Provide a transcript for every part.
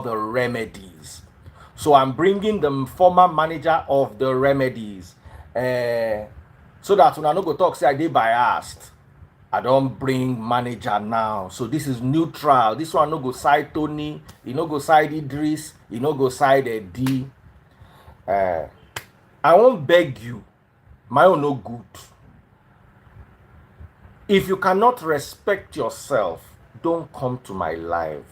the Remedies. So I'm bringing the former manager of the Remedies, so that when I no go talk say I dey biased. I don't bring manager now. So this is neutral. This one no go side Tony, he no go side Idris, he no go side D. I won't beg you. My own no good. If you cannot respect yourself, don't come to my live.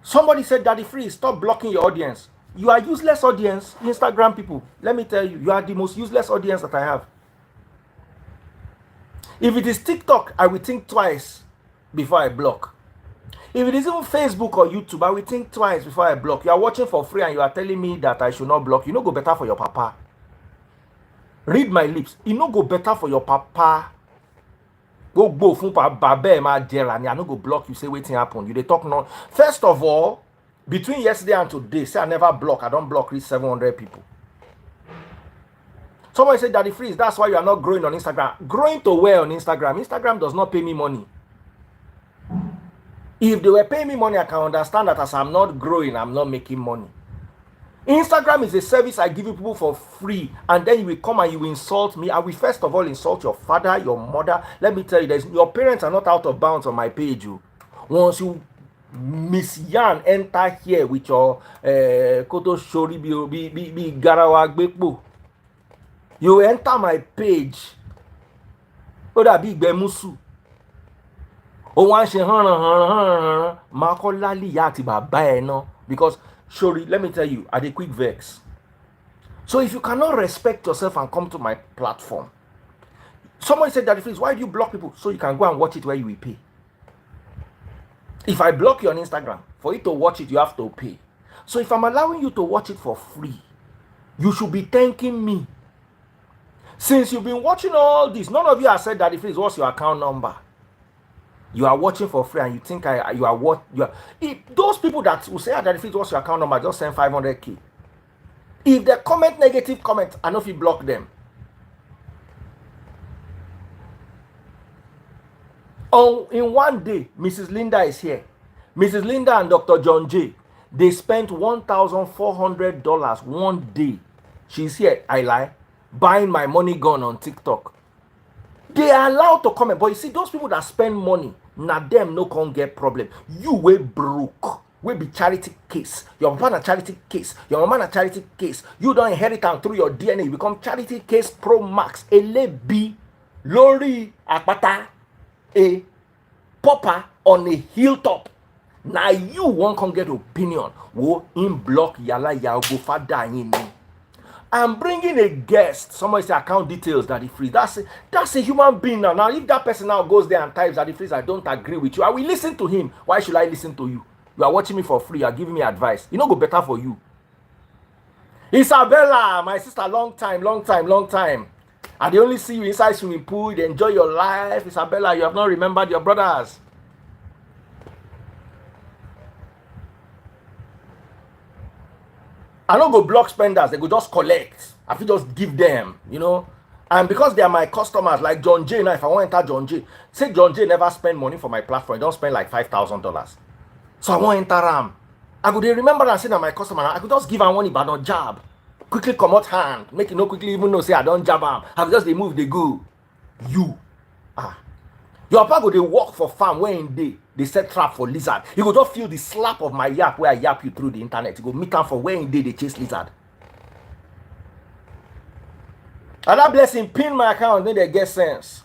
Somebody said, Daddy Free, stop blocking your audience. You are useless audience, Instagram people. Let me tell you, you are the most useless audience that I have. If it is TikTok, I will think twice before I block. If it is even Facebook or YouTube, I will think twice before I block. You are watching for free and you are telling me that I should not block. You no go better for your papa. Read my lips. You no go better for your papa. Go fun babe ma jera ni I no go block you say wetin happen. You dey talk no. First of all, between yesterday and today, say I never block. I don't block reach 700 people. Somebody said, Daddy Freeze, that's why you are not growing on Instagram. Growing to where on Instagram? Instagram does not pay me money. If they were paying me money, I can understand that as I'm not growing, I'm not making money. Instagram is a service I give you people for free, and then you will come and you will insult me. I will first of all insult your father, your mother. Let me tell you, your parents are not out of bounds on my page. Once you Miss Yan enter here with your Koto Shori be Garawa Gbekbo, you enter my page. Oda big Bemusu. O wan se han ma ko lali ya ti baba e no, because sorry, let me tell you, I dey quick vex. So if you cannot respect yourself and come to my platform, someone said, Daddy Freeze, why do you block people? So you can go and watch it where you will pay. If I block you on Instagram, for you to watch it, you have to pay. So if I'm allowing you to watch it for free, you should be thanking me. Since you've been watching all this, none of you have said, Daddy Freeze, what's your account number? You are watching for free and you think you are what you are. If those people that will say, Daddy Freeze, what's your account number? Just send 500k. If they comment negative comment, I know if you block them. In one day, Mrs. Linda is here. Mrs. Linda and Dr. John J. They spent $1,400 one day. She's here, I lie, buying my money gun on TikTok. They are allowed to comment, but you see, those people that spend money, now them no can get problem. You will broke. Will be charity case. Your papa na charity case. Your mama na charity case. You don't inherit and through your DNA. You become charity case pro max. Elebi, lori, akpata, a popper on a hilltop. Now you won't come get opinion. Wo in block yala ya go fada in. I'm bringing a guest. Somebody say account details, Daddy Freeze. That's a human being now. Now, if that person now goes there and types, Daddy Freeze, I don't agree with you, I will listen to him. Why should I listen to you? You are watching me for free. You are giving me advice. You know, go better for you. Isabella, my sister, long time. I they only see you inside swimming pool. They enjoy your life. Isabella, you have not remembered your brothers. I don't go block spenders, they go just collect. I feel just give them, you know. And because they are my customers, like John J. Now, if I want to enter John J, say John J never spend money for my platform, he don't spend like $5,000. So I want to enter him. I go, they remember and say that my customer, I could just give him money, but not jab. Quickly come out hand, make it no quickly even know, say I don't jab him. Have just they move, they go. You. Your papa go, they walk for farm where in day. They set trap for lizard. You go just feel the slap of my yap where I yap you through the internet. You go meet them for where in day they chase lizard. And that blessing pin my account, then they get sense.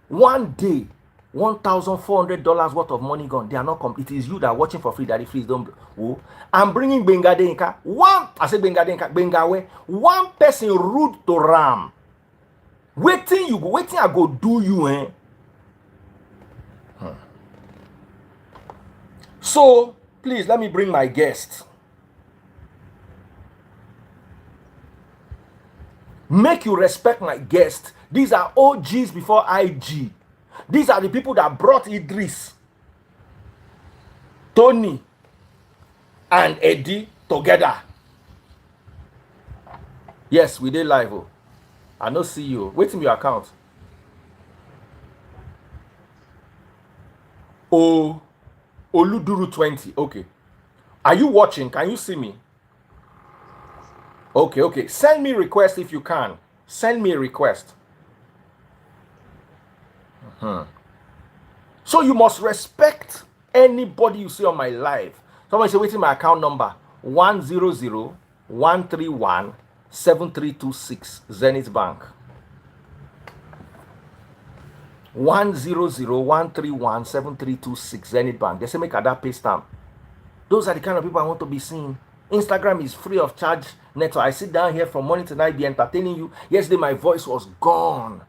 One day, $1,400 worth of money gone. They are not complete. It is you that are watching for free. Daddy Freeze don't. Oh, I'm bringing Gbenga Denka. One person rude to Ram. Waiting I go do you, eh? So, please, let me bring my guest. Make you respect my guest. These are OGs before IG. These are the people that brought Idris, Tony, and Eddie together. Yes, we did live. Oh. I no see you. Wait till your account. Oh. Oluduru 20. Okay. Are you watching? Can you see me? Okay. Send me request if you can. Send me a request. So you must respect anybody you see on my live. Somebody say, waiting my account number 100-131-7326 Zenith Bank. 100-131-7326 Zenith Bank. They say make that pay stamp. Those are the kind of people I want to be seeing. Instagram is free of charge network. I sit down here from morning to night, be entertaining you. Yesterday my voice was gone.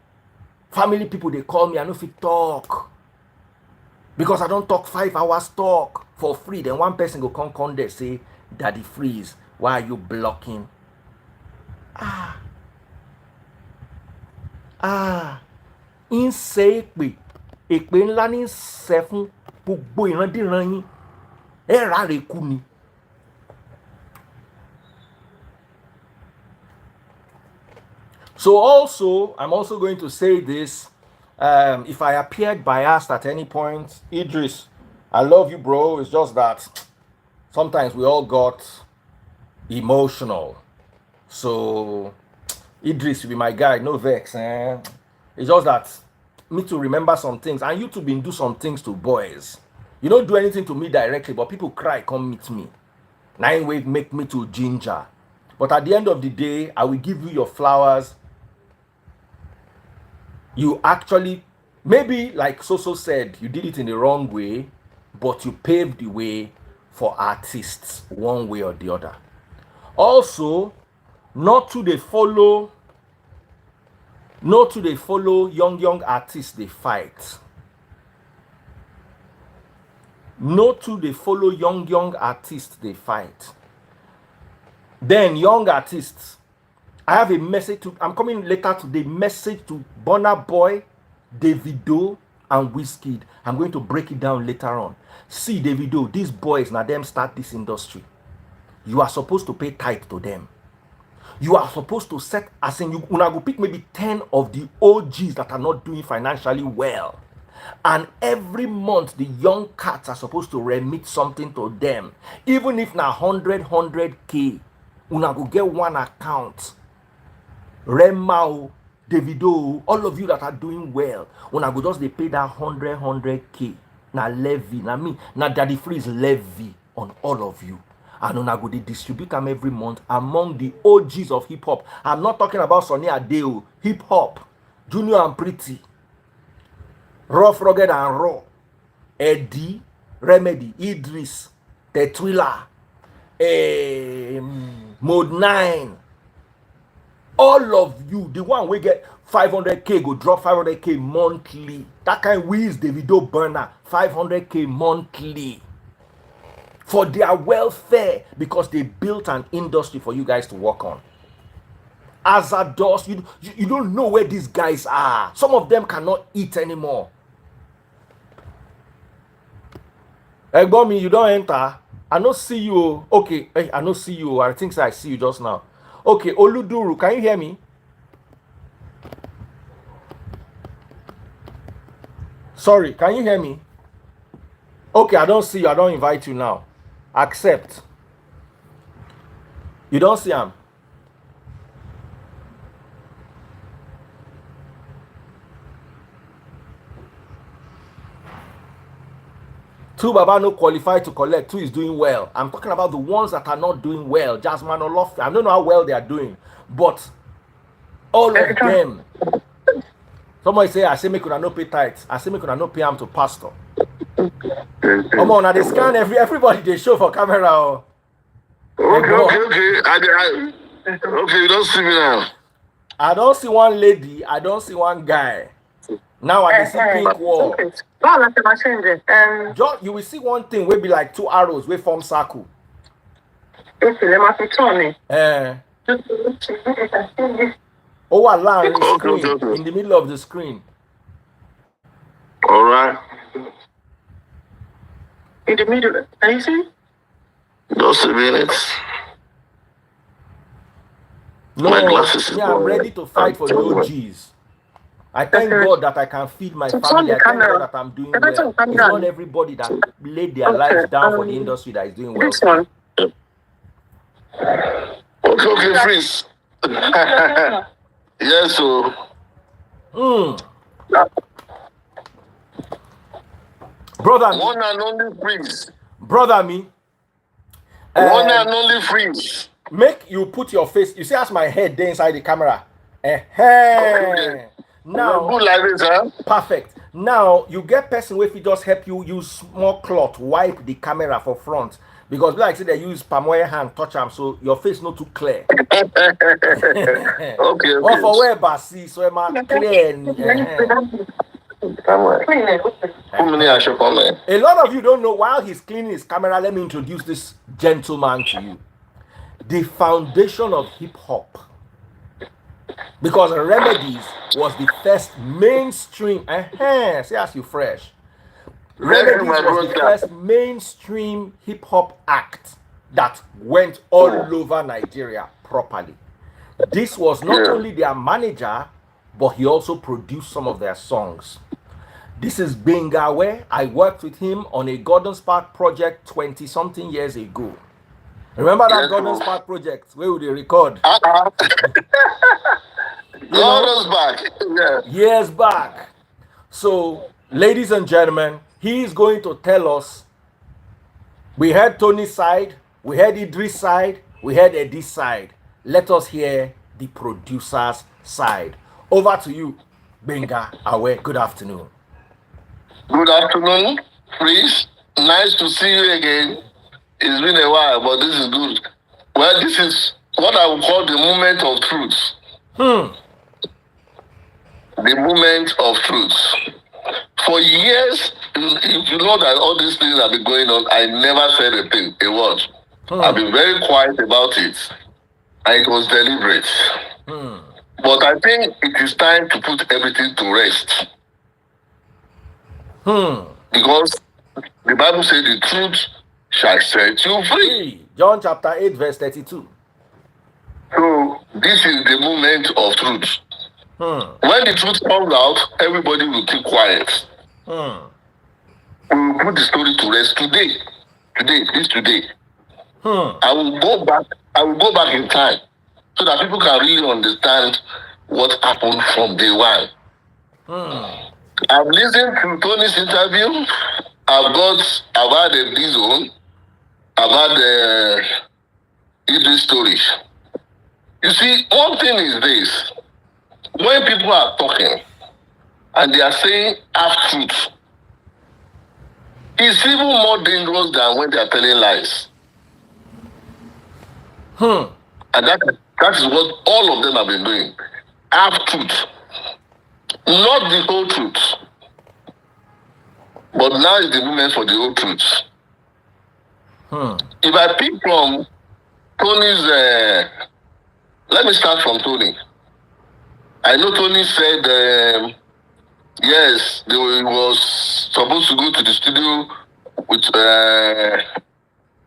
Family people, they call me, I know if you talk. Because I don't talk 5 hours talk for free. Then one person go come there say, Daddy Freeze, why are you blocking? In say èpè ńlá ní ṣe fún gbogbo ìrandíran yín. Ẹ ráre kú ni. So also, I'm also going to say this. If I appeared biased at any point, Idris, I love you, bro. It's just that sometimes we all got emotional. So, Idris, you be my guy, no vex. It's just that me to remember some things, and you to been do some things to boys. You don't do anything to me directly, but people cry, come meet me. Nine way make me to ginger. But at the end of the day, I will give you your flowers. You actually, maybe like Soso said, you did it in the wrong way, but you paved the way for artists one way or the other. Also, not to they follow young artists they fight. Not to they follow young artists they fight. Then young artists, I have a message to, I'm coming later to the message to Burna Boy, Davido, and Wizkid. I'm going to break it down later on. See, Davido, these boys, now them start this industry. You are supposed to pay tithe to them. You are supposed to set, as in you go pick maybe 10 of the OGs that are not doing financially well. And every month, the young cats are supposed to remit something to them. Even if now 100K, una go get one account. Remao, Davido, all of you that are doing well, when I go just they pay that 100K, na levy, na me, na Daddy Freeze levy on all of you. And when I go they distribute them every month among the OGs of hip hop. I'm not talking about Sonny Adeo, hip hop, Junior and Pretty, Rough, Rugged and Raw, Eddie, Remedy, Idris, The Twiller, Mode 9. All of you, the one we get 500K, go drop 500K monthly. That kind Wiz, Davido, Burner, 500K monthly. For their welfare, because they built an industry for you guys to work on. As a dust, you don't know where these guys are. Some of them cannot eat anymore. Egbomi, you don't enter. I don't see you. Okay, I don't see you. I think I see you just now. Okay, Oluduru, can you hear me? Sorry, can you hear me? Okay, I don't see you. I don't invite you now. Accept. You don't see him. Two Baba no qualified to collect. Two is doing well. I'm talking about the ones that are not doing well. Jasmine Olof. I don't know how well they are doing, but all of them. Somebody say, I say make una no pay tithes. I say make una no pay am to pastor. Come on, now they scan everybody they show for camera. Oh. Okay. Okay, you don't see me now. I don't see one lady. I don't see one guy. Now I see pink wall. Just, you will see one thing will be like 2 arrows we form circle. Oh, Allah in the screen, in the middle of the screen. All right. In the middle, can you see? Just a minute. No, yeah, I'm ready to fight for the OGs. I thank God that I can feed my family. I thank God that I'm doing well. It's not everybody that laid their lives down for the industry that is doing well. This one. Okay, freeze. Yes, so. Brother me. One and only freeze. Brother me. One and only freeze. Make you put your face. You see, as my head there inside the camera. Now, good like this, huh? Perfect. Now you get person where if it just help you use small cloth wipe the camera for front, because like I say they use palm oil hand touch them so your face not too clear. Okay. Or for where basi so am clear. A lot of you don't know. While he's cleaning his camera, let me introduce this gentleman to you. The foundation of hip hop. Because Remedies was the first mainstream. See as you fresh. Remedies was the first mainstream hip hop act that went all over Nigeria properly. This was not only their manager, but he also produced some of their songs. This is Gbenga, where I worked with him on a Gordon's Park project 20-something years ago. Remember that Gordon's Park project where would they record? Back. Yeah. Years back. So, ladies and gentlemen, he is going to tell us. We heard Tony's side, we heard Idris' side, we heard Eddie's side. Let us hear the producer's side. Over to you, Gbenga Awe. Good afternoon. Good afternoon, please. Nice to see you again. It's been a while, but this is good. Well, this is what I would call the moment of truth. The moment of truth. For years, if you know that all these things have been going on, I never said a thing, a word. I've been very quiet about it. And it was deliberate. But I think it is time to put everything to rest. Because the Bible says the truth shall set you free. John chapter 8, verse 32. So this is the moment of truth. When the truth comes out, everybody will keep quiet. We will put the story to rest today. Today. I will go back in time so that people can really understand what happened from day one. I've listened to Tony's interview. I've had a vision. I've had Idris stories. You see, one thing is this. When people are talking and they are saying half-truth, it's even more dangerous than when they are telling lies. And that is what all of them have been doing. Half-truth. Not the whole truth. But now is the moment for the whole truth. If I pick from Tony's... let me start from Tony. I know Tony said, yes, he was supposed to go to the studio with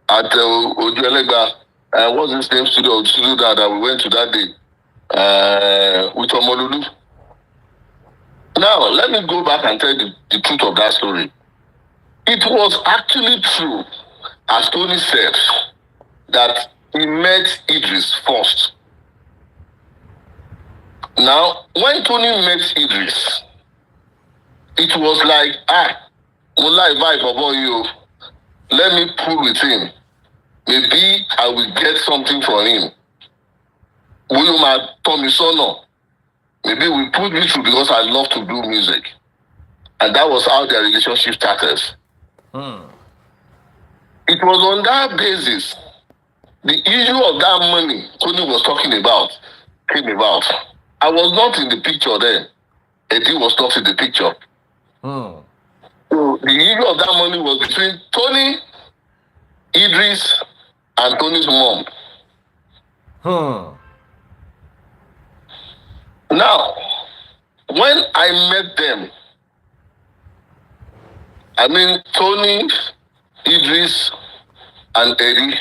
at Ojuelegba. What's his name? Studio that we went to that day with Omolulu. Now, let me go back and tell you the truth of that story. It was actually true, as Tony said, that he met Idris first. Now, when Tony met Idris, it was like, let me pull with him. Maybe I will get something from him. Maybe we put me through because I love to do music. And that was how their relationship started. It was on that basis, the issue of that money Tony was talking about came about. I was not in the picture then. Eddie was not in the picture. So the issue of that money was between Tony, Idris, and Tony's mom. Now, when I met them, I mean Tony, Idris, and Eddie,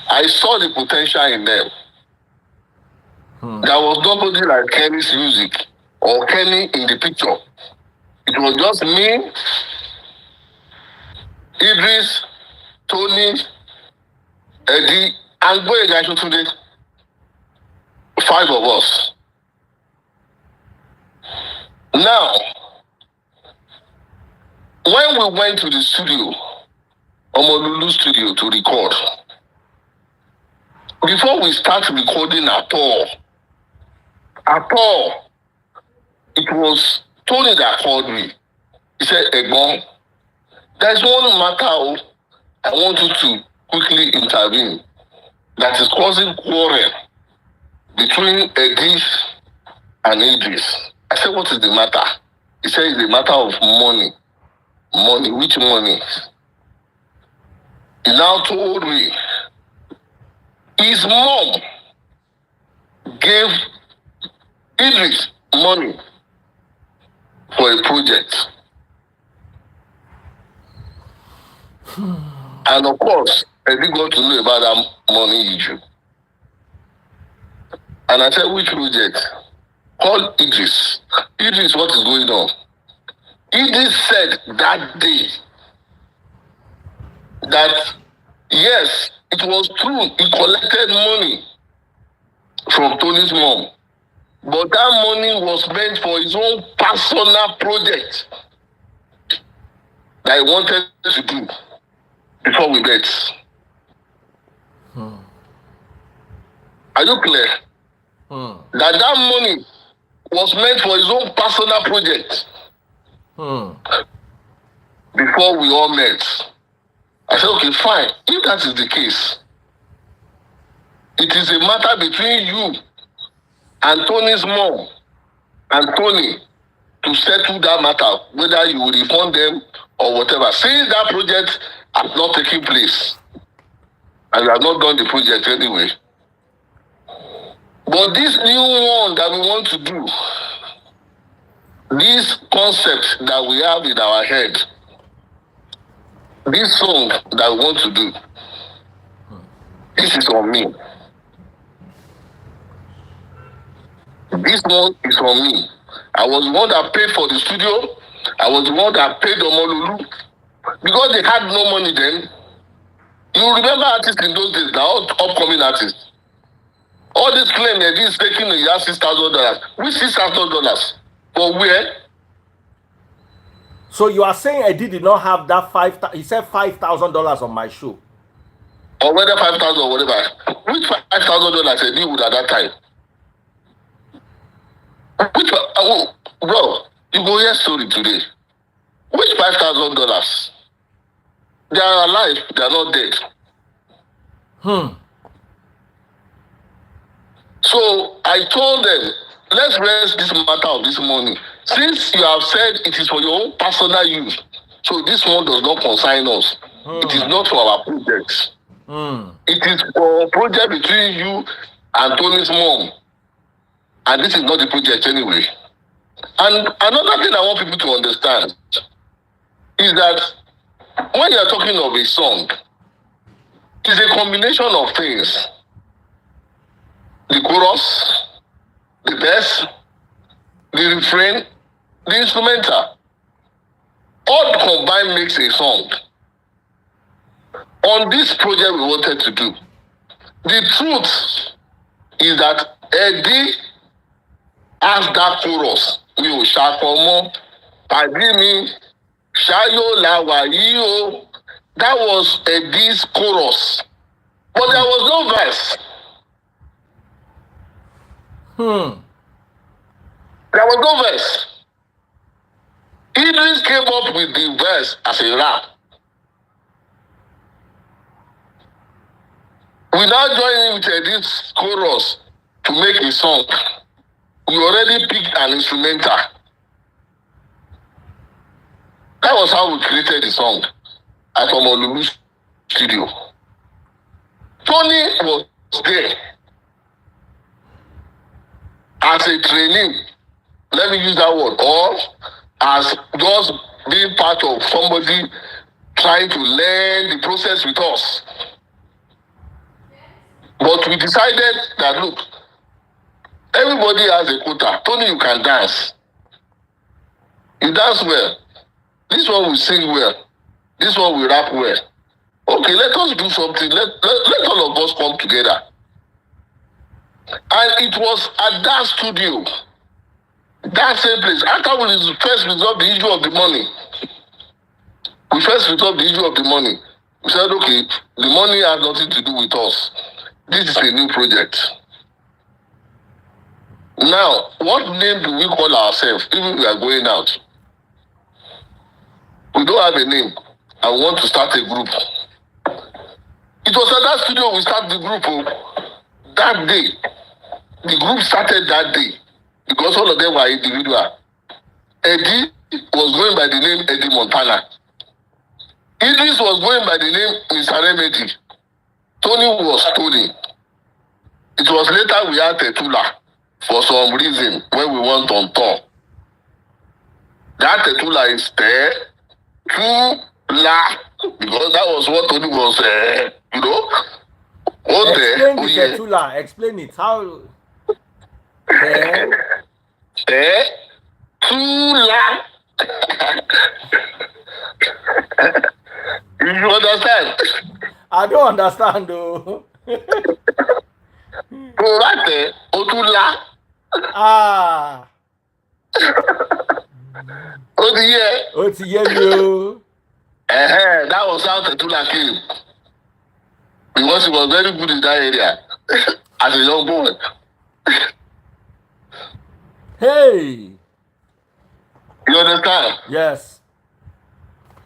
I saw the potential in them. There was nobody like Kenny's music or Kenny in the picture. It was just me, Idris, Tony, Eddie, and Gbenga today. 5 of us. Now, when we went to the studio, Omolulu studio, to record, before we start recording at all, it was Tony that called me. He said, Egbon, there's one matter I want you to quickly intervene that is causing quarrel between Eddie and Idris. I said, what is the matter? He said, it's a matter of money. Money, which money? He now told me his mom gave Idris money for a project. And of course, Eddie got to know about that money issue. And I said, which project? Call Idris. Idris, what is going on? Idris said that day that, yes, it was true, he collected money from Tony's mom. But that money was meant for his own personal project that he wanted to do before we met. Are you clear? That money was meant for his own personal project before we all met. I said, okay, fine. If that is the case, it is a matter between you and Tony's mom and Tony to settle that matter, whether you will refund them or whatever. Since that project has not taken place, and you have not done the project anyway. But this new one that we want to do, this concept that we have in our head, this song that we want to do, this is on me. This one is on me. I was the one that paid for the studio. I was the one that paid Omolulu. Because they had no money then. You remember artists in those days, now upcoming artists. All this claim that this is taking $6,000. Which $6,000? For where? So you are saying Eddie did not have that he said $5,000 on my show. Or whether 5,000 or whatever. Which $5,000 Eddie would at that time? Which bro, you go hear story today. Which $5,000? They are alive, they are not dead. So I told them, let's raise this matter of this money. Since you have said it is for your own personal use, so this one does not concern us. It is not for our projects. It is for a project between you and Tony's mom. And this is not the project anyway. And another thing I want people to understand is that when you are talking of a song, it's a combination of things. The chorus, the bass, the refrain, the instrumental. All combined makes a song. On this project we wanted to do, the truth is that Eddie has that chorus. Mi ò ṣàkọmọ́, pàdé mi, ṣáyó la wà yìí o. That was Eddie's chorus. But there was no verse. There was no verse. Idris came up with the verse as a rap. We now join in with Eddie's chorus to make a song. We already picked an instrumental. That was how we created the song at Omolulu studio. Tony was there as a trainee, let me use that word, or as just being part of somebody trying to learn the process with us. But we decided that, look, Everybody has a quota. Tony, you can dance. You dance well. This one will sing well. This one will rap well. Okay, let us do something. Let all of us come together. And it was at that studio, that same place, after we first resolved the issue of the money. We first resolved the issue of the money. We said, okay, the money has nothing to do with us. This is a new project. Now, what name do we call ourselves, even if we are going out? We don't have a name. I want to start a group. It was at that studio we started the group. That day, the group started that day because all of them were individual. Eddie was going by the name Eddie Montana. Idris was going by the name Mr. Remedy. Tony was Tony. It was later we had Tetula for some reason when we went on tour. That Tetula is there. Because that was what Tony was, you know. Explain the Tetula. Explain it. How? Tula. You understand? I don't understand though. Otula. Ah. Otiye. That was how Tetula came. Because he was very good in that area as a young boy. Hey. You understand? Yes.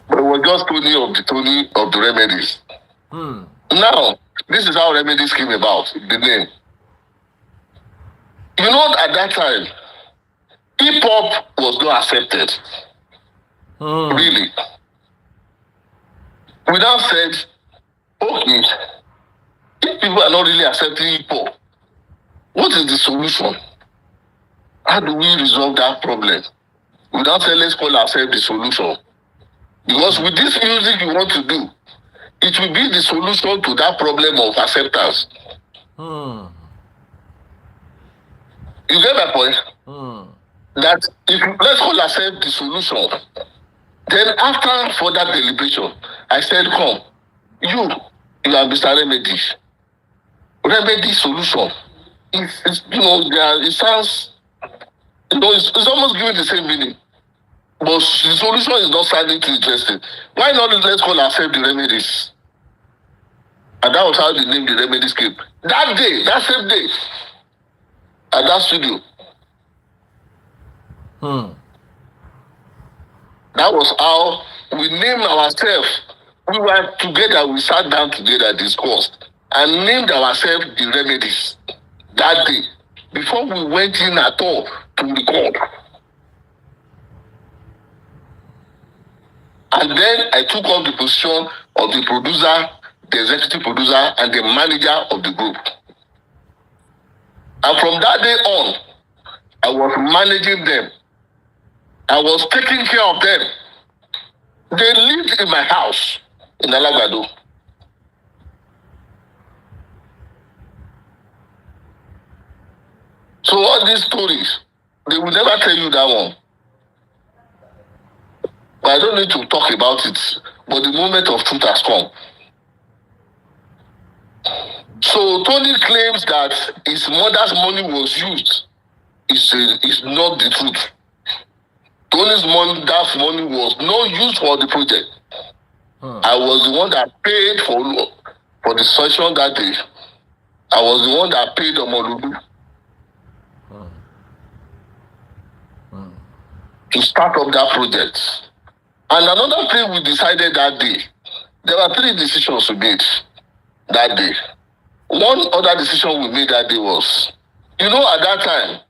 But it was just Tony of the Remedies. Now, this is how Remedies came about, the name. You know, at that time, hip-hop was not accepted. Really. We now said, okay, if people are not really accepting hip-hop, what is the solution? How do we resolve that problem? We now say, let's call ourselves the solution. Because with this music you want to do, it will be the solution to that problem of acceptance. You get my point? That if let's call ourselves the solution. Then after further deliberation, I said, come, you are Mr. Remedy. Remedy solution. It's you know, it sounds, you know, it's almost giving the same meaning. But the solution is not sounding too interesting. Why not let's call ourselves the Remedies? And that was how the name the Remedies came. That day, that same day, at that studio. That was how we named ourselves. We were together, we sat down together, discussed, and named ourselves the Remedies that day, before we went in at all to record. And then I took up the position of the producer, the executive producer, and the manager of the group. And from that day on, I was managing them. I was taking care of them. They lived in my house in Alagbado. So all these stories, they will never tell you that one. But I don't need to talk about it. But the moment of truth has come. So Tony claims that his mother's money was used. Is not the truth. Tony's mother's money was not used for the project. I was the one that paid for the session that day. I was the one that paid Omoludu to start up that project. And another thing we decided that day, there were 3 decisions we made that day. One other decision we made that day was, you know, at that time,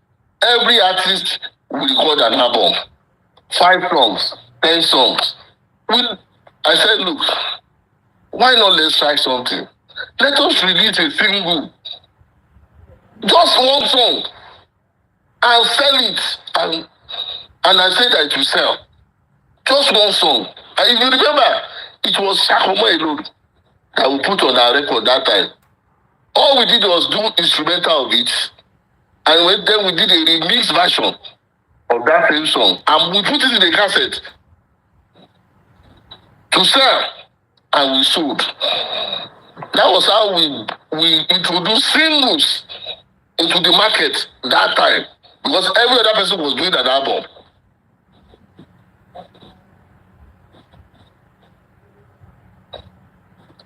every artist will record an album, 5 songs, 10 songs. I said, look, why not let's try something? Let us release a single, just one song, and sell it. And I said that it will sell. Just one song. And if you remember, it was Shakomo alone that we put on our record that time. All we did was do instrumental of it. And then we did a remix version of that same song. And we put it in a cassette to sell. And we sold. That was how we introduced singles into the market that time. Because every other person was doing an album.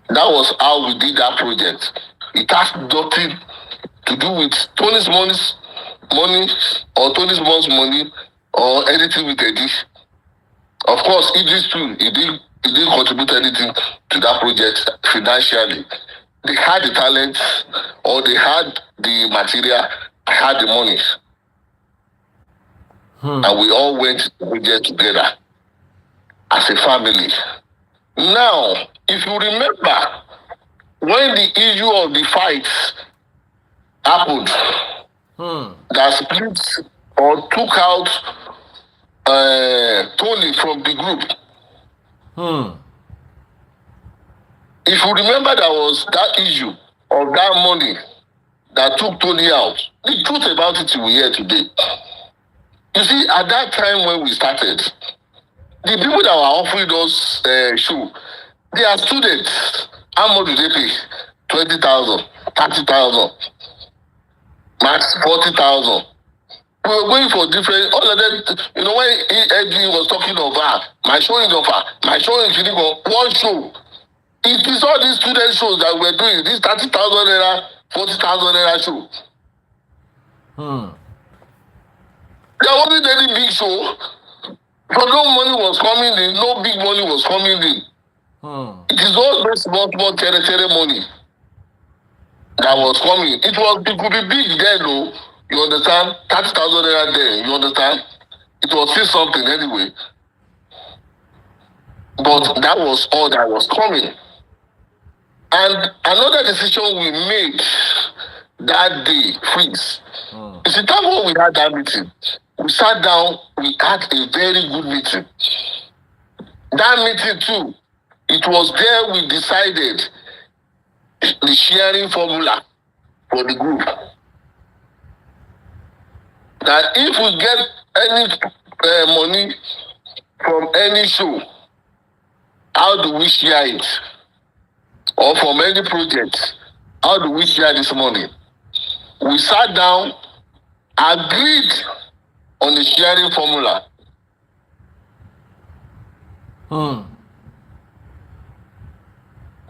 That was how we did that project. It has nothing to do with Tony's money or Tony's mom's money or anything with Eddie. Of course, Idris too, he didn't contribute anything to that project financially. They had the talent or they had the material, had the money. And we all went to the project together as a family. Now, if you remember, when the issue of the fights happened, that split or took out Tony from the group. If you remember, there was that issue of that money that took Tony out. The truth about it we hear today. You see, at that time when we started, the people that were offering us show, they are students. How much do they pay? 20,000, 30,000, max 40,000. We were going for different, all of them, you know, when Eddie was talking of my show is offer, my show is one show. It is all these student shows that we're doing, this 30,000 naira, 40,000 naira show. There wasn't any big show. So no money was coming in, no big money was coming in. It is all those small territory money that was coming. It could be big then, though. You understand? 30,000 naira there, you understand? It was still something anyway. But that was all that was coming. And another decision we made that day, freeze. You see, that when we had that meeting, we sat down, we had a very good meeting. That meeting too, it was there we decided the sharing formula for the group. That if we get any money from any show, how do we share it? Or from any project, how do we share this money? We sat down, agreed on the sharing formula.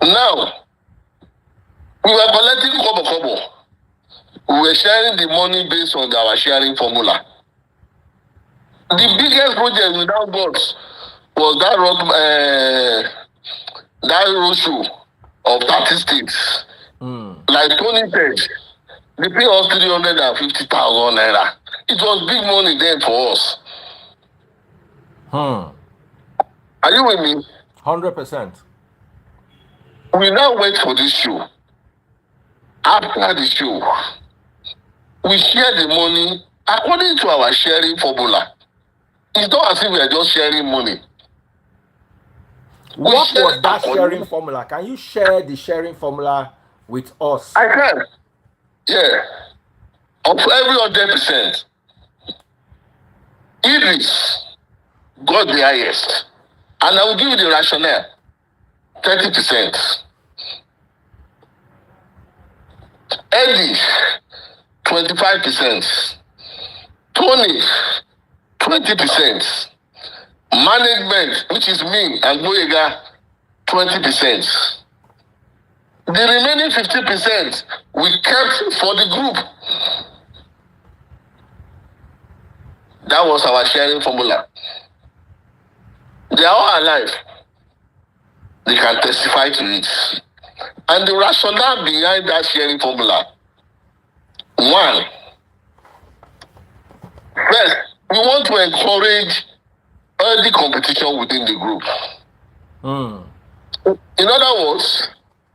Now, we were collecting kobo. We were sharing the money based on our sharing formula. The biggest project without God was that road show of 30 states. Like Tony said, they pay us 350,000 naira. It was big money then for us. Are you with me? 100%. We now wait for this show. After the show, we share the money according to our sharing formula. It's not as if we are just sharing money. What was that sharing formula? Can you share the sharing formula with us? I can. Yeah. Of every 100%, Idris got the highest. And I will give you the rationale. 30%. Eddie, 25%. Tony, 20%. Management, which is me and Gbenga, 20%. The remaining 50% we kept for the group. That was our sharing formula. They are all alive. They can testify to it. And the rationale behind that sharing formula. One, first, we want to encourage healthy competition within the group. In other words,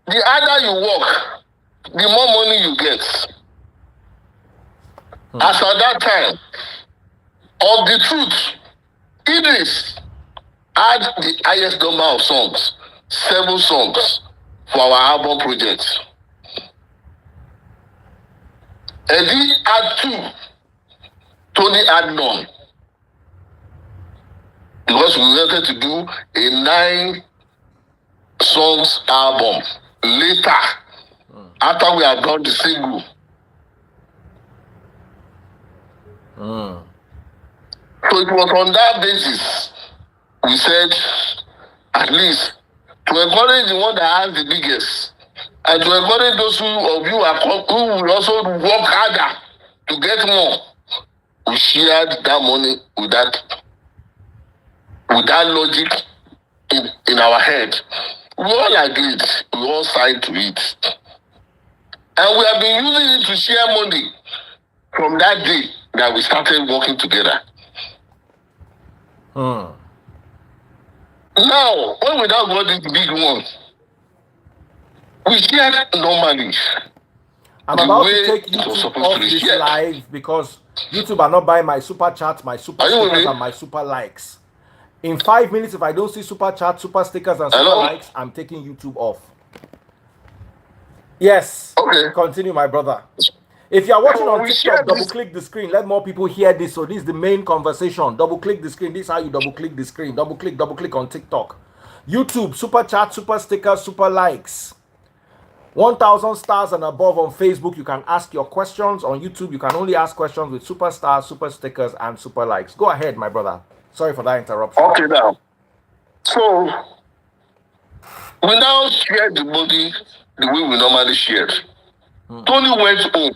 the harder you work, the more money you get. As at that time, of the truth, Idris had the highest number of songs, 7 songs for our album project. Eddie had 2. Tony had none. Because we wanted to do a 9 songs album. Later, after we had done the single. So it was on that basis we said, at least, to encourage the one that has the biggest, and to encourage those of you who will also work harder to get more, we shared that money with that logic in our head. We all agreed, we all signed to it. And we have been using it to share money from that day that we started working together. Now, when we now got this big one, we shared normally. I'm about to take YouTube off this live because YouTube are not buying my super chats, my super stickers, and my super likes. In 5 minutes, if I don't see super chats, super stickers, and super likes, I'm taking YouTube off. Yes. Okay. Continue, my brother. If you are watching on TikTok, double-click the screen. Let more people hear this. So this is the main conversation. Double-click the screen. This is how you double-click the screen. Double-click on TikTok. YouTube, super chat, super stickers, super likes. 1,000 stars and above on Facebook. You can ask your questions. On YouTube, you can only ask questions with super stars, super stickers, and super likes. Go ahead, my brother. Sorry for that interruption. Okay, now. So, we now share the money the way we normally share. Tony went home.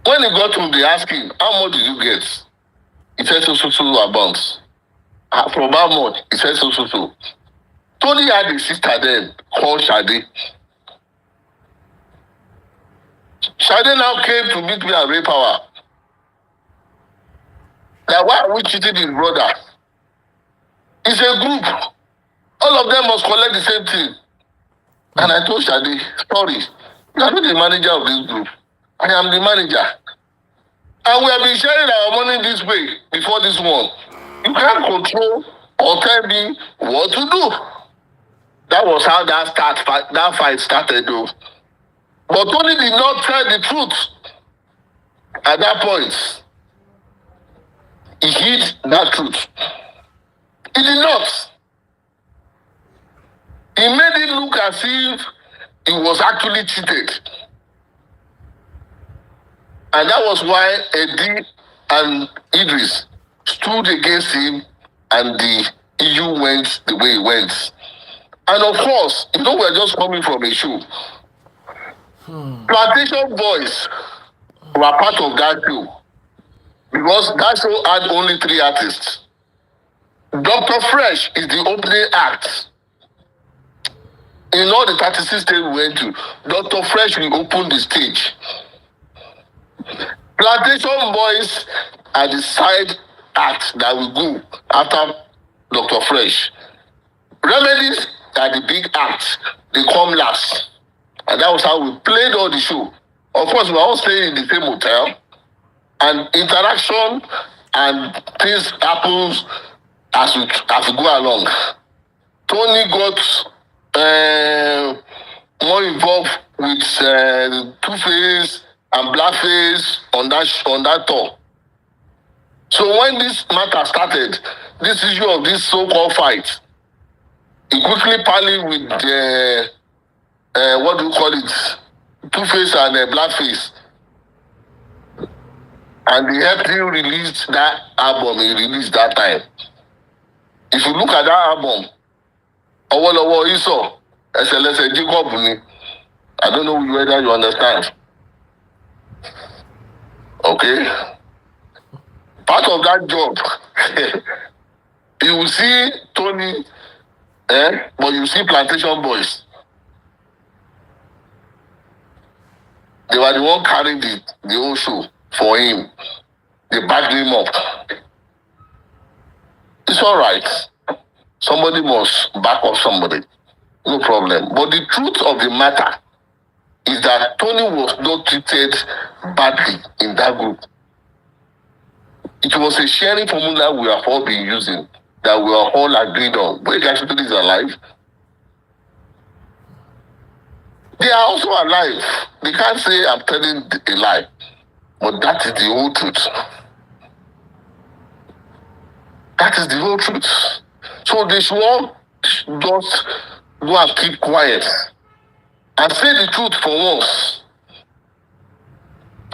When he got home, they asked him, how much did you get? He said so amount. From how much? He said so. Tony had a sister then called Shade. Shade now came to meet me at Ray Power. Now, why are we cheating his brother? It's a group. All of them must collect the same thing. And I told Shade, sorry, you are not the manager of this group. I am the manager. And we have been sharing our money this way before this one. You can't control or tell me what to do. That was how that fight started, though. But Tony did not tell the truth at that point. He hid that truth. He did not. He made it look as if he was actually cheated. And that was why Eddie and Idris stood against him and the issue went the way it went. And of course, we're just coming from a show. Plantation Boys were part of that show. Because that show had only 3 artists. Dr. Fresh is the opening act. In all the 36 states we went to, Dr. Fresh will open the stage. Plantation Boys are the side act that will go after Dr. Fresh. Remedies are the big act. They come last. And that was how we played all the show. Of course, we were all staying in the same hotel. And interaction and things happens as we go along. Tony got more involved with Two-Face and Blackface on that tour. So when this matter started, this issue of this so-called fight, he quickly parlayed with what do you call it? Two-Face and Blackface. And they helped him release that album he released that time. If you look at that album, Ọwọ́lọ́wọ́ Iso, SLS Jacob ni. I don't know whether you understand. Okay? Part of that job, you will see Tony, but you see Plantation Boys. They were the one carrying the whole show for him. They backed him up. It's all right. Somebody must back up somebody. No problem. But the truth of the matter is that Tony was not treated badly in that group. It was a sharing formula we have all been using that we are all agreed on. But you guys do this alive. They are also alive. They can't say I'm telling a lie. But that is the whole truth. That is the whole truth. So they should all just go and keep quiet and say the truth for once,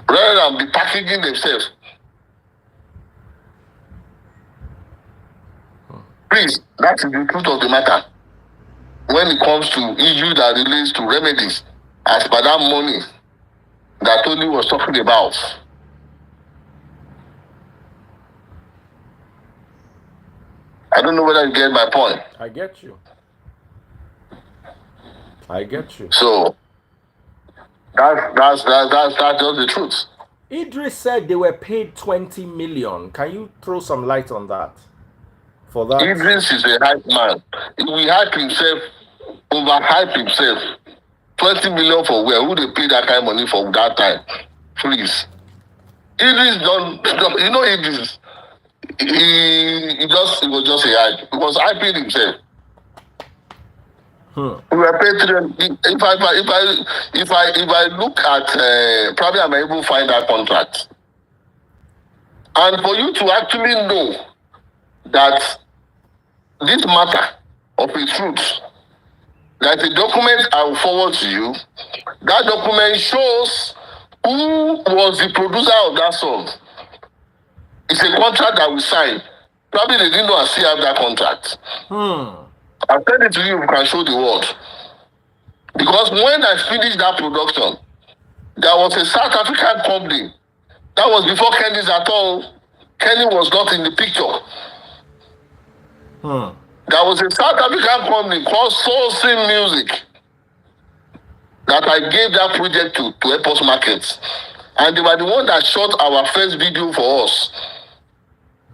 rather than be packaging themselves. Please, that is the truth of the matter. When it comes to issues that relates to remedies, as per that money that Tony was talking about. I don't know whether you get my point. I get you. I get you. So that's just the truth. Idris said they were paid 20 million. Can you throw some light on that? For that, Idris is a hype man. He will hype himself, overhype himself. 20 million for where? Who they pay that kind of money for that time? Please. Idris don't you know Idris. He was just a hype. He was hyping himself. We were paid if I look at probably I'm able to find that contract. And for you to actually know that this matter of a truth, there's a document I will forward to you. That document shows who was the producer of that song. It's a contract that we signed. Probably they didn't know I still have that contract. I'll send it to you if you can show the world. Because when I finished that production, there was a South African company. That was before Kenny's at all. Kenny was not in the picture. There was a South African company called Soul Sing Music that I gave that project to help us market. And they were the one that shot our first video for us.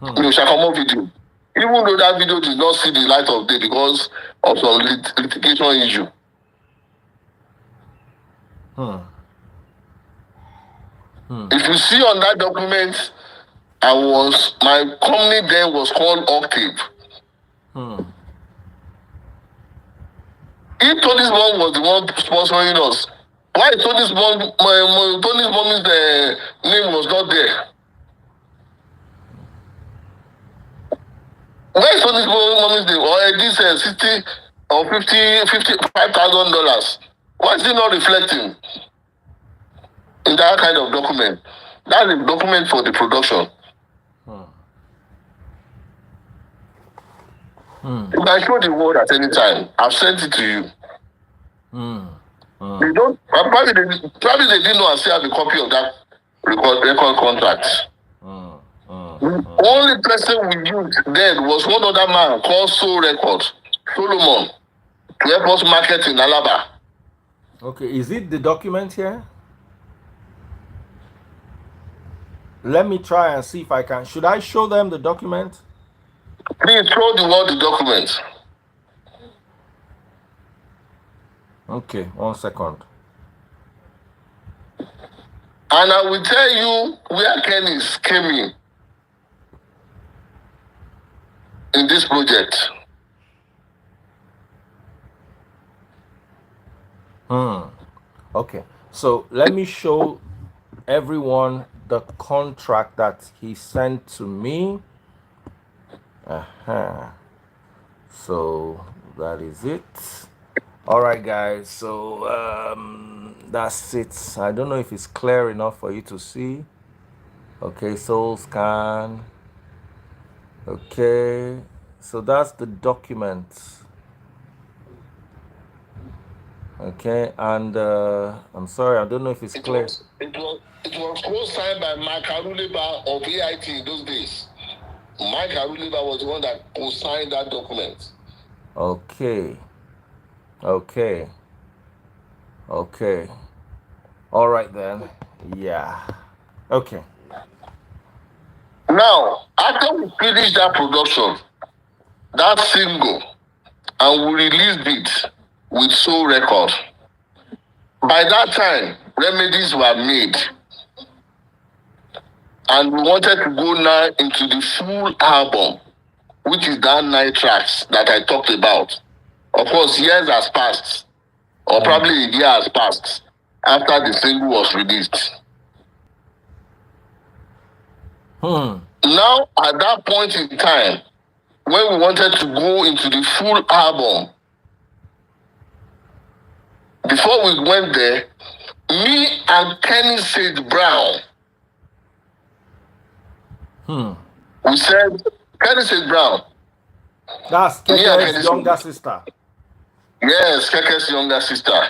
Shakamo video. Even though that video did not see the light of day because of some litigation issue. If you see on that document, my company then was called Octave. If Tony's mom was the one sponsoring us, why Tony's mommy's name was not there? Why is Tony's mommy's name? Or this 60 or $55,000? Why is it not reflecting in that kind of document? That's a document for the production. You can show the world at any time. I've sent it to you. They don't. Probably they didn't know I still have a copy of that record contract. Only person we used then was one other man called Soul Record, Solomon, to help us market in Alaba. Okay, is it the document here? Let me try and see if I can. Should I show them the document? Please show the world the document. Okay, 1 second. And I will tell you where Kenny's came in this project. Okay, so let me show everyone the contract that he sent to me. So that is it. All right, guys, so that's it. I don't know if it's clear enough for you to see. Okay, soul scan. Okay, so that's the document. Okay, and I'm sorry, I don't know if it's clear. It was co-signed by Mike Aruleba of AIT in those days. Mike Aruleba was the one that co-signed that document. Okay. All right then. Yeah. Okay. Now, after we finished that production, that single, and we released it with Soul Record, by that time, Remedies were made. And we wanted to go now into the full album, which is that 9 tracks that I talked about. Of course, years has passed. or probably a year has passed after the single was released. Now, at that point in time, when we wanted to go into the full album, before we went there, me and Kenny Sage Brown, we said, Kenny Sage Brown. That's Keke's younger sister. Yes, Keke's younger sister.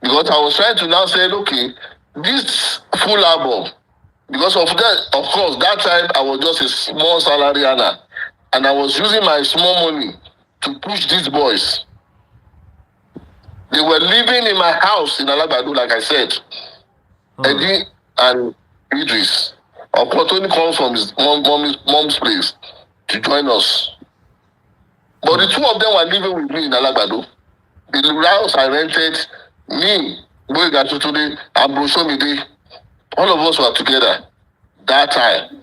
Because I was trying to now say, okay, this full album, because of that, of course, that time I was just a small salary earner, and I was using my small money to push these boys. They were living in my house in Alagbado, like I said. Eddie and Idris. Of course, Tony comes from his mom's place to join us. But the two of them were living with me in Alagbado. The house I rented, me, Gbenga today, and Brosomide, all of us were together that time.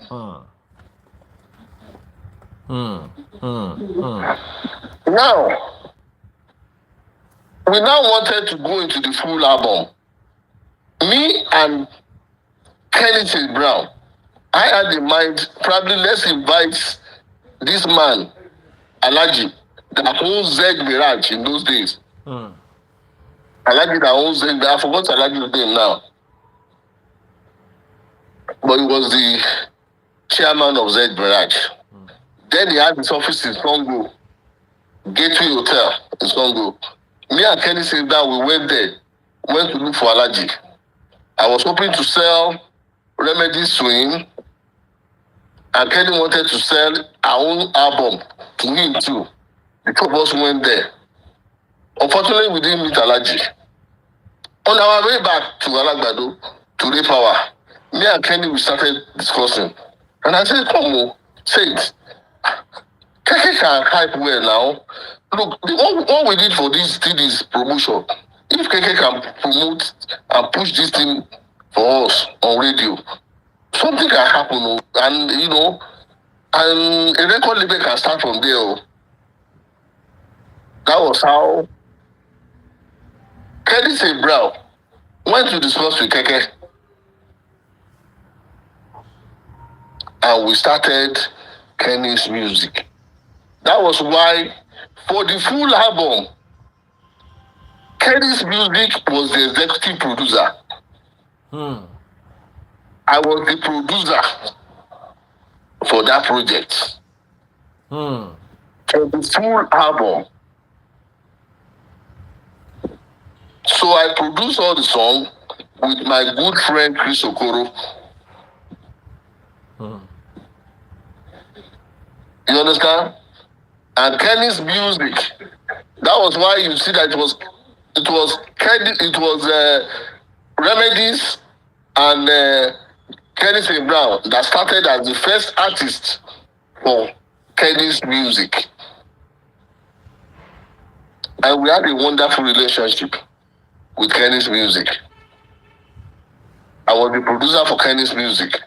Now, we now wanted to go into the full album. Me and Kenny Brown, I had in mind, probably let's invite this man, Alaji, that owns Z Mirage in those days. Alaji that owns Z, I forgot Alaji's name now. But he was the chairman of Z Mirage. Then he had his office in Congo, Gateway Hotel in Congo. Me and Kenny said that we went there, went to look for Alaji. I was hoping to sell Remedies to him, and Kenny wanted to sell our own album to him too. The two of us went there. Unfortunately, we didn't meet Alaji. On our way back to Alagbado, to Repower, me and Kenny, we started discussing. And I said, come on, say it. Keke can hype well now. Look, all we did for this thing is promotion. If Keke can promote and push this thing for us on radio, something can happen, and and a record label can start from there. That was how Kenny Sage Brown went to discuss with Keke, and we started Kenny's music. That was why, for the full album, Kenny's music was the executive producer. I was the producer for that project. For the full album. So I produced all the songs with my good friend Chris Okoro. You understand? And Kenny's music. That was why you see that it was Kenny, it was Remedies and Kenny Sage Brown that started as the first artist for Kenny's music. And we had a wonderful relationship with Kenny's music. I was the producer for Kenny's music.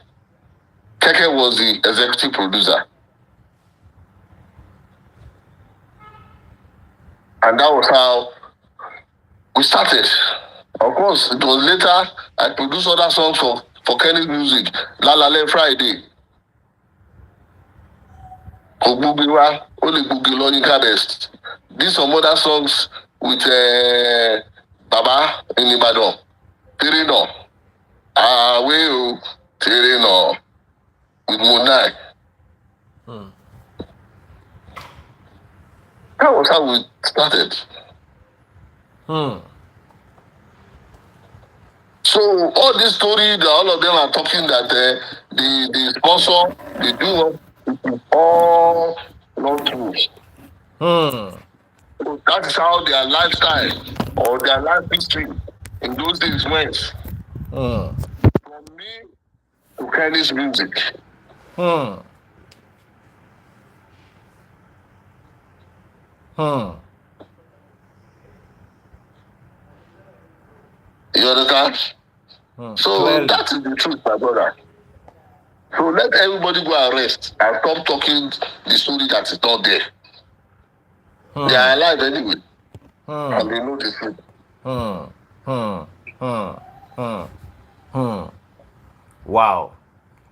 Keke was the executive producer. And that was how we started. Of course, it was later I produced other songs for Kenny's music. La La La Friday. Ogbugiwa, Ole Gbugilo Nikadest. These some other songs with Baba in Ibadan. Tirino. Aweo Tirino. With Monai. That was how we started. So all this story that all of them are talking that the sponsor, they do all not true. So that is how their lifestyle or their life history in those days went. From me to Kenny's music. You understand? So Clearly. that is the truth, my brother. So let everybody go and rest and stop talking the story that is not there. They are alive anyway. And they know the truth. Hmm. Hmm. Hmm. Hmm. Hmm. Wow.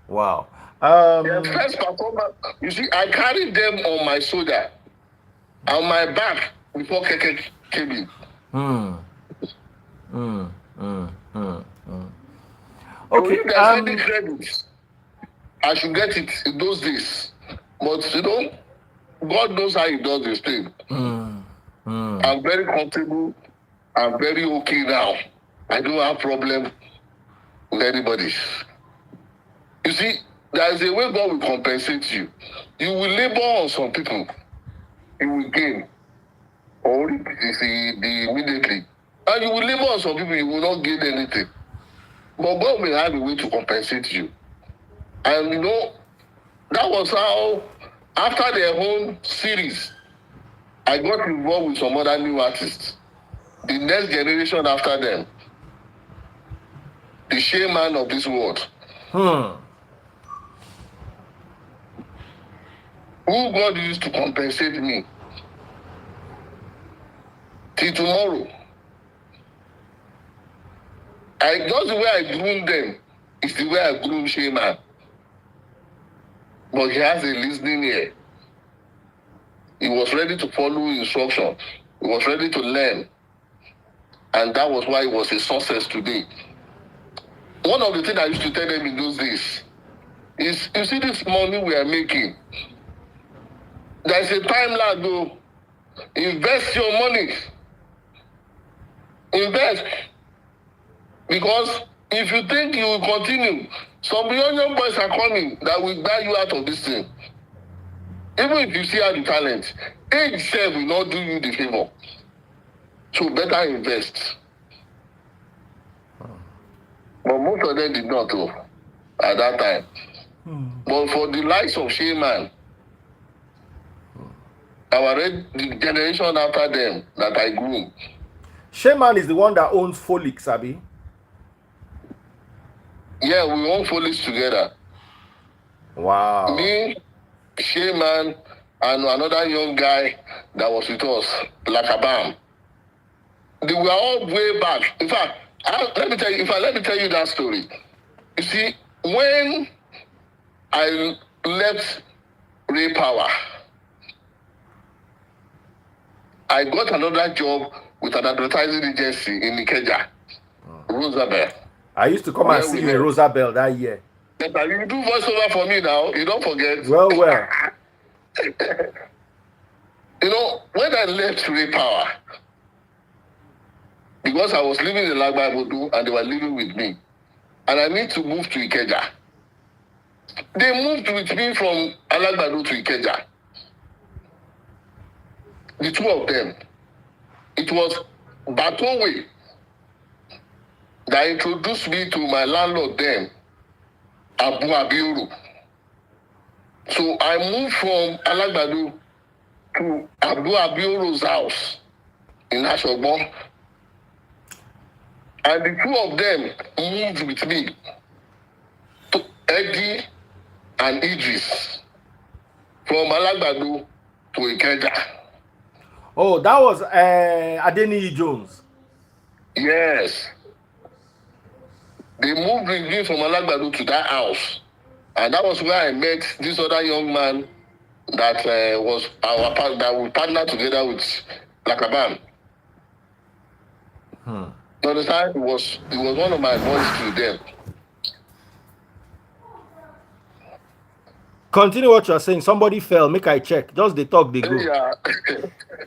Wow. Their first performance, you see, I carried them on my shoulder, on my back before Keke came in. Hmm. Hmm. Hmm. Hmm. Hmm. So Okay. if there's any credit, I should get it in those days. But you know, God knows how He does this thing. I'm very comfortable. I'm very okay now. I don't have problem with anybody. You see, there is a way God will compensate you. You will labor on some people, you will gain, or you see the immediately. And you will labor on some people, you will not gain anything. But God will have a way to compensate you. And you know, that was how, after their own series, I got involved with some other new artists. The next generation after them, the shaman of this world. Who God used to compensate me. Till tomorrow. Just the way I groom them is the way I groom shaman. But he has a listening ear. He was ready to follow instruction. He was ready to learn. And that was why he was a success today. One of the things I used to tell them in those days is, you see this money we are making, there's a time lag though. Invest your money. Invest. Because if you think you will continue, some young boys are coming that will buy you out of this thing. Even if you see how the talent, age itself will not do you the favor. So better invest. But most of them did not at that time. But for the likes of Shaman, the generation after them that I grew. Shaman is the one that owns Folix, Abi. Yeah, we own Foliage together. Wow. Me, Shaman, and another young guy that was with us, Lakabam. They were all way back. In fact, let me tell you that story. You see, when I left Ray Power, I got another job with an advertising agency in Ikeja, Rosabel. I used to come and see you in Rosabel that year. But you do voiceover for me now, you don't forget. Well. You know, when I left Ray Power, because I was living in Lagbabodu and they were living with me, and I need to move to Ikeja. They moved with me from Alagbado to Ikeja. The two of them. It was Batowe that introduced me to my landlord then, Abu Abiuru. So I moved from Alagbado to Abu Abiuru's house in Ashogbo. And the two of them moved with me to Eddie and Idris from Alagbado to Ikeja. Oh, that was Adeniyi Jones. Yes. They moved with me from Alagbado to that house. And that was where I met this other young man that was our partner, that we partnered together with Lakabam. You understand? He was one of my boys to them. Continue what you're saying. Somebody fell. Make I check. Just they talk, they go. Yeah.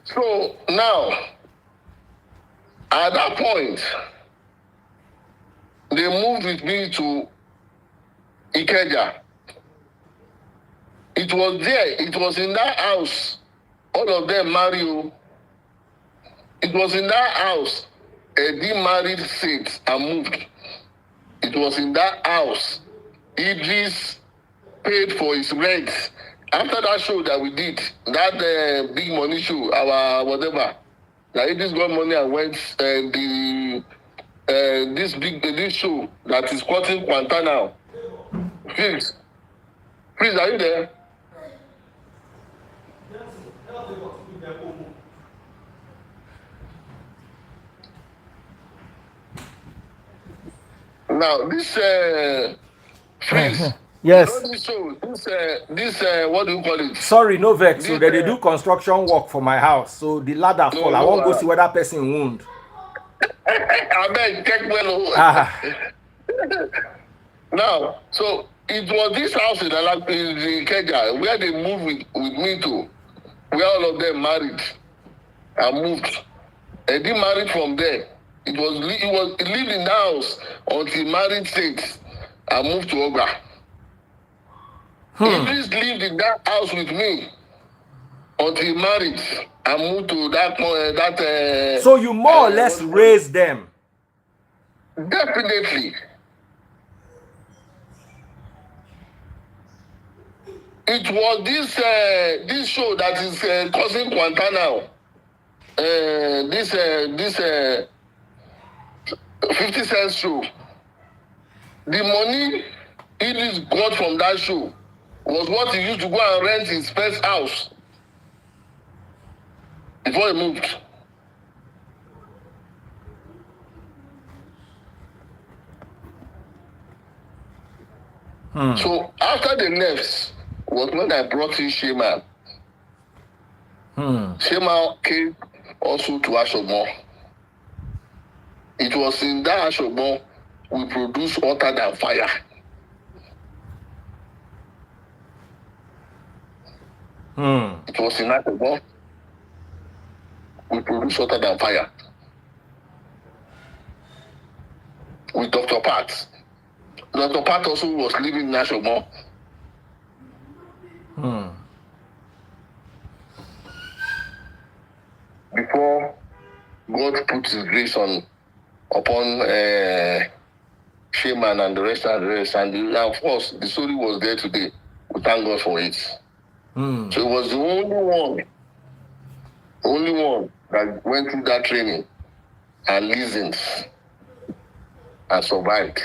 So now, at that point, they moved with me to Ikeja. It was there. It was in that house. All of them married. It was in that house. Eddie married Saint and moved. It was in that house. Idris paid for his rent. After that show that we did, that big money show, our whatever, that Idris got money and went this show that is quoting Quanta now. Please, are you there? Now this freeze. Yes. This show, this what do you call it? Sorry, no vex. So This, they do construction work for my house. So the ladder fall. I won't go see where that person wound. I beg, check well. Ah. Now, so it was this house in Ikeja where they moved with me to, where all of them married and moved. And they married from there. It lived in the house until married state and moved to Oga. Idris lived in that house with me until he married and moved to that. So you more or less raised them. Definitely. It was this show that is causing Quanta now. This 50 cents show. The money Idris got from that show was what he used to go and rent his first house before he moved. So after they left was when I brought in Shema. Shema came also to Ashobon. It was in that Ashobon we produced Hotter Than Fire. It was in Ashobon we produced Hotter Than Fire with Dr. Pat. Dr. Pat also was living in Ashobon. Before God put his grace upon Shaman and the rest, and of course the story was there today. We thank God for it. So it was the only one that went through that training and listened and survived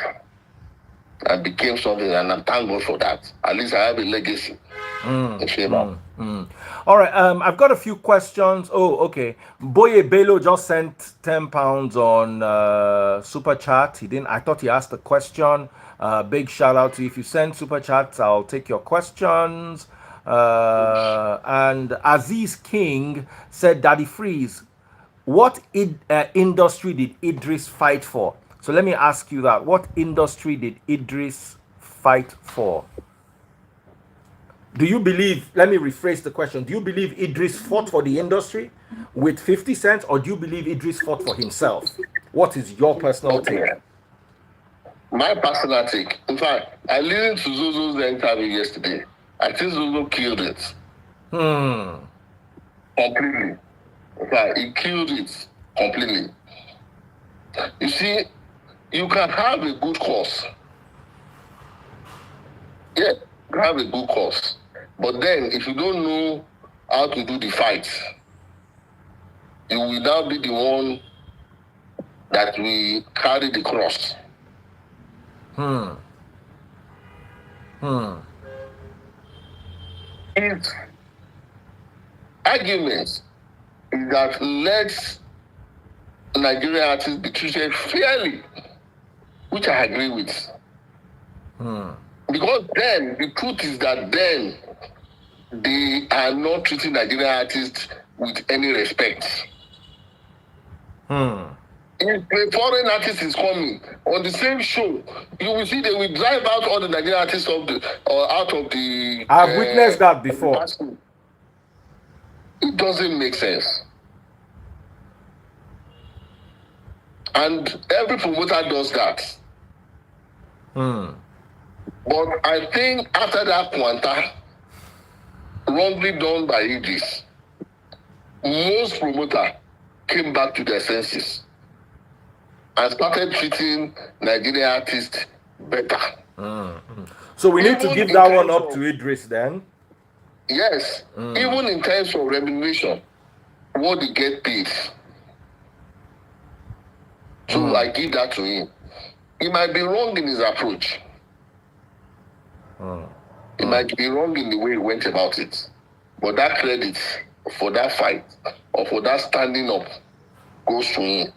and became something, and I thank God for that. At least I have a legacy. All right, I've got a few questions. Oh, okay. Boye Bello just sent £10 on super chat. I thought he asked a question. Big shout out to you. If you send super chats, I'll take your questions. And Aziz King said, Daddy Freeze, what industry did Idris fight for? So let me ask you that. What industry did Idris fight for? Do you believe, let me rephrase the question, do you believe Idris fought for the industry with 50 cents, or do you believe Idris fought for himself? What is your personal take? My personal take. In fact, I listened to Zozo's interview yesterday. I think Zozo killed it. Completely. In fact, he killed it completely. You see, you can have a good cause. Yeah, you can have a good cause. But then, if you don't know how to do the fight, you will now be the one that will carry the cross. His argument is that let Nigerian artists be treated fairly, which I agree with. Because then, the truth is that then, they are not treating Nigerian artists with any respect. If a foreign artist is coming on the same show, you will see they will drive out all the Nigerian artists out of the. I've witnessed that before. It doesn't make sense. And every promoter does that. But I think after that Quanta, wrongly done by Idris, most promoters came back to their senses and started treating Nigerian artists better. So we need to give that one up to Idris then? Yes. Even in terms of remuneration, what they get paid. So I give that to him. He might be wrong in his approach. He might be wrong in the way he went about it. But that credit for that fight or for that standing up goes to him.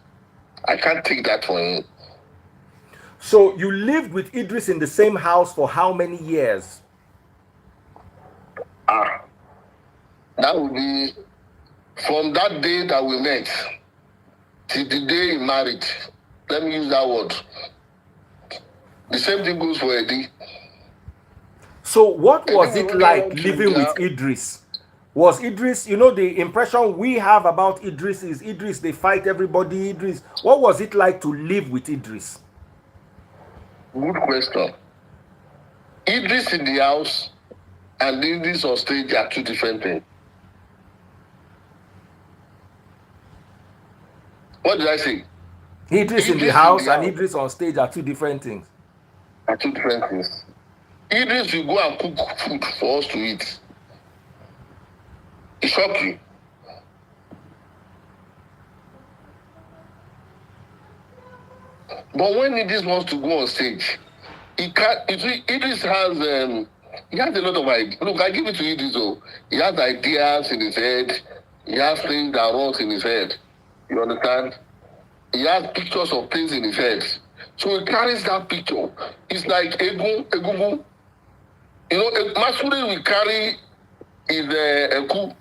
I can't take that from him. So you lived with Idris in the same house for how many years? That would be from that day that we met till the day he married. Let me use that word. The same thing goes for Eddie. So what was Eddie it will only like want to living with Idris? Was Idris, the impression we have about Idris is Idris, they fight everybody, Idris. What was it like to live with Idris? Good question. Idris in the house and Idris on stage are two different things. What did I say? Idris in the house and Idris on stage are two different things. Are two different things. Idris will go and cook food for us to eat. It shock you. But when Idris wants to go on stage, he can't. Idris has he has a lot of ideas. Look, I give it to Idris. Oh, he has ideas in his head. He has things that runs in his head. You understand? He has pictures of things in his head. So he carries that picture. It's like egungun. Masquerade will carry his eku.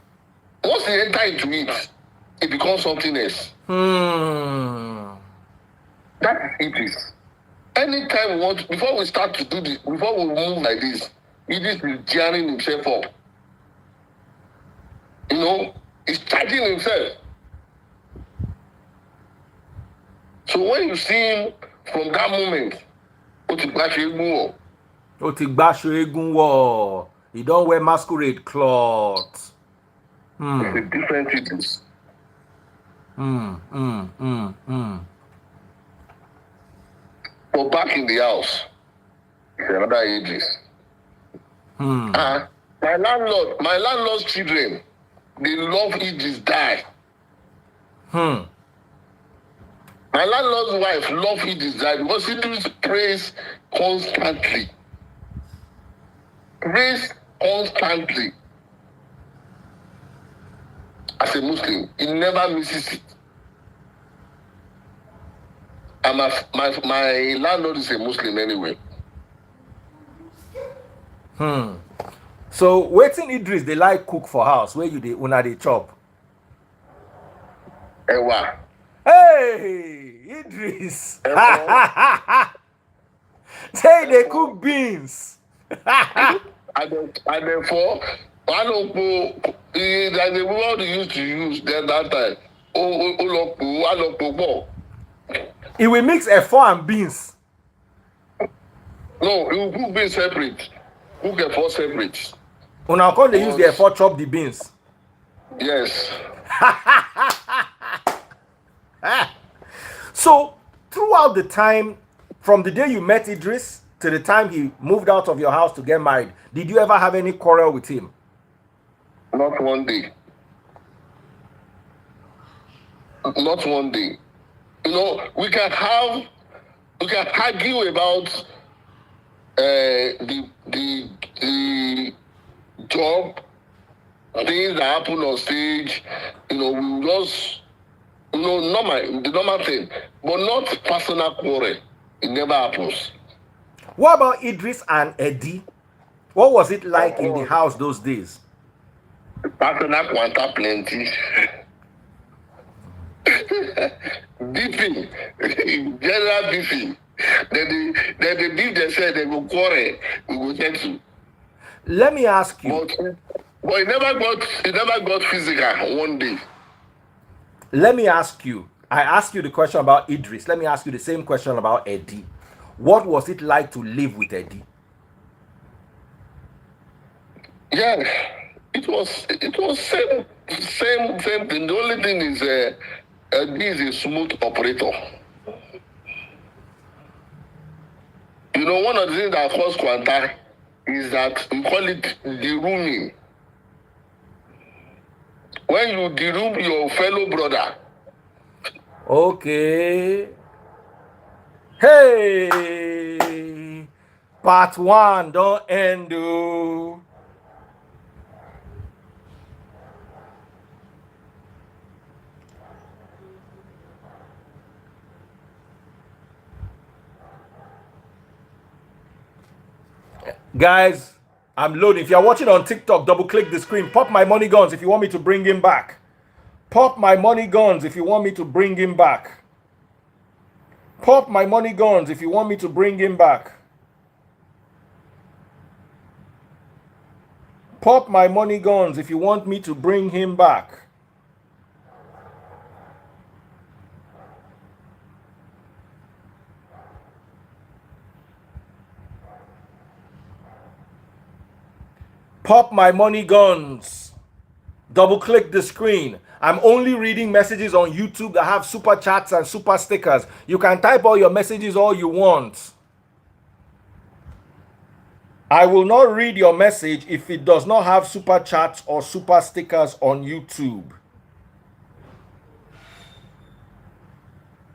Once he enter into it, it becomes something else. That is Idris. Anytime we want, before we start to do this, before we move like this, Idris is gearing himself up. He's charging himself. So when you see him from that moment, He don't wear masquerade clothes. It's a different Idris. But back in the house, it's another Idris. My landlord's children, they love Idris die. My landlord's wife loves Idris die because Idris prays constantly. Prays constantly. As a Muslim, he never misses it. And my landlord is a Muslim anyway. So waiting Idris, they like cook for house where you una they chop. Ewa. Hey, Idris. Say they cook beans. and therefore, there's a word they used to use then that time. He will mix F4 and beans. No, he will cook beans separate. Cook F4 separate. Una come they use the F4 chop the beans. Yes. So throughout the time, from the day you met Idris to the time he moved out of your house to get married, did you ever have any quarrel with him? Not one day. Not one day. We can argue about the job, things that happen on stage. We just the normal thing, but not personal quarrel. It never happens. What about Idris and Eddie? What was it like in the house those days? Personal quanta plenty. Beefing, general beefing. Then the beef they said they will quarrel, we will get to. Let me ask you. But it never got physical one day. Let me ask you. I asked you the question about Idris. Let me ask you the same question about Eddie. What was it like to live with Eddie? Yeah, it was same thing. The only thing is Eddie is a smooth operator. One of the things that cause quanta is that we call it derooming. When you deroom your fellow brother. Okay. Hey, part 1 don't end. Guys, I'm loading. If you're watching on TikTok, double click the screen. Pop my money guns if you want me to bring him back. Pop my money guns if you want me to bring him back. Pop my money guns if you want me to bring him back. Pop my money guns if you want me to bring him back. Pop my money guns. Double click the screen. I'm only reading messages on YouTube that have super chats and super stickers. You can type all your messages all you want. I will not read your message if it does not have super chats or super stickers on YouTube.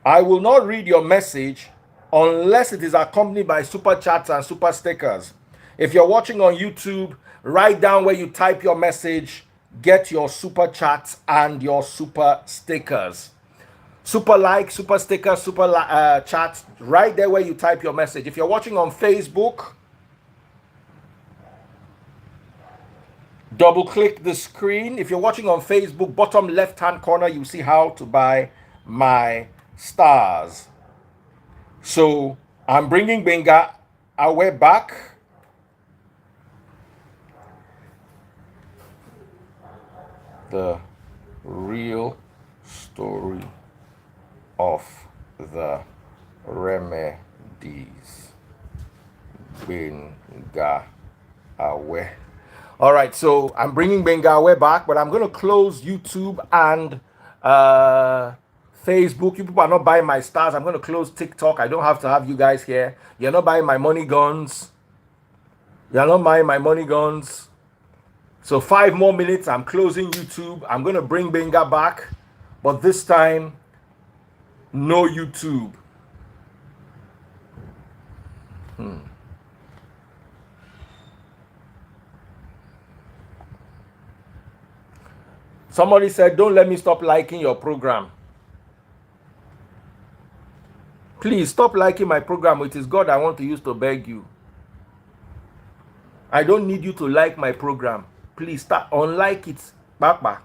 I will not read your message unless it is accompanied by super chats and super stickers. If you're watching on YouTube, write down where you type your message, get your super chats and your super stickers. Super like, super sticker, super chat, right there where you type your message. If you're watching on Facebook, double click the screen. If you're watching on Facebook, bottom left hand corner, you see how to buy my stars. So I'm bringing Gbenga away back. The real story of the remedies. Gbenga away. All right, so I'm bringing Gbenga away back, but I'm going to close YouTube and Facebook. You people are not buying my stars. I'm going to close TikTok. I don't have to have you guys here. You're not buying my money guns. You're not buying my money guns. So 5 more minutes, I'm closing YouTube. I'm going to bring Gbenga back, but this time, no YouTube. Somebody said, don't let me stop liking your program. Please stop liking my program. It is God I want to use to beg you. I don't need you to like my program. Please start unlike it. Papa.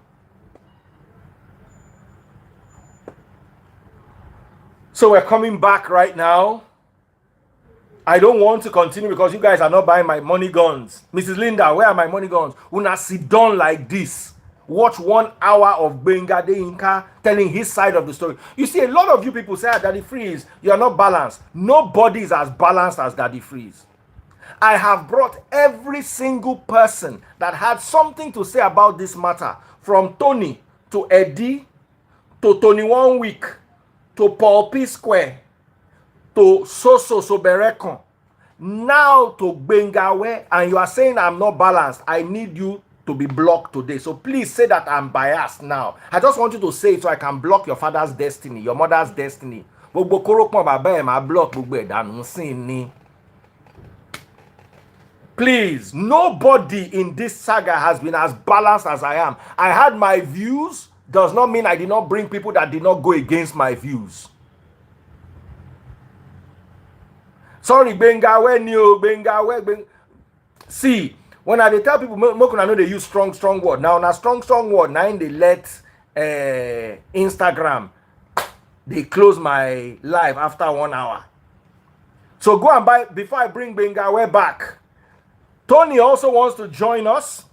So we're coming back right now. I don't want to continue because you guys are not buying my money guns. Mrs. Linda, where are my money guns? Una sit down like this. Watch 1 hour of Gbenga De Inca telling his side of the story. You see, a lot of you people say, Daddy Freeze, you are not balanced. Nobody is as balanced as Daddy Freeze. I have brought every single person that had something to say about this matter, from Tony to Eddie to Tony 1 Week to Paul P. Square to Soso Soberekon, now to Gbenga, and you are saying I'm not balanced. I need you to be blocked today. So please say that I'm biased now. I just want you to say it so I can block your father's destiny, your mother's destiny. Please, nobody in this saga has been as balanced as I am. I had my views, does not mean I did not bring people that did not go against my views. Sorry, Gbenga, when you Gbenga. See, when I tell people, most I know they use strong word. Now, na strong word, now they let Instagram, they close my live after 1 hour. So go and buy, before I bring Gbenga back. Tony also wants to join us.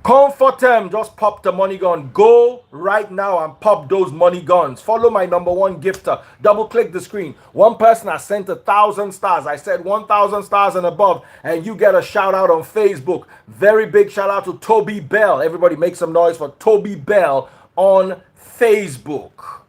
Comfort them, just pop the money gun. Go right now and pop those money guns. Follow my #1 gifter. Double click the screen. One person has sent 1,000 stars. I said 1,000 stars and above, and you get a shout out on Facebook. Very big shout out to Toby Bell. Everybody make some noise for Toby Bell on Facebook.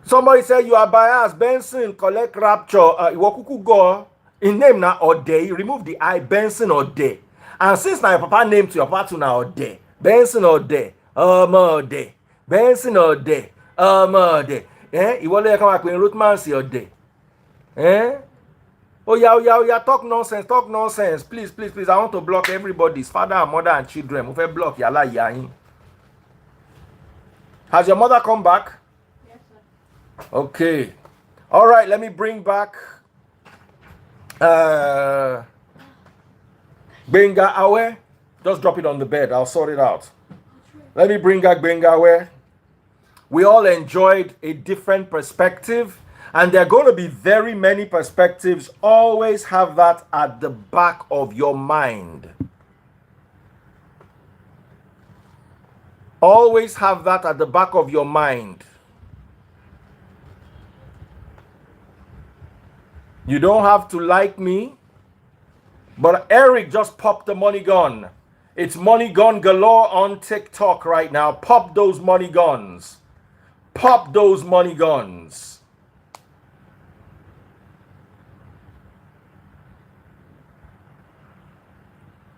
Somebody said you are biased. Benson collect rapture. Iwokuku go in name na Ode. Remove the I. Benson Ode. And since my papa name to your papa to now Ode. Benson Ode. Ode. Benson Ode. Ode. You want to come back when Ruthman see Ode. Oh yeah. Talk nonsense. Please. I want to block everybody's father and mother and children. If I block yala yahin. Has your mother come back? Okay. All right, let me bring back Gbenga Awe. Just drop it on the bed. I'll sort it out. Let me bring back Gbenga Awe. We all enjoyed a different perspective, and there are going to be very many perspectives. Always have that at the back of your mind. Always have that at the back of your mind. You don't have to like me, but Eric just popped the money gun. It's money gun galore on TikTok right now. Pop those money guns. Pop those money guns.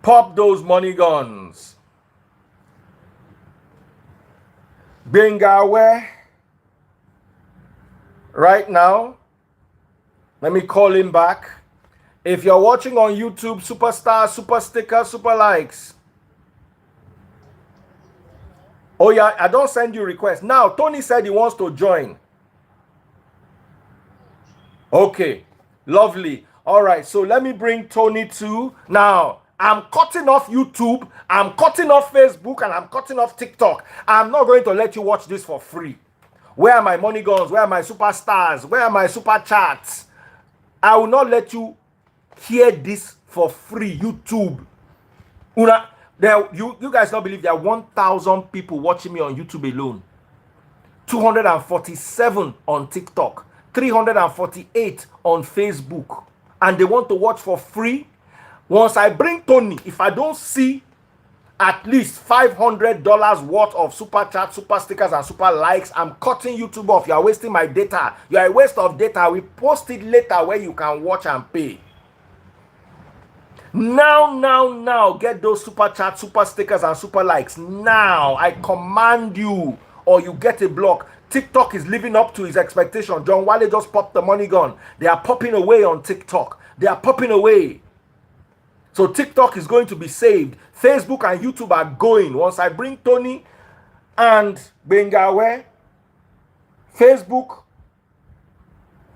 Pop those money guns. Gbenga where? Right now. Let me call him back. If you're watching on YouTube, superstar, super sticker, super likes. Oh yeah, I don't send you requests. Now, Tony said he wants to join. Okay, lovely. All right, so let me bring Tony too. Now, I'm cutting off YouTube, I'm cutting off Facebook, and I'm cutting off TikTok. I'm not going to let you watch this for free. Where are my money guns? Where are my superstars? Where are my super chats? I will not let you hear this for free. YouTube. You guys don't believe there are 1,000 people watching me on YouTube alone. 247 on TikTok. 348 on Facebook. And they want to watch for free. Once I bring Tony, if I don't see at least $500 worth of super chat, super stickers, and super likes, I'm cutting YouTube off. You are wasting my data. You are a waste of data. We post it later where you can watch and pay. Now, get those super chats, super stickers, and super likes. Now, I command you, or you get a block. TikTok is living up to his expectation. John Wale just popped the money gun. They are popping away on TikTok. They are popping away. So TikTok is going to be saved. Facebook and YouTube are going. Once I bring Tony and Gbenga Awe, Facebook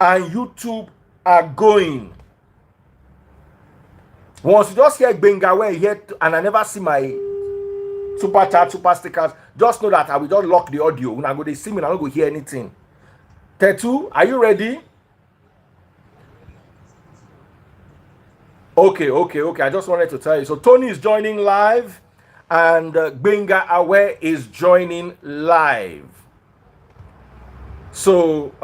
and YouTube are going. Once you just hear Gbenga Awe here, and I never see my super chat, super stickers, just know that I will just lock the audio. When I go to see me, I don't go hear anything. Tetu, are you ready? Okay. I just wanted to tell you. So Tony is joining live, and Gbenga Awe is joining live. So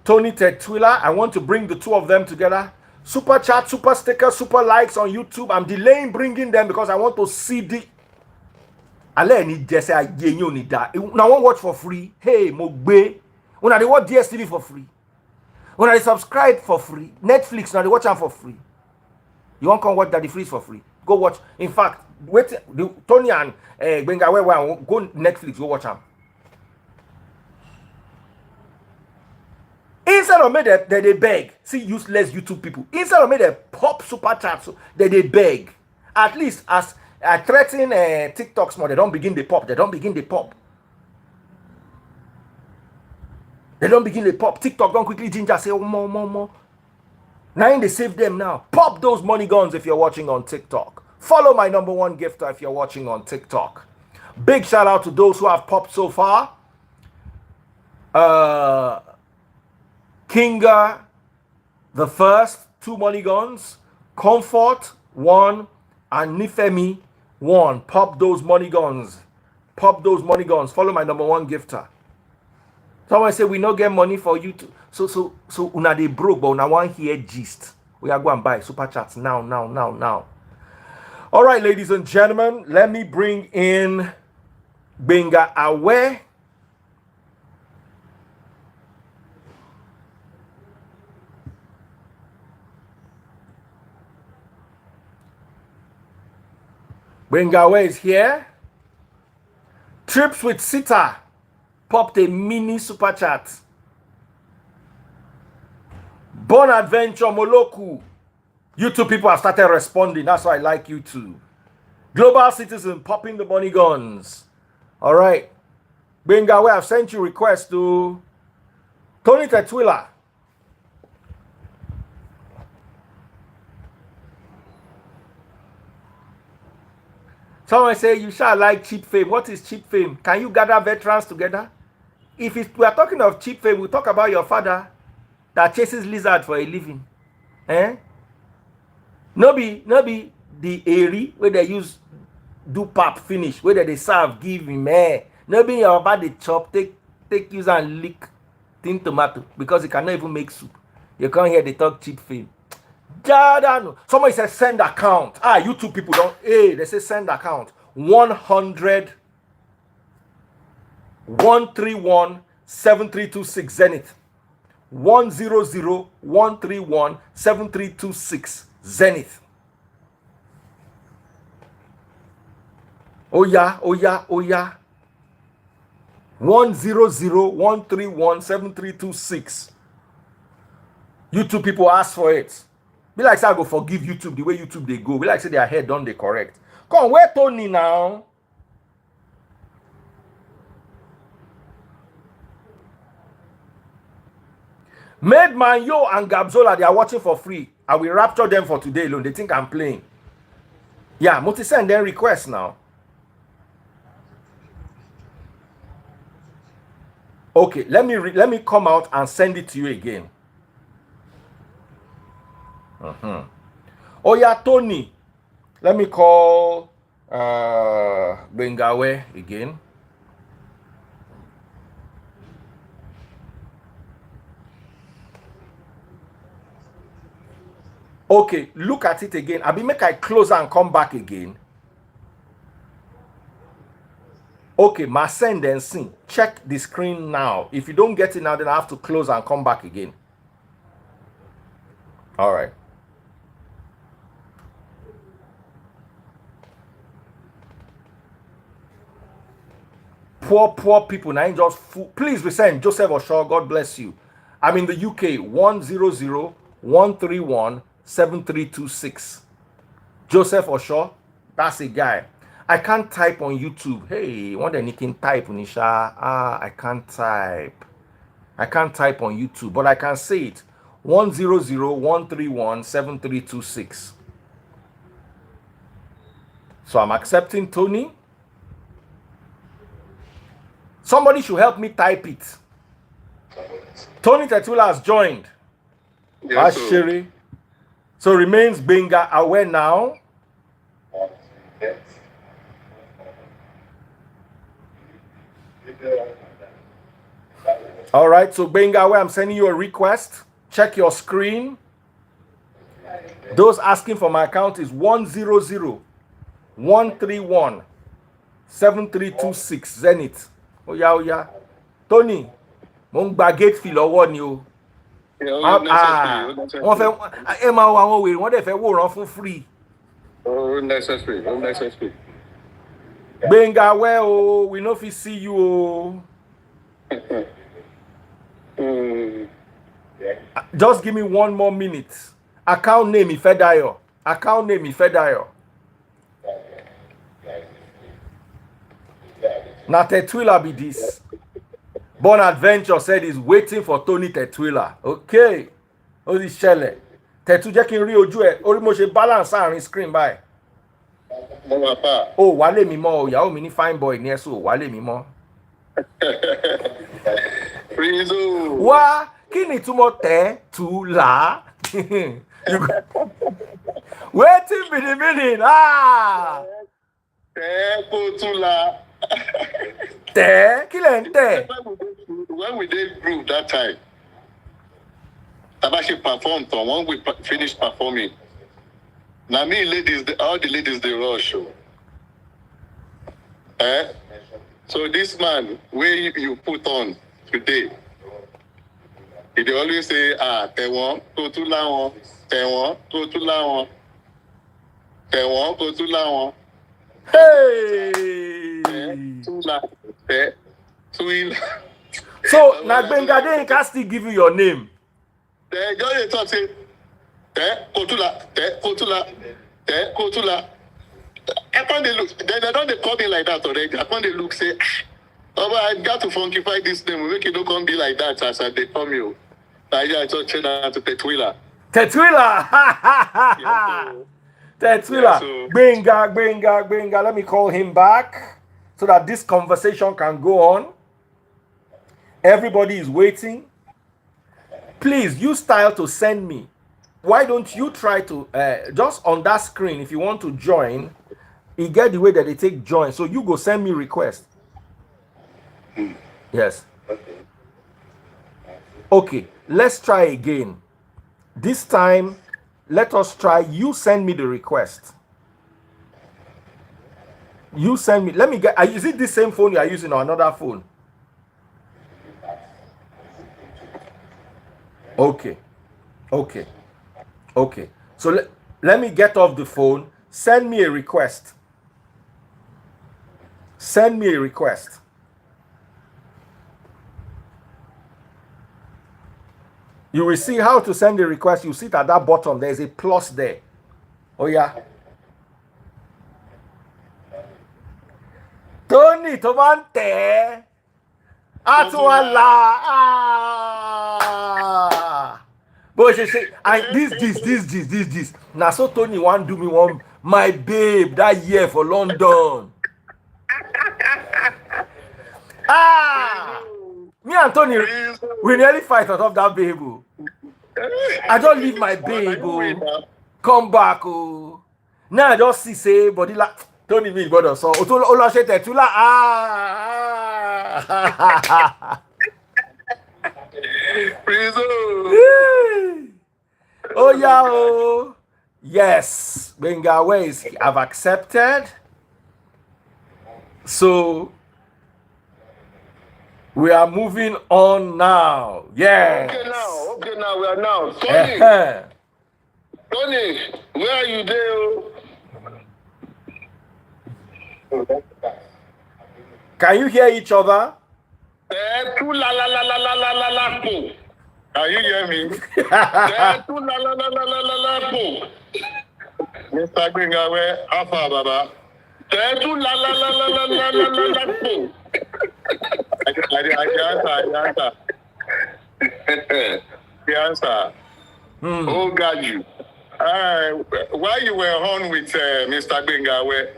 Tony Tetwila, I want to bring the two of them together. Super chat, super sticker, super likes on YouTube. I'm delaying bringing them because I want to see the. I need just say you need that. Now I want watch for free. Hey, Mogbe. When they watch DSTV for free. When I subscribe for free, Netflix, now they watch them for free. You want to come watch Daddy Freeze for free? Go watch. In fact, wait, Tony and Gbenga Awe, go Netflix, go watch them. Instead of me, they beg. See, useless YouTube people. Instead of me, they pop super chats, so they beg. At least as I threaten TikToks more, they don't begin the pop. They don't begin the pop. TikTok don't quickly ginger say, oh, more. Now they save them now. Pop those money guns if you're watching on TikTok. Follow my number one gifter if you're watching on TikTok. Big shout out to those who have popped so far. Kinga, the first, 2 money guns. Comfort, 1. And Nifemi, 1. Pop those money guns. Follow my number one gifter. Someone say we no get money for you to so una dey broke, but una want hear gist. We are going to buy super chats now. All right, ladies and gentlemen, let me bring in Gbenga Awe. Gbenga Awe is here. Trips with Sita popped a mini super chat. Born Adventure Moloku. YouTube people have started responding. That's why I like you too. Global Citizen popping the money guns. All right. Gbenga Awe, I've sent you requests to Tony Tetwila. Someone say you shall like cheap fame. What is cheap fame? Can you gather veterans together? If we are talking of cheap fame, we'll talk about your father that chases lizard for a living. No be the area where they use do pap finish, where they serve, give him no be your about the chop, take use and lick thin tomato because you cannot even make soup. You can't hear they talk cheap fame. Somebody says send account. YouTube people don't. They say send account. 100 131 7326 Zenith. 100 131 7326 Zenith. Oh yeah. 100 131 7326. YouTube people ask for it. Be like say I go forgive YouTube the way YouTube they go. Be like say their head done they correct. Come where Tony now? Made Man Yo and Gabzola, they are watching for free. I will rapture them for today alone. They think I'm playing. Yeah, multi send them requests now. Okay, let me come out and send it to you again. Oh yeah, Tony. Let me call Gbenga again. Okay, look at it again. Abi make I close and come back again. Okay, ma send and sing. Check the screen now. If you don't get it now, then I have to close and come back again. All right. Poor people. Now just please resend Joseph Osho. God bless you. I'm in the UK. 100 131 7326. Joseph Osho. That's a guy. I can't type on YouTube. Hey, one day you can type, Nisha. I can't type. I can't type on YouTube, but I can say it. 100 131 7326. So I'm accepting Tony. Somebody should help me type it. Tony Tetwila has joined. Yes, Ashiri. So remains Gbenga aware now. Yes. All right, so Gbenga aware, I'm sending you a request. Check your screen. Those asking for my account is 100 131 7326 Zenith. Oh yeah. Tony, mo ń gba gate fee lọ́wọ́ ni o. Wọ́n fẹ́ máa wọ àwọn wèrè, wọ́n dẹ̀ fẹ́ wòran fún free. Unnecessary. Gbenga aware o, we no fit see you o. Just give me one more minute. Account name Ifedayo. Now Tetwila be this. Born Adventure said he's waiting for Tony Tetwila. Okay. Oh, this shele. Tetu jẹ́ kí n rí ojú ẹ̀. Orí mo ṣe balance àárín screen báyìí. Oh, wálé mi mọ́ o. Ìyàwó mi ní fine boy ní ẹ so wálé mi mọ́. Wá kí ni túmọ̀ Tetwila? Waiting be the meaning. Tetwila. When we did group that time, Tabashi performed. When we finished performing, now me ladies, all the ladies they rush. So this man, where you put on today, he always say, Tewon, go to Lawon, Tewon, go to Lawon, Tewon, go to Lawon. Hey! So now Gbenga they can still give you your name. They just talk say, Kotula. I can't they look. They don't they call me like that already. I can't they look say, Oh, but I got to funkify this name. Make it don't come be like that as they call you. I just change that to Tetwila. Tetwila. Tetwila. Gbenga. Let me call him back so that this conversation can go on. Everybody is waiting. Please use style to send me. Why don't you try to just on that screen if you want to join? You get the way that they take join. So you go send me request. Yes. Okay. Let's try again. This time, let us try. You send me the request. You send me. Let me get. Is it the same phone you are using or another phone? Okay. So let me get off the phone. Send me a request. You will see how to send the request. You see it at that bottom. There's a plus there. Oh yeah. Tony Tomante. Atuala. But she say, this. Now so Tony want do me one my babe that year for London. Me and Tony, we nearly fight out of that babe. I don't leave my babe. Come back. Now I just see say body like Tony me brother so Ola she Tetula. Oh yeah. Oh. Yes. Gbenga, where is he? I've accepted. So we are moving on now. Yes. Okay now, we are now. Tony, where are you there? Can you hear each other? Can you hear me? Mr. Gbenga, where Alpha Baba? The answer. Oh God, you. While you were on with Mr. Gbenga, where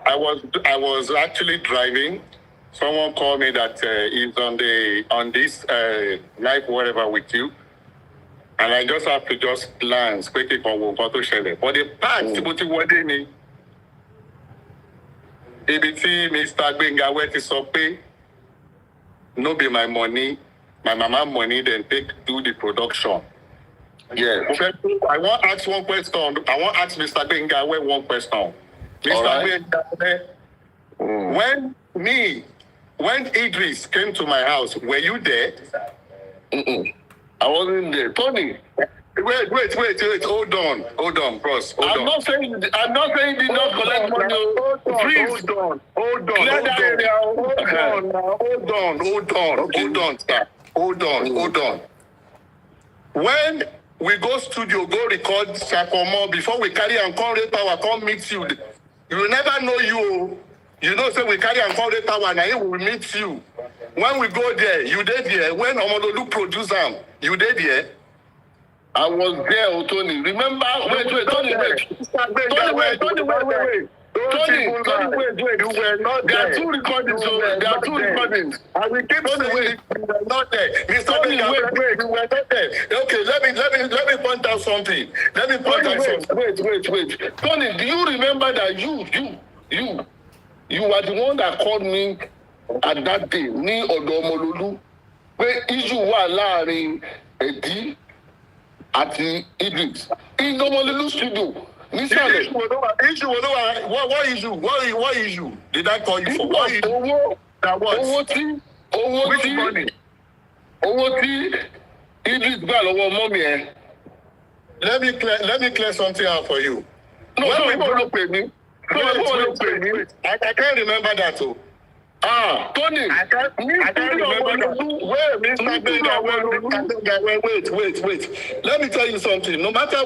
I was actually driving. Someone called me that he's on this live whatever with you, and I just have to just glance quickly for what to share. But the part what you want me, ABT Mr. Gbenga where to pay, no be my money, my mama money, then do the production. Yeah. I want to ask one question. I want to ask Mr. Gbenga one question. Mr. Gbenga, when Idris came to my house, were you there? I wasn't there. Tony. Wait. Hold on, bros. I'm not saying you did not collect money. Please. Hold on. When we go studio, go record Sakomo, before we carry and call rate power, come meet you. You will never know you. You know, say we carry and call rate power, and he will meet you. When we go there, you did there. When Omodolu produce them, you did there. I was there, Tony. Remember? Wait. Tony, wait. You were not there. There are two recordings. And we keep saying you were not there. Mr. Tony, wait. You were not there. Okay, let me point out something. Wait. Tony, do you remember that you were the one that called me at that day, ní ọ̀dọ̀ Ọmọlolú, pé issue wà láàrin Ẹ̀dí àti Idris. In Ọmọlolú studio. What issue did I call you for? What issue? That was owó tí Idris gbà lọ́wọ́ mọ́mì ẹ̀. Let me clear something out for you. I can't remember that too. Tony, I can't remember that. Wait. Let me tell you something. No matter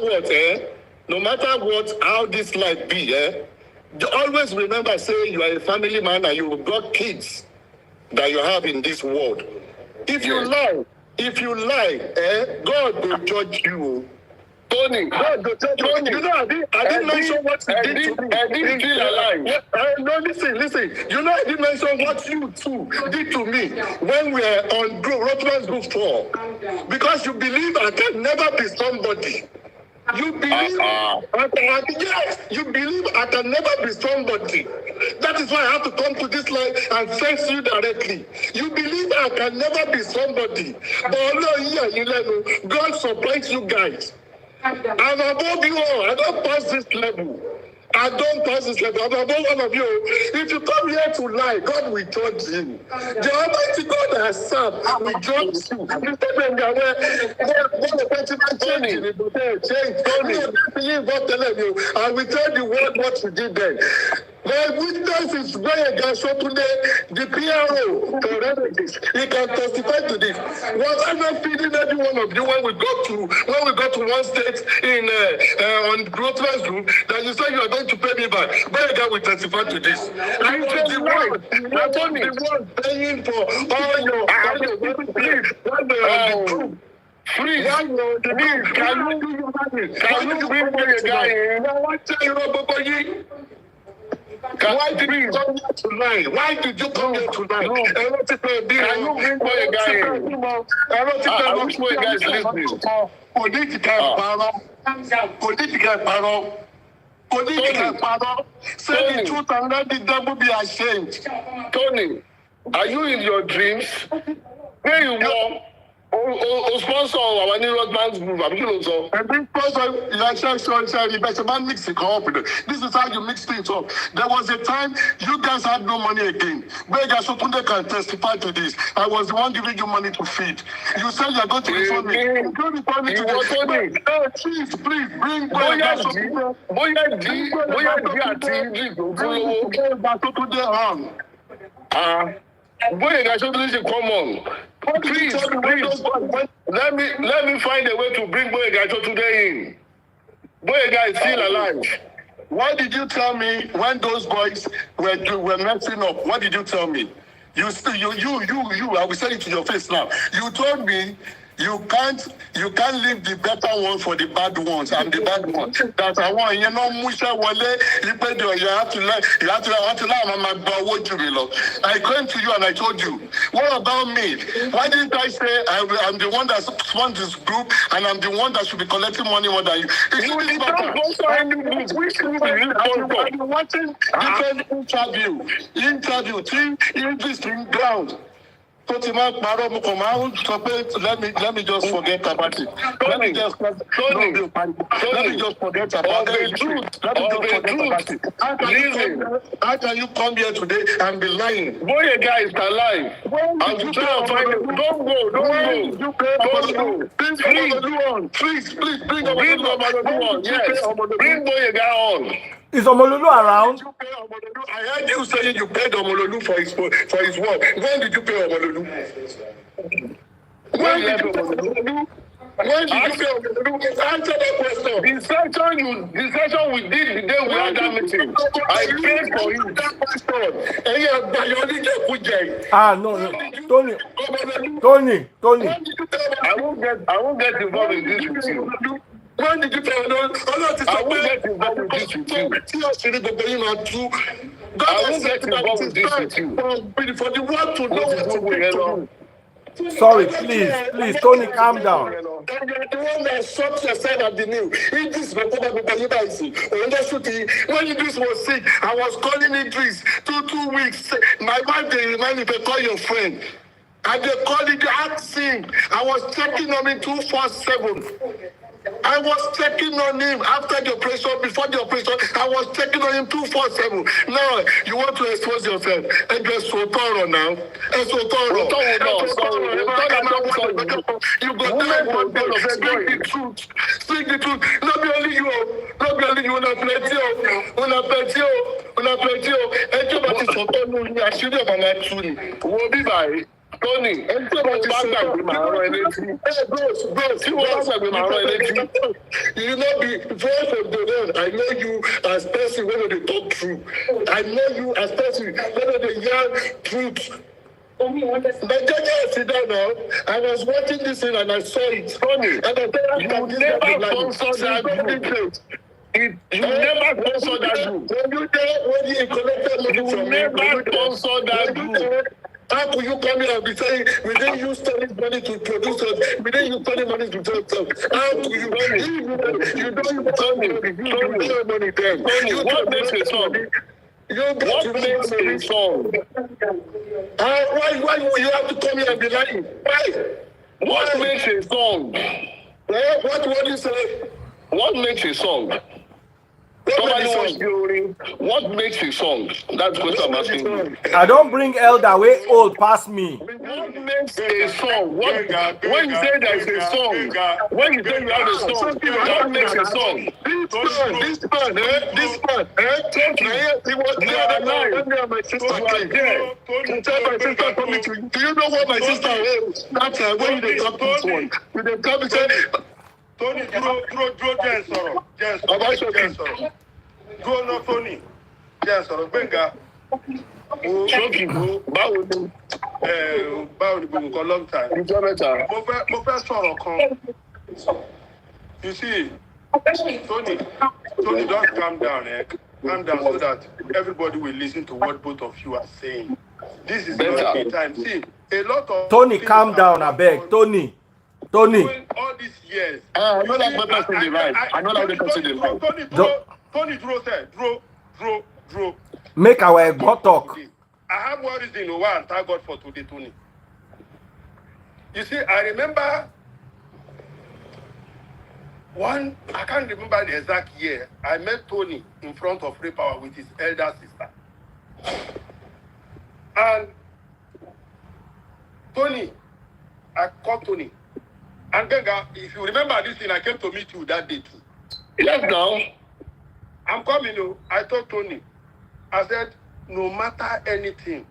what, how this life be, always remember, say you are a family man and you've got kids. that you have in this world. If you lie, God will judge you. Tony, God will judge you. You know, I didn't mention what you did to me. I didn't feel alive. No, listen. You know, I didn't mention what you two did to me when we were on Rothman's group tour. Because you believe I can never be somebody. You believe yes, you believe I can never be somebody. That is why I have to come to this line and face you directly. You believe I can never be somebody. But no, God surprised you guys. I'm above you all. I don't pass this level. I'm above one of you. If you come here to lie, God will judge you. The Almighty God has served. We judge you. I will tell the world what you did then. My witness is Gbenga the PRO for Remedies. He can testify to this. Was I not feeding every one of you when we got to one state in on Grossman's room that you said you are going to pay me back? Gbenga will testify to this. I was the one paying for all your Please, can you bring the guy in? Why did you come here tonight? Why did you come here tonight? Can you bring the guy in? I wish my guys listening. Political power. Say the truth and let the devil be ashamed. Tony, are you in your dreams? Where you walk? O sponsor our new Rothman's group. I'm going to and this sponsor, mix it up. This is how you mix things up. There was a time you guys had no money again. Gbenga Sotunde can testify to this. I was the one giving you money to feed. You said you're going to refund me. You're going to refund me today. No, please, bring Gbenga Sotunde. Gbenga Sotunde, come on. Please. Let me find a way to bring Gbenga Sotunde in. Gbenga is still alive. What did you tell me when those boys were messing up? What did you tell me? You, I will say it to your face now. You told me you can't leave the better ones for the bad ones. I'm the bad one. That I want, Musha Wale, you have to learn. I came to you and I told you, what about me? Why didn't I say I'm the one that sponsors this group and I'm the one that should be collecting money more than you? It's you did not sponsor any group. Which group are you watching different interview, interesting ground. Let me just forget about it. Let me just forget about it. How can you come here today and be lying? Gbenga is alive. I will try to find it. Don't go. Please, bring Omololu on. Yes, bring Gbenga on. Is Omololu around? I heard you saying you paid Omololu for his work. When did you pay Omololu? When did you pay Omololu? Answer that question. The session we did the day we had that meeting. I paid for it. No. Tony. I won't get involved in this with you. When did you pay? I won't get involved with this with you. I won't get involved with this with you. For the world to know what to do. Sorry, please, Tony, calm down. And you're the one that shot yourself at the new. Idris, when Idris was sick, I was calling Idris 2 weeks. My wife, they remind me to call your friend. And they called it asking. I was checking on him 247. I was checking on him after the operation, before the operation. I was checking on him 247. Now, you want to expose yourself. And you're so thorough now. You got that. Speak the truth. Not only you, una plenty. Tony, you know, the voice of the Lord, I know you as person whether they talk true. I know you as person whether they yarn truth. But just sit down now. I was watching this thing and I saw it. Funny. And I said, you never sponsor that group. You never sponsor that group. When you collected money from me, you never sponsor that group. How could you come here and be saying we didn't use Tony's money to produce us? We didn't use Tony's money to produce us. How could you? You don't even tell me. You don't money then. What makes a song? What makes a song? Why would you have to come here and be lying? Why? What makes a song? What do you say? What makes a song? What makes a song? That's what I'm asking you. I don't bring elder way old past me. What makes a song? When you say there's a song, when you say you have a song, what makes a song? This man, do you know what my sister is? That's when they come this one. When they come and say, Tony, draw, Jess, Go no Tony. Yes, Gbenga. báwo ni For a long time. Mo fẹ́ sọ̀rọ̀ kan. You see, Tony, just calm down, calm down so that everybody will listen to what both of you are saying. This is not the time. See, a lot of Tony, calm down, I beg. Tony. All these years. I know that person is right. I know that person is right. Tony, draw. Make our God talk. I have one reason why I thank God for today, Tony. You see, I remember I can't remember the exact year. I met Tony in front of Ray Power with his elder sister. And Tony, I called Tony. And Gbenga, if you remember this thing, I came to meet you that day too. Yes, now. I'm coming. I told Tony, I said, no matter anything,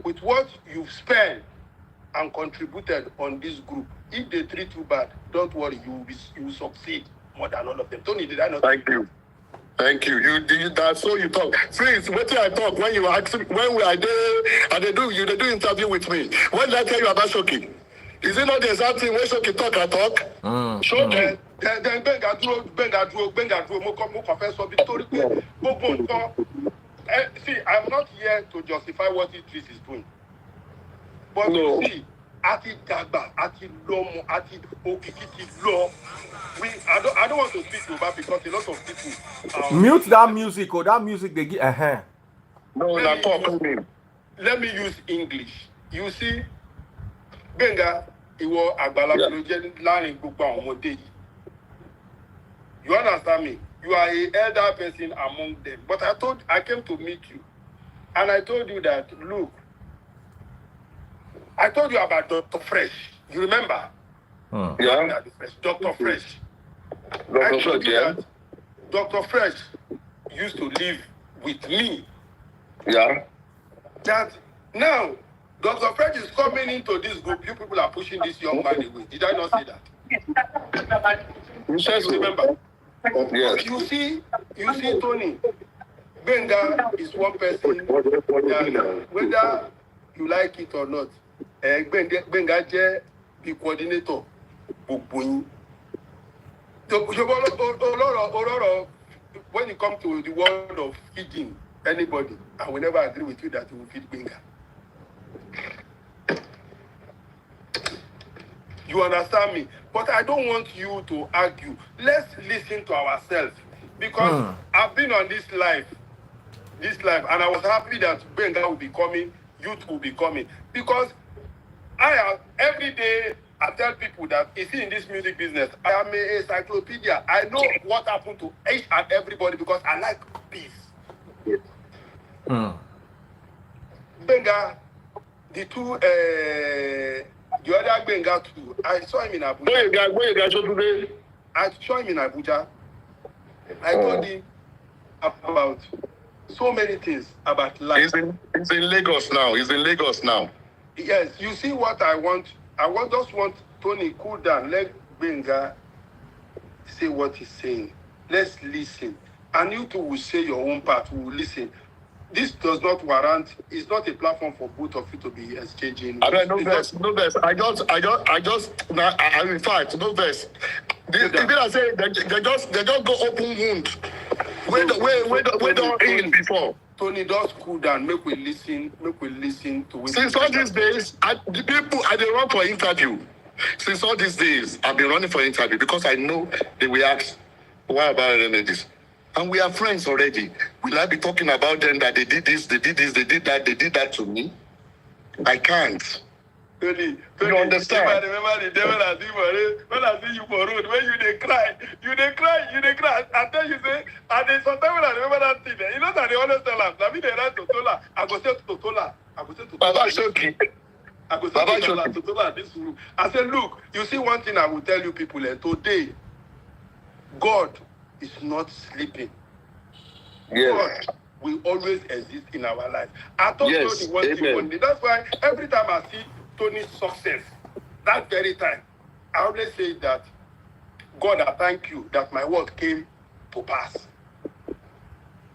with what you've spent and contributed on this group, if they treat you bad, don't worry, you will succeed more than all of them. Tony, did I not? Thank you. Thank you. You did that, so you talk. Please, what did I talk when you ask me, when we are there and they do interview with me? What did I tell you about Shoki? Is it not the exact thing when Shoki talk, I talk? Shoki. Then Gbenga drew, mo confess something. See, I'm not here to justify what Idris is doing. But no. You see, Ati Dagba, Ati Lomo, Ati Okikiti Law. I don't want to speak about because a lot of people mute that music or that music they give No, let me use English. You see, Gbenga, Iwo Agbala learning book. You understand me? You are an elder person among them. But I came to meet you. And I told you that, look, I told you about Dr. Fresh. You remember? Yeah. Dr. Fresh. Dr. Fresh, yeah. Dr. Fresh used to live with me. Yeah. That now, Dr. Fresh is coming into this group. You people are pushing this young man away. Did I not say that? You said remember? Yes. You see, Tony, Gbenga is one person that, whether you like it or not, Gbenga is the coordinator. When you come to the world of feeding anybody, I will never agree with you that you will feed Gbenga. You understand me? But I don't want you to argue. Let's listen to ourselves. Because I've been on this life, and I was happy that Gbenga will be coming, youth will be coming. Because every day, I tell people that you see in this music business, I am an encyclopedia. I know what happened to each and everybody because I like peace. Gbenga, the two, the other Gbenga too, I saw him in Abuja. Where you guys today? I saw him in Abuja. I told him about so many things about life. He's in Lagos now. Yes, you see what I want. I just want Tony cool down. Let Gbenga say what he's saying. Let's listen. And you two will say your own part. We will listen. this does not warrant. It's not a platform for both of you to be exchanging. I mean, no verse. I just. Now, in fact, no verse. Even I say they just go open wound. Where don't heal before. Tony, just cool down. Make we listen to it. Since all these days, the people I dey run for interview. Since all these days, I've been running for interview because I know they will ask, why about Remedies? And we are friends already. Will I be talking about them that they did this, they did that to me? I can't. Tony, you understand? I remember the devil I see for road. When I see you for road, when you dey cry. I tell you, say, and then sometimes when I remember that thing, you know that they always tell us, I mean, they write Totola. I go say Totola. Baba Shoki. I go say Totola this room. I said, look, you see one thing I will tell you people, today, God is not sleeping. Yes. God will always exist in our life. I told you one day. That's why every time I see Tony's success, that very time, I always say that, God, I thank you that my word came to pass.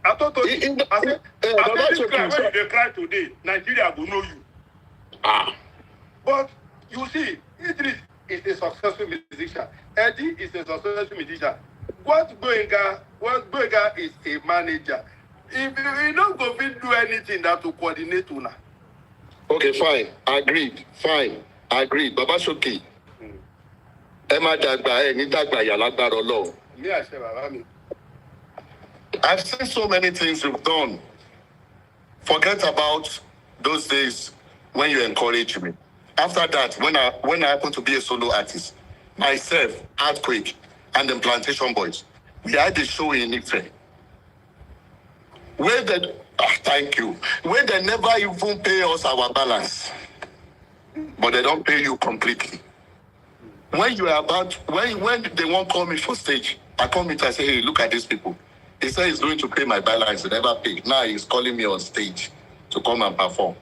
I told Tony, I said, this cry, when you cry today, Nigeria will know you. But you see, Idris is a successful musician. Eddie is a successful musician. What Gbenga is a manager. If you don't go do anything that to coordinate una. Okay, fine. Agreed. Baba Shoki. Emma Dagba, Ni Dagba, Yalagbara Olo. Me, I say, Baba, me. I've seen so many things you've done. Forget about those days when you encouraged me. After that, when I happened to be a solo artist, myself, Earthquake, and the Plantation Boys, we had a show in Ife. Thank you. Where they never even pay us our balance, but they don't pay you completely. When you are when they won't call me for stage, I come in and say, hey, look at these people. He said he's going to pay my balance. They never pay. Now he's calling me on stage to come and perform.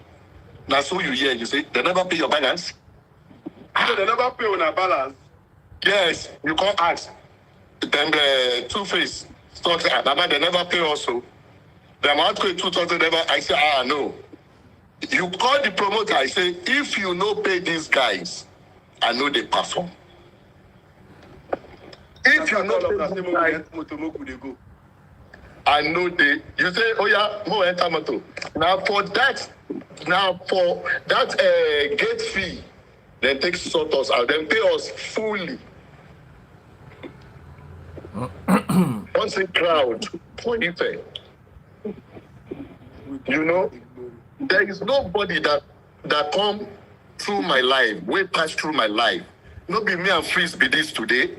Now, so you hear, you say, they never pay your balance? So they never pay on our balance? Yes, you can't ask. Then the Two-Face talks, Baba, they never pay also. The amount of 2,000 never, I say, no. You call the promoter, I say, if you no pay these guys, I know they perform. If you know these guys, I know they. You say, oh yeah, mo enter moto. Now for that gate fee, they take sort us out. Then pay us fully. Once a crowd, for Ife. You know, there is nobody that come through my life, way pass through my life. Not be me and Freeze be this today.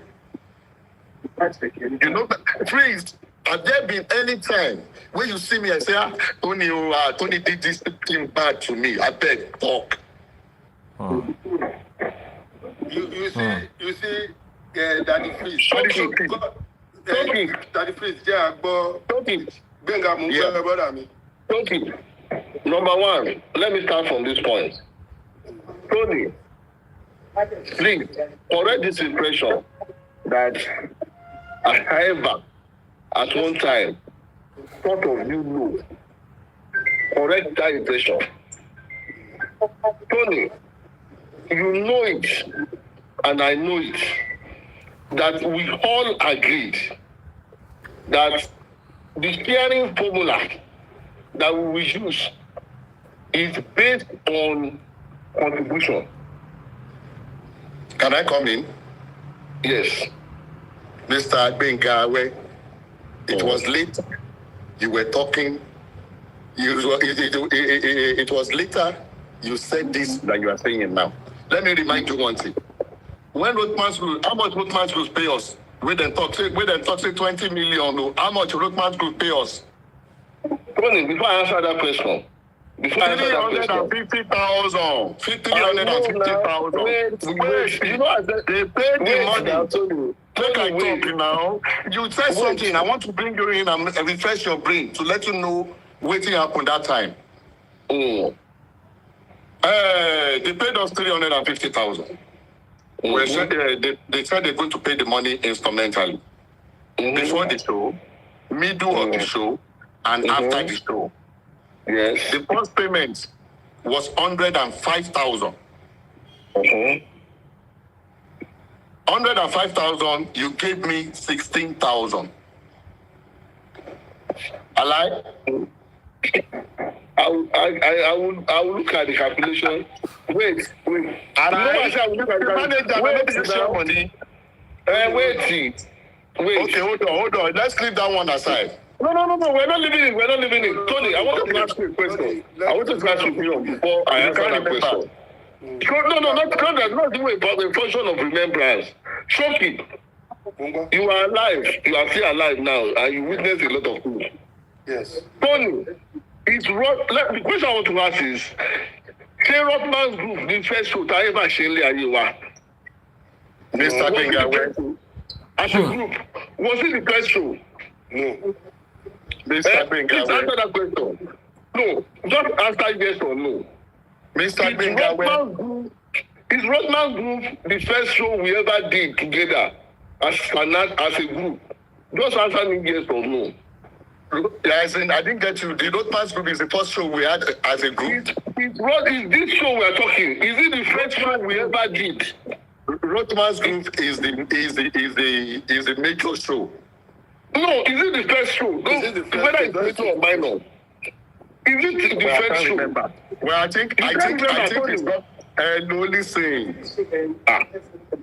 You know, Freeze, have there been any time where you see me and say, Tony did this thing bad to me? I beg, talk. You see, Daddy Freeze. Daddy Freeze, yeah, but Gbenga, brother me. Tony, number one, let me start from this point. Tony, please correct this impression that I ever, at one time, thought of you know. Correct that impression. Tony, you know it, and I know it, that we all agreed that the sharing formula that we will use is based on contribution. Can I come in? Yes. Mr. Gbenga, it was late. You were talking. It was later you said this that you are saying it now. Let me remind you one thing. When Roadman's Group, how much Roadman's Group pay us? We then talk say 20 million. How much Roadman's Group pay us? Tony, before I answer that question, 350,000. 350,000. Wait, you know, they paid the money. Take I talk now. You said something. I want to bring you in and refresh your brain to let you know what happened that time. They paid us 350,000. They said they're going to pay the money instrumentally. Before the show, middle of the show, and after the show. Yes. The first payment was 105,000. 105,000, you gave me 16,000. I like. I will look at the calculation. Wait. And I will look at the manager, money. Wait. Okay, hold on. Let's leave that one aside. No. We're not leaving it. Tony, I want to ask you a question. I want to ask you before I answer that question. No, not doing about the function of remembrance. Shoki, you are alive. You are still alive now, and you witness a lot of things. Yes. Tony, the question I want to ask is, say Rothman's group, the first show, I ever Shenley Ayewa. Mr. Gbenga, as a group, was it the first show? No. Mr. Please answer that question. No, just answer yes or no. Mr. Gbenga, is Rothman Group the first show we ever did together as a group? Just answer me yes or no. Yes, I didn't get you. The Rothman's Group is the first show we had as a group. What is this show we are talking? Is it the first show we ever did? Rothman's Group is the major show. No, is it the first show? Whether it's major or minor. Is it the first show? Remember. Well, I think it's not. Hello, listen.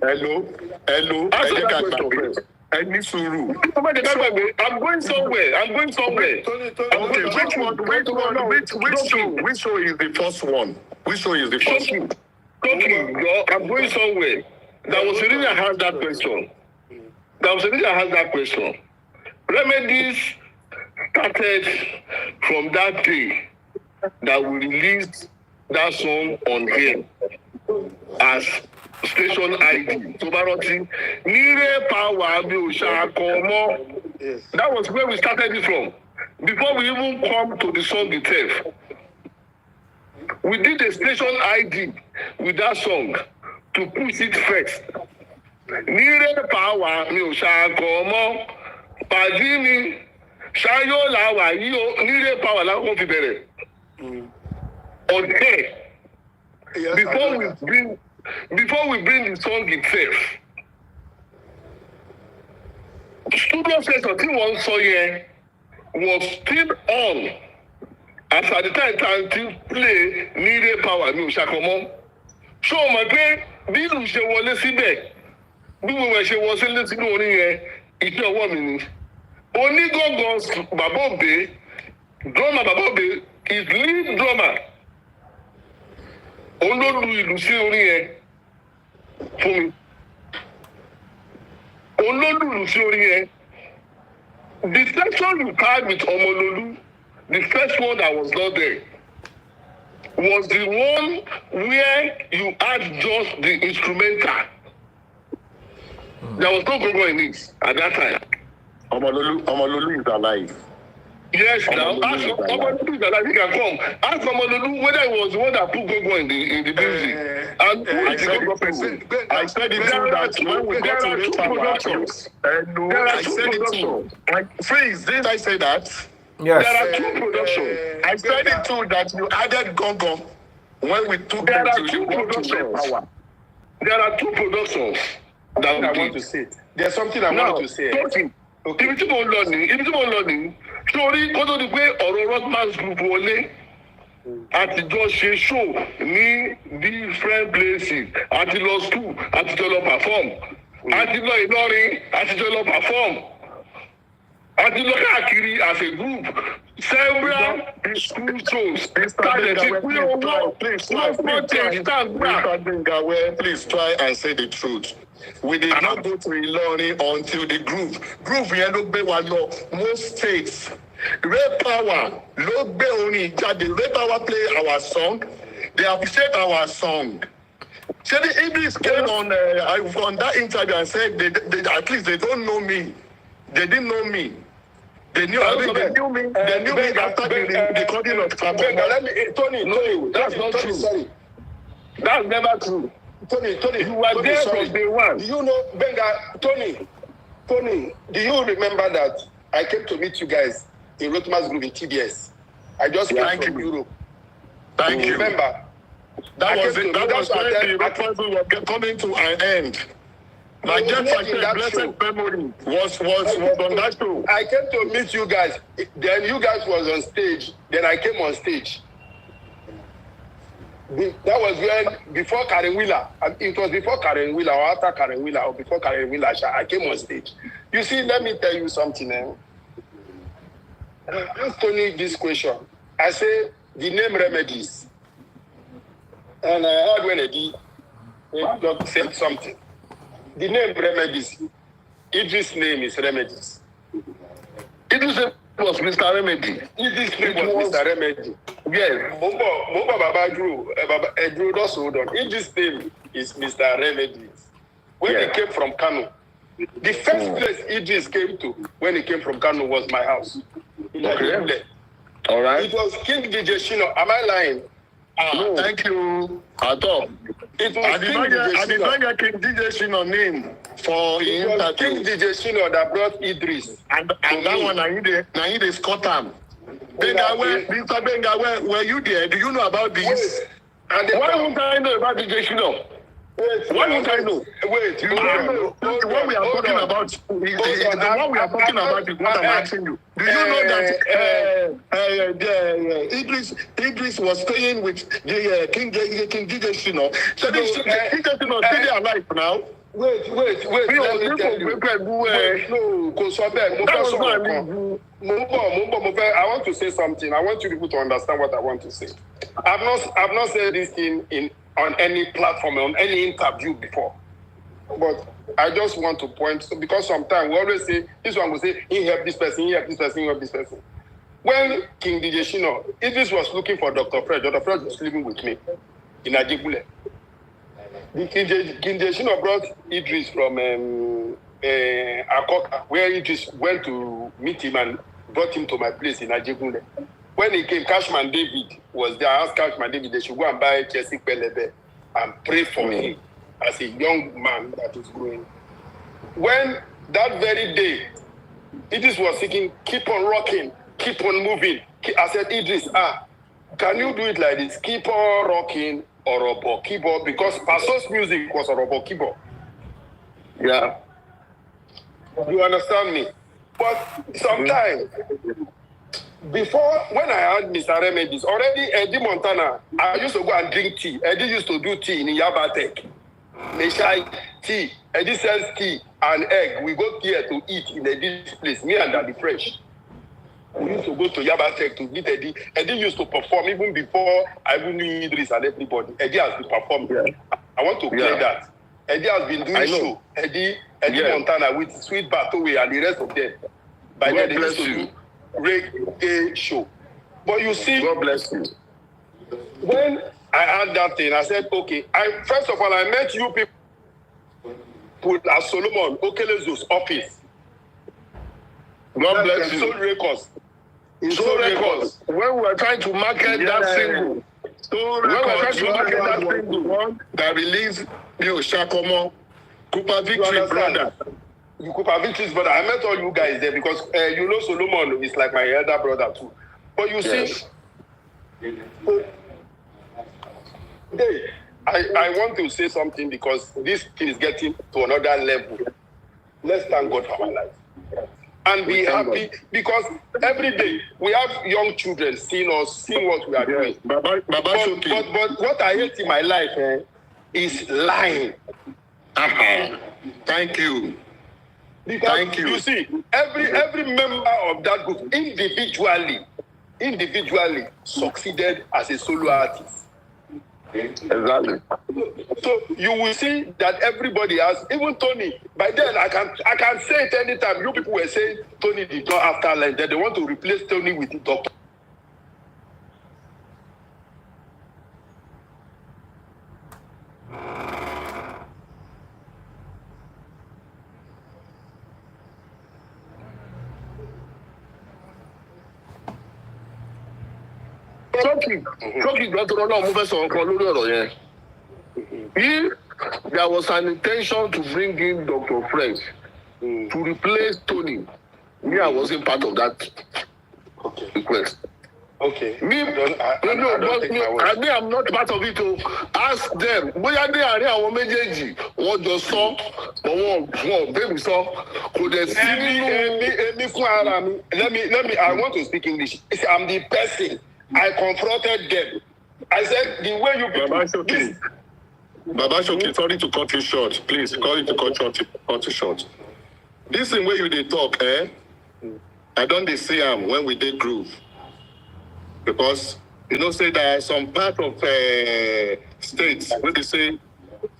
Hello. Answer that question first. Any suru. I'm going somewhere. Okay, which show is the first one? Which show is the first one? I'm going somewhere. That was the reason I had that question. Remedies started from that day that we released that song on here as station ID. Tobaroti, Nire Power Komo. That was where we started it from. Before we even come to the song itself. We did a station ID with that song to push it first. Nire Power Komo. Pajimi Shayo Lawa Nire Power La Confidere. Okay. Yes, before we bring the song itself, studio session tí wọ́n sọ yẹn was still on as at the time to play Nire Power ní Òṣàkọmọ́. So mọ̀ pé bí ìlú ṣe wọlé síbẹ̀ bí gbogbo ẹ̀ ṣe wọlé sínú orin yẹn iṣẹ́ ọwọ́ mi ni. Onígọ̀gọ̀ Bàbá Òbé, drummer Bàbá Òbé is lead drummer. Òun ló lu ìlú sí orin yẹn fún mi. Òun ló lu ìlú sí orin yẹn. The section you had with Omololu, the first one that was not there, was the one where you had just the instrumental. There was no go-go in it at that time. Omololu is alive. Yes, now ask Omololu that he can come. Ask Omololu whether it was the one that put go-go in the music. And who is the go-go person? I said it too that when we got to the productions. I said it too. Freeze, didn't I say that? Yes. There are two productions. I said it too that you added Gongo when we took There them are to two the productions. power. There are two productions that we I want did. to say. There's something I Now, wanted to say. talking. Ibi tí mo ń lọ ní, sórí kó tó di pé ọ̀rọ̀ Rothman's Group wọlé, àtijọ́ ṣe show ní different places, àti lọ school, àtijọ́ lọ perform, àti lọ Ìlọrin, àtijọ́ lọ perform, àti lọ káàkiri as a group, several school shows. Please try and say the truth. We did not go to Ilorin until the group yẹn ló gbé wa lọ most states. Ray Power ló gbé orin jáde. Ray Power play our song. They appreciate our song. So the English came on that interview and said they at least they don't know me. They didn't know me. They knew me. They knew me after the recording of Tony, that's not true. Sorry. That's never true. Tony, You were there sorry. from day one. Do you know, Gbenga, Tony, do you remember that I came to meet you guys in Rothman's Group in TBS? I just came Thank from you. Europe. Thank you. Remember, That I was came it. to- That was that's when what the I- referendum was coming to an end. My was dear not in friend, that blessed show. memory was on that show. I came to meet you guys. Then you guys was on stage. Then I came on stage. That was when, before Karen Wheeler. It was before Karen Wheeler or after Karen Wheeler or before Karen Wheeler. I came on stage. You see, let me tell you something. I asked Tony this question. I say the name Remedies. And I heard when Eddie said something. The name Remedies. Idris' name is Remedies. Idris was Mr. Remedy. Idris' name was Mr. Remedy. Yes. Mumba Baba Drew. Drew also hold on. Idris' name is Mr. Remedies. When he came from Kano, the first place Idris came to when he came from Kano was my house. Okay. All right. It was King DJ Shino. Am I lying? No. Thank you. At all. It was I did not get King DJ Shino name for It was King DJ Shino that brought Idris. And that one, I need a Scotland. Mr. Gbenga, were you there? Do you know about this? And Why won't I know about DJ Shino? Why won't I know? Wait, The one we are talking about is what I'm asking you. Do you know that Idris was staying with the King DJ Shino? So King DJ Shino is still alive now. Wait, let me tell you. No, I want to say something. I want you people to understand what I want to say. I've not said this thing on any platform, on any interview before. But I just want to point, because sometimes we always say, this one will say, he helped this person, he helped this person, he helped this person. When King DJ Shino, Idris was looking for Dr. Fred was living with me in Ajibule. King DJ Shino brought Idris from Akoka, where Idris went to meet him and brought him to my place in Ajibule. When he came, Cashman David was there. I asked Cashman David they should go and buy Chelsea Pelebe and pray for him as a young man that is growing. When that very day, Idris was thinking, keep on rocking, keep on moving. I said, Idris, can you do it like this? Keep on rocking or robo keyboard, because Pastor's music was a robo keyboard. Yeah. You understand me? But sometimes, before, when I had Mr. Remedies, already Eddie Montana, I used to go and drink tea. Eddie used to do tea in Yabatek. Meshai tea. Eddie sells tea and egg. We go here to eat in Eddie's place, me and Daddy Fresh. We used to go to Yabatek to meet Eddie. Eddie used to perform even before I even knew Idris and everybody. Eddie has been performing. Yeah. I want to play that. Eddie has been doing show. Eddie Montana with Sweet Batoway and the rest of them. By then they used to do reggae show. But you see, God bless you. When I had that thing, I said, okay. First of all, I met you people at Solomon Okelezu's office. God bless you. Soul Records. Soul Records. When we were trying to market that single, that released Shakomo, Cooper Victory brother. Cooper Victory's brother. I met all you guys there because you know Solomon is like my elder brother too. But you see, I want to say something because this thing is getting to another level. Let's thank God for my life. And be happy because every day we have young children seeing us, seeing what we are doing. But what I hate in my life is lying. Thank you. Because Thank you. You see, every member of that group individually succeeded as a solo artist. Exactly. So you will see that everybody has, even Tony. By then I can say it anytime. You people were saying Tony did not have talent. That they want to replace Tony with the doctor. Talking if there was an intention to bring in Dr. Fred to replace Tony, me, I wasn't part of that request. Okay. Me, I don't take my words. I'm not part of it. Ask them. Bóyá ní àárín àwọn méjèèjì wọ́n jọ sọ, wọ́n bẹ́ẹ̀ sọ, kò dẹ̀ sí nínú. Let me. I want to speak English. I'm the person. I confronted them. I said the way you people. Baba Shoki, sorry to cut you short. Please, call it to cut you short. This thing where you dey talk, I don't dey see am when we dey groove. Because, say there are some part of states where they say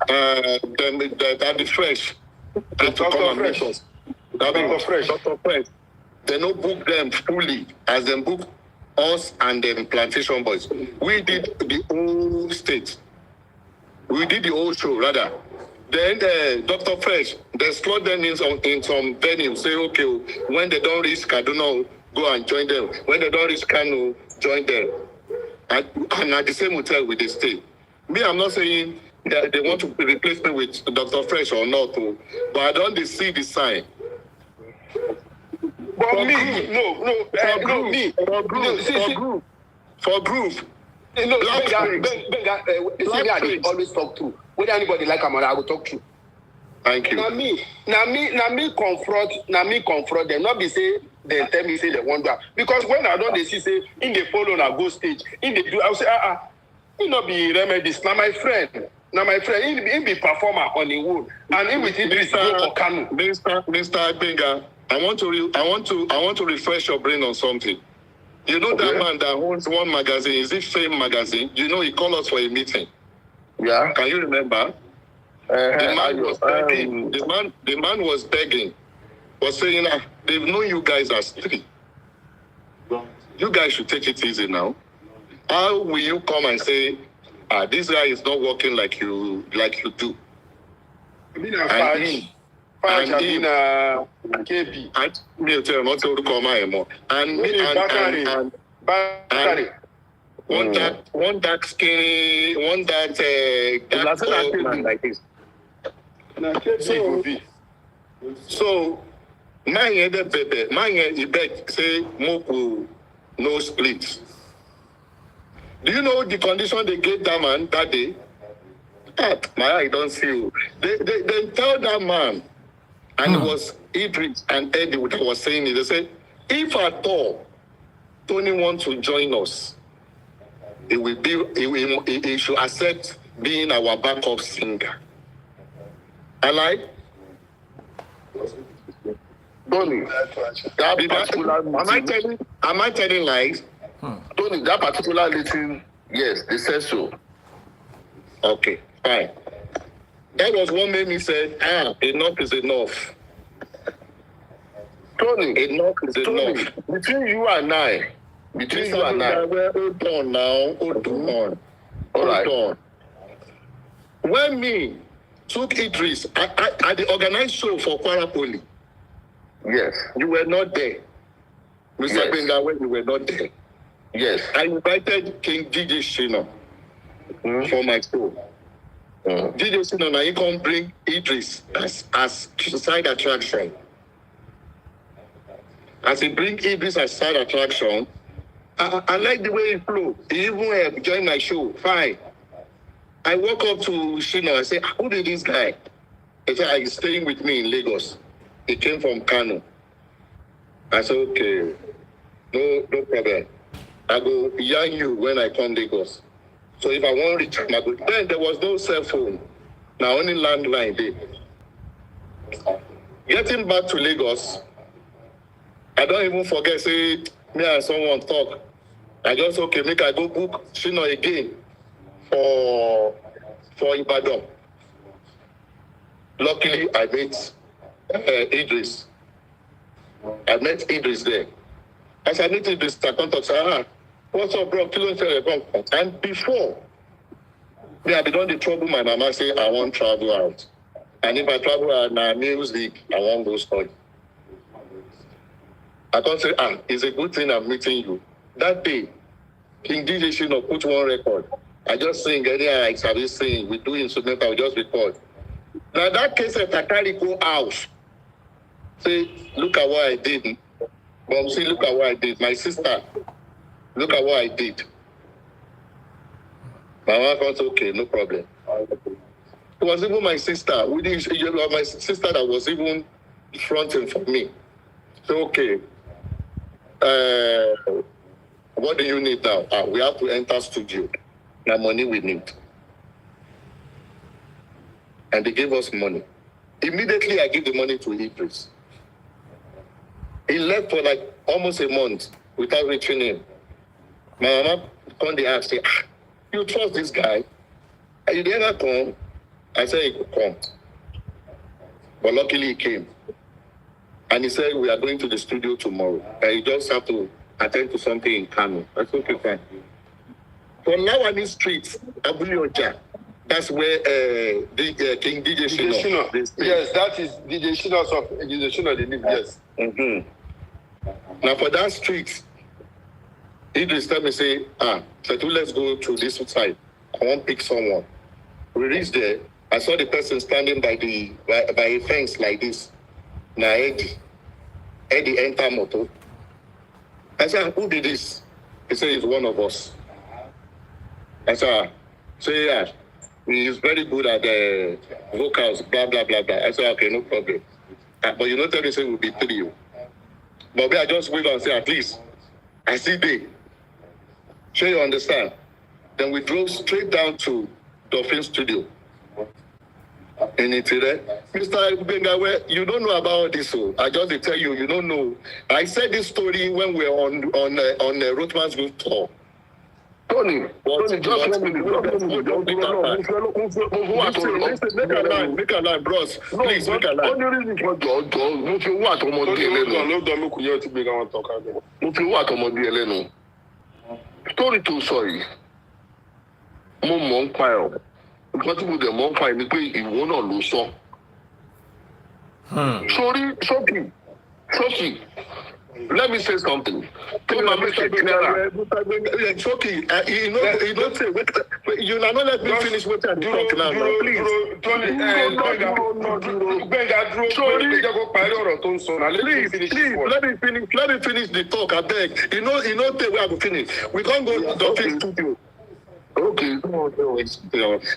that be fresh. Have to come and meet us. Dr. Fresh. They no book them fully as them book us and them plantation boys. We did the whole state. We did the whole show, rather. Then Dr. Fresh, they slot them in some venue, say, okay, when they don't reach Kaduna, go and join them. When they don't reach Kano, join them. And at the same hotel with the stay. Me, I'm not saying that they want to replace me with Dr. Fresh or not, but I don't see the sign. But for me, For groove. Gbenga, I always talk to. Whether anybody like him or not, I will talk to. Thank you. Now me confront them. Not be say they tell me say they wonder. Because when I don't they see say in the follow na go stage, in the do I will say he not be Remedies. Now my friend, he be performer on the wood, and he with Idris go for Kano. Mr. Gbenga, I want to refresh your brain on something. You know that man that owns one magazine, is it Fame magazine? He called us for a meeting. Yeah. Can you remember? The man was begging. The man was begging. Was saying, they've known you guys as three. You guys should take it easy now. How will you come and say, this guy is not working like you do? KB. And me tell not to call my anymore. And one dark skinny, one that old man like this. So my you bet say Moku no split. Do you know the condition they gave that man that day? My eye don't see you. They tell that man, and it was Idris and Eddie that was saying it. They said, if at all Tony wants to join us, he should accept being our backup singer. And Tony, am I telling lies? Tony, that particular meeting, yes, they said so. Okay, fine. That was what made me say, enough is enough. Tony, enough is enough. Between you and I. Hold on now. Hold on. When me took Idris, I the organized show for Kwara Poli. Yes. You were not there. Mr. Gbenga, when you were not there. Yes. I invited King DJ Shino for my show. DJ Shino, now he can bring Idris as side attraction. As he bring Idris as side attraction, I like the way he flew. He even joined my show. Fine. I walk up to Shino. I say, who is this guy? He said, he's staying with me in Lagos. He came from Kano. I said, okay, no problem. I go yarn you when I come Lagos. So if I want to reach him, I go. Then there was no cell phone. Now only landline there. Getting back to Lagos, I don't even forget, say, me and someone talk. I just, okay, make I go book Shino again for Ibadan. Luckily, I met Idris. I met Idris there. As I met Idris, I contact her, what's up, bro? And before, I began to trouble my mama, say, I want to travel out. And if I travel out now, music, I want to go study. I can't say, it's a good thing I'm meeting you. That day, King DJ Shino put one record. I just sing, any I started sing, we do instrumental, we just record. Now that case, if I carry go out, say, look at what I did. Mom, see, look at what I did. My sister, Look at what I did. My wife was okay, no problem. It was even my sister. My sister that was even fronting for me. So, okay, what do you need now? We have to enter studio. Now money we need. And they gave us money. Immediately I give the money to Idris. He left for like almost a month without reaching him. My mama called the ask, say, you trust this guy? You never come? I said he could come. But luckily he came. And he said, we are going to the studio tomorrow. And you just have to attend to something in Kano. That's okay, fine. For now on these streets, Abulioja, that's where King DJ Shino. Yes, that is DJ Shino's of DJ Shino, they live, yes. Mm-hmm. Now for that street, Idris tell me, say, Setu, let's go to this side. I want to pick someone. We reached there. I saw the person standing by a fence like this. Now Eddie enter motor. I said, who did this? He said, it's one of us. I said, yeah, he's very good at the vocals, blah, blah, blah, blah. I said, okay, no problem. But you know, tell me, say, we'll be 3. But I just wait and say, at least, I see they. Sure you understand? Then we drove straight down to Dolphin Studio. In Itire. Mr. Gbenga, you don't know about this, so I just tell you, you don't know. I said this story when we were on Rothman's group tour. Tony, just let me make a line, bros. Please, make a line. Only reason for Jojo, no fi what ọmọdé ẹlẹ́nu. Story tó sọ yìí, mo mọ̀ ń pa ẹ̀. Nǹkan tí mo dẹ̀ mọ̀ ń pa ẹ̀ ni pé ìwọ náà ló sọ. Sorry, Shoki. Let me say something. You know, say, you not let me finish what I'm talking now. Please. Let me finish the talk, I beg. You know, the way I will finish. We can't go to the office studio. Okay.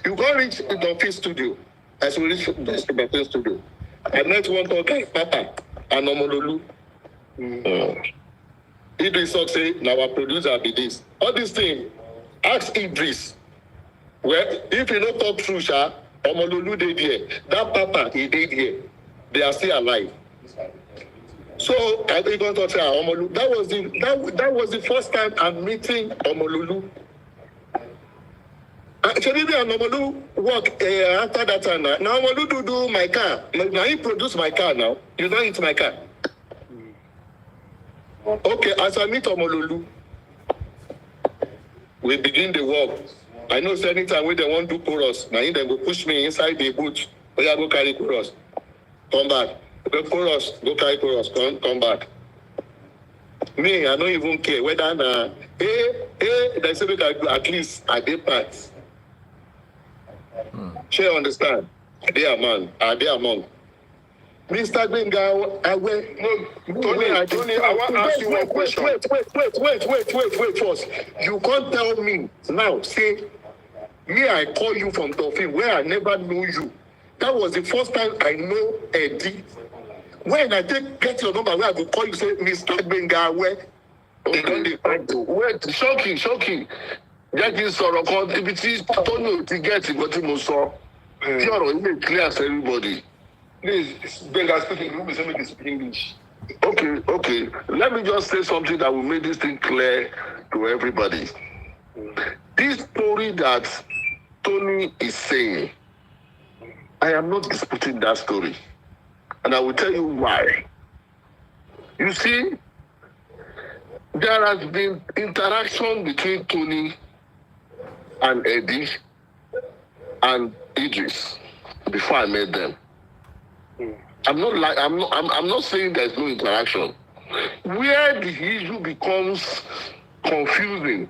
You can't reach the office studio. As we reach the office studio. I met one talk, Papa, and Omololu. Idris say, now our producer be this. All these things, ask Idris. Well, if you don't talk true, Omololu did here. That Papa, he did here. They are still alive. So I think going to say Omololu. That was the first time I'm meeting Omololu. Actually, Omololu work after that time. Now Omololu do my car. Now he produce my car now. You don't eat my car. Okay, as I meet Omololu, we begin the work. I know anytime when they want to do chorus, now they go push me inside the boot. Oh yeah, go carry chorus. Come back. Go chorus, go carry chorus, come back. Me, I don't even care whether they say we can at least at their parts. Sure understand? They are among. Mr. Gbenga, Tony, I want to ask you one question. Wait first. You can't tell me now, say, me, I call you from Dolphin, where I never knew you. That was the first time I know Eddie. When I get your number, where I will call you, say, Mr. Gbenga, where? Okay. Wait, shocking. Jẹ́ kí n sọ̀rọ̀ kan ibi tí Tony ti get nǹkan tí mo sọ. Tí ọ̀rọ̀ yìí lè clear to everybody. Please, Gbenga speaking, you say make you speak English. Okay. Let me just say something that will make this thing clear to everybody. This story that Tony is saying, I am not disputing that story. And I will tell you why. You see, there has been interaction between Tony and Eddie and Idris before I met them. I'm not saying there's no interaction. Where the issue becomes confusing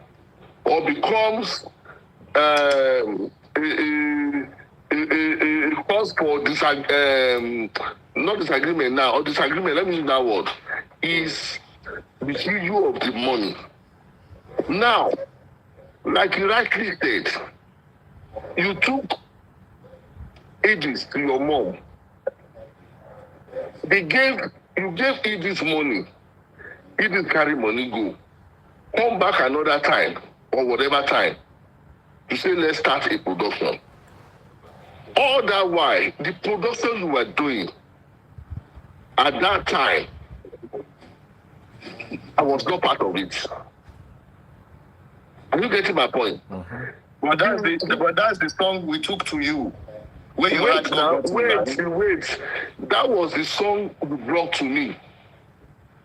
or becomes a cause for not disagreement now, or disagreement, let me use that word, is the issue of the money. Now, like you rightly said, you took Idris to your mom. You gave Idris money. Idris carry money go. Come back another time or whatever time. You say, let's start a production. All that while, the production you were doing at that time, I was not part of it. Are you getting my point? Mm-hmm. But that's the song we took to you. Wait. That was the song you brought to me.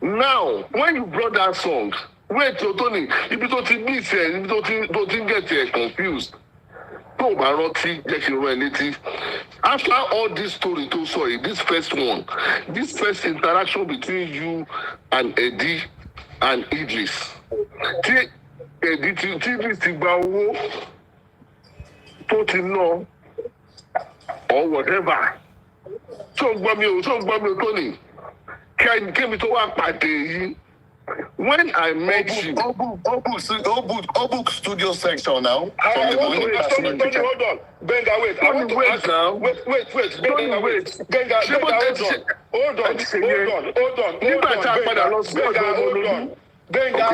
Now, when you brought that song, wait, Tony, if you don't miss it, if you don't get confused. After all this story, this first one, this first interaction between you and Eddie and Idris, or whatever. So, Tony, came to work party. When I met you, Obu studio section now. Tony, hold on. Gbenga, wait. I want to ask now. Wait. Gbenga, wait. Gbenga, hold on. Gbenga,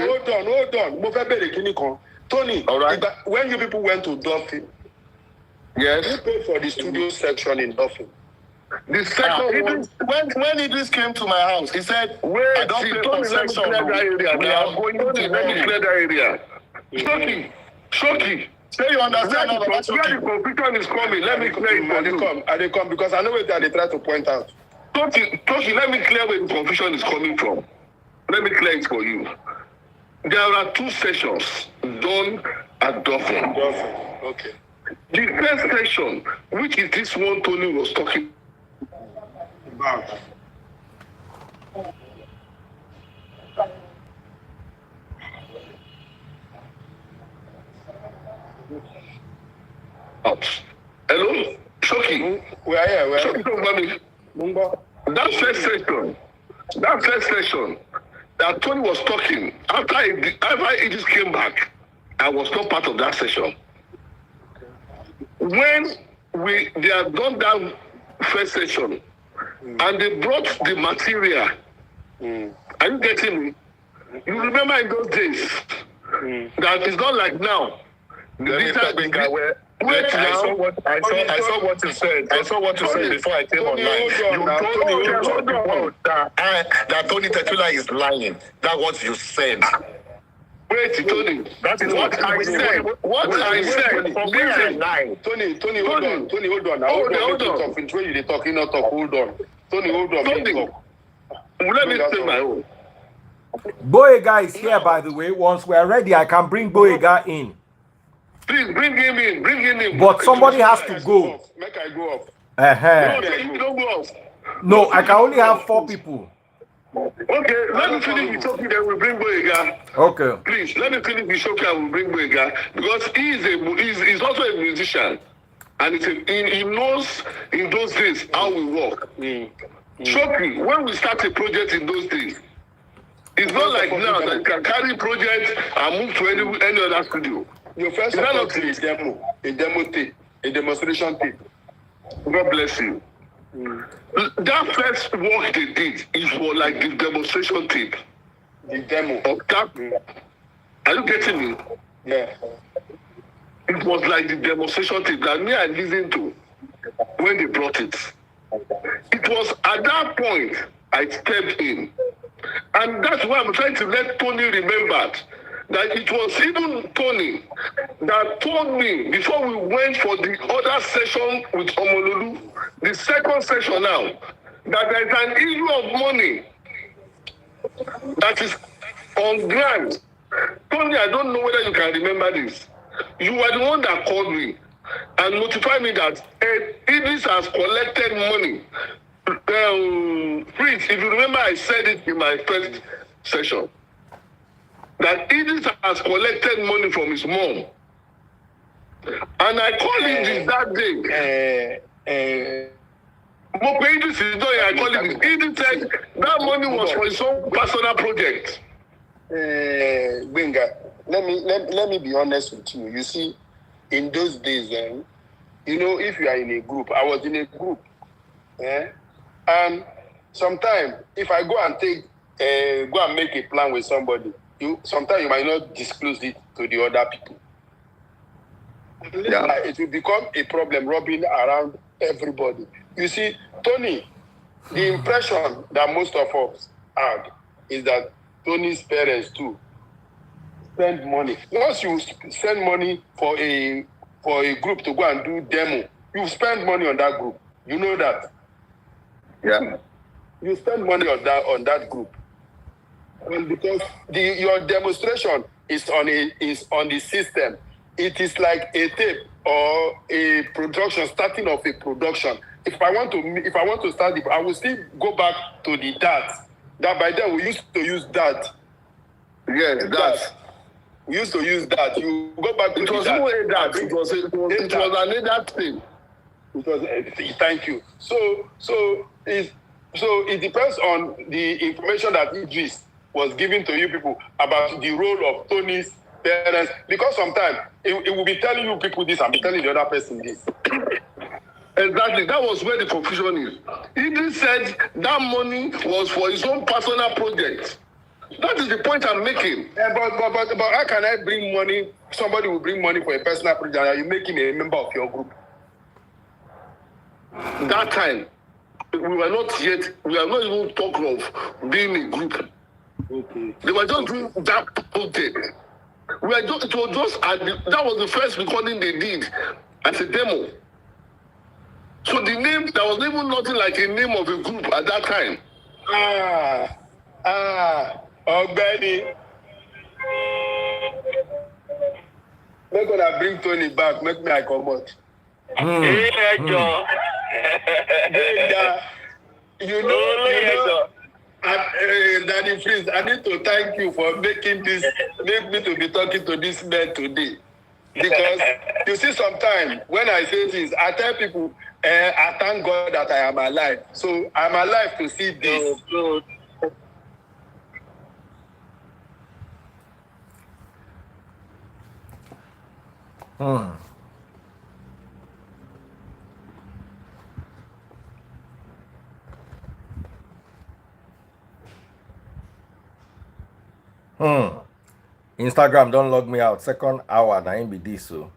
hold on. Mo fẹ́ bèrè kíní kan. Tony, when you people went to Dolphin, yes, you paid for the studio section in Dolphin. The second one, when Idris came to my house, he said, wait, I don't pay for section. Let me clear that area. Shoki. Say you understand where the confusion is coming. Let me clear it for you. I come because I know what they try to point out. Toki, let me clear where the confusion is coming from. Let me clear it for you. There are 2 sessions done at Dolphin. Okay. The first session, which is this one Tony was talking about. Hello? Shoki. We are here. Shoki, don't me. That first session that Tony was talking, after it just came back, I was not part of that session. When they had done that first session, and they brought the material, are you getting me? You remember in those days, that is not like now. I saw what you said. I saw what you said before I came online. You told me that Tony Tetula is lying. That's what you said. Wait, Tony. That is what I said. For me, I lie. Tony, hold on. Hold on. Hold on. When you talking, not talk. Hold on. Tony, hold on. Let me say my own. Gbenga is here, by the way. Once we are ready, I can bring Gbenga in. Please bring him in. But somebody has to go. Make I go up. You don't go off. No, I can only have 4 people. Okay, let me finish with Shoki, then we'll bring Gbenga. Okay. Please, let me finish with Shoki and we'll bring Gbenga. Because he's also a musician. And he knows in those days how we work. Shoki, when we start a project in those days, it's not like now that you can carry project and move to any other studio. Your first is a demo tape, a demonstration tape. God bless you. That first work they did is for like the demonstration tape. The demo. Of that. Are you getting me? Yeah. It was like the demonstration tape that me I listened to when they brought it. It was at that point I stepped in. And that's why I'm trying to let Tony remember that it was even Tony that told me before we went for the other session with Omololu, the second session now, that there's an issue of money that is on ground. Tony, I don't know whether you can remember this. You were the one that called me and notified me that Idris has collected money. Prince, if you remember, I said it in my first session. That Idris has collected money from his mom. And I called him that day. Idris is not here. I called him. Idris said that money was for his own personal project. Gbenga, let me be honest with you. You see, in those days, you know, if you are in a group, I was in a group, and sometimes if I go and make a plan with somebody, sometimes you might not disclose it to the other people. Yeah. It will become a problem rubbing around everybody. You see, Tony, the impression that most of us had is that Tony's parents too spend money. Once you spend money for a group to go and do demo, you spend money on that group. You know that. Yeah. You spend money on that group. And because your demonstration is on the system. It is like a tape or a production, starting of a production. If I want to start it, I will still go back to the DAT. That by then we used to use DAT. Yes, DAT. We used to use that. You go back to it was no that. It was another thing. It was thank you. So it depends on the information that Idris was giving to you people about the role of Tony's parents, because sometimes it will be telling you people this and be telling the other person this. Exactly, that was where the confusion is. Idris said that money was for his own personal project. That is the point I'm making. But how can I bring money? Somebody will bring money for a personal project. Are you making a member of your group? That time, we were not even talking of being a group. Okay. They were just doing that project. That was the first recording they did as a demo. So the name, there was even nothing like a name of a group at that time. Benny. Make gonna bring Tony back, make me I come out. You know, Daddy Freeze, I need to thank you for make me to be talking to this man today. Because you see, sometimes when I say things, I tell people, I thank God that I am alive. So I'm alive to see this. Instagram don't log me out. Second hour, na be this so.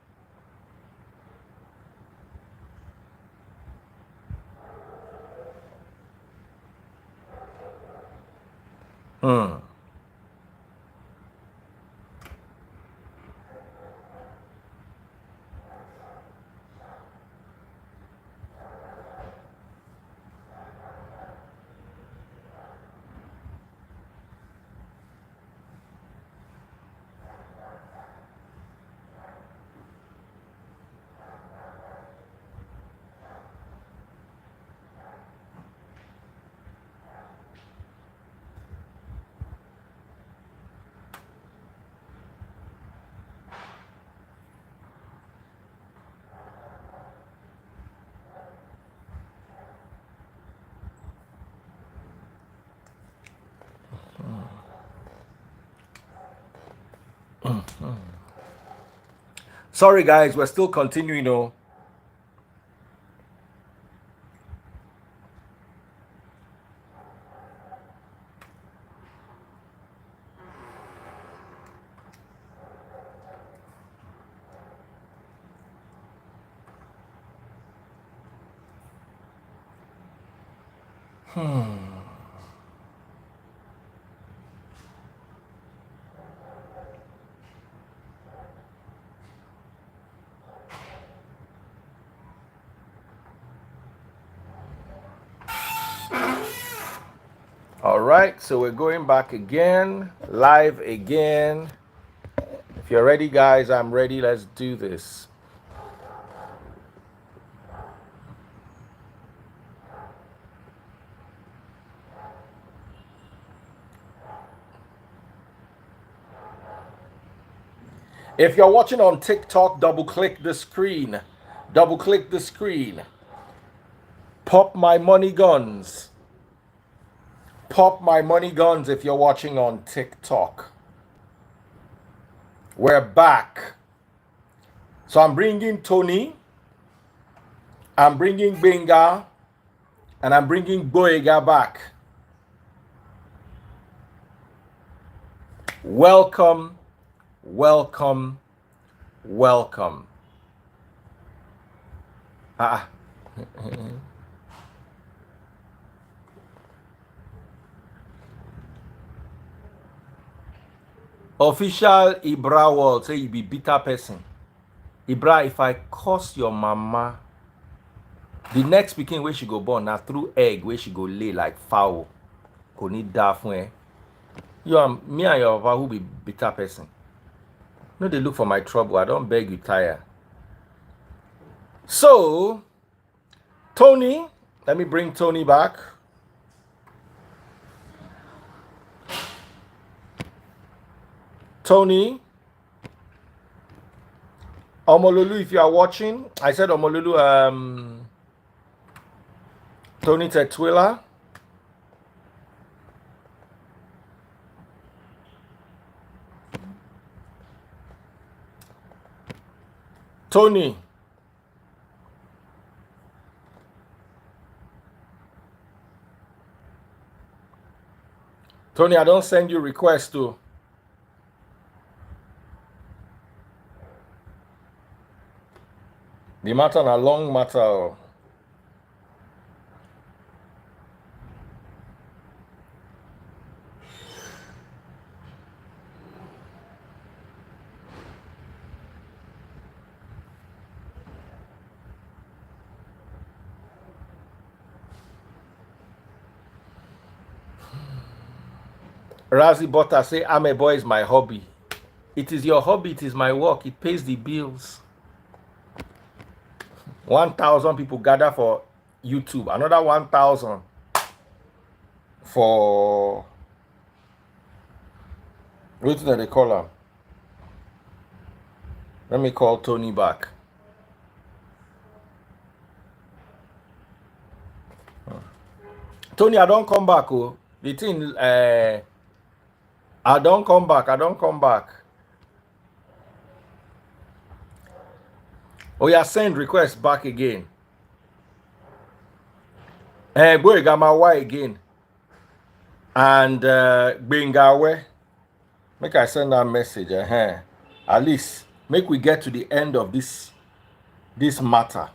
Sorry guys, we're still continuing though. All right, so we're going back again, live again. If you're ready, guys, I'm ready. Let's do this. If you're watching on TikTok, double click the screen. Double click the screen. Pop my money guns. Pop my money guns if you're watching on TikTok. We're back. So I'm bringing Tony, I'm bringing Gbenga, and I'm bringing Gbenga back. Welcome, welcome, welcome. Official Ibra world say you be bitter person. Ibra, if I curse your mama, the next pikin where she go born now through egg where she go lay like fowl. Go need that for you and me and your papa who be bitter person. No, they look for my trouble. I don't beg you tire. So, Tony, let me bring Tony back. Tony, Omololu, if you are watching, I said Omololu, Tony Tetwila. Tony. Tony, I don't send you requests to. The matter a long matter. Razi Botta say, I'm a boy is my hobby. It is your hobby, it is my work, it pays the bills. 1,000 people gather for YouTube, another 1,000 for what do they call him? Let me call Tony back. Tony, I don't come back. Oh, the thing, I don't come back. Oh, yeah, send request back again. Boy, got my wife again. And Gbenga, make I send that message. At least make we get to the end of this matter.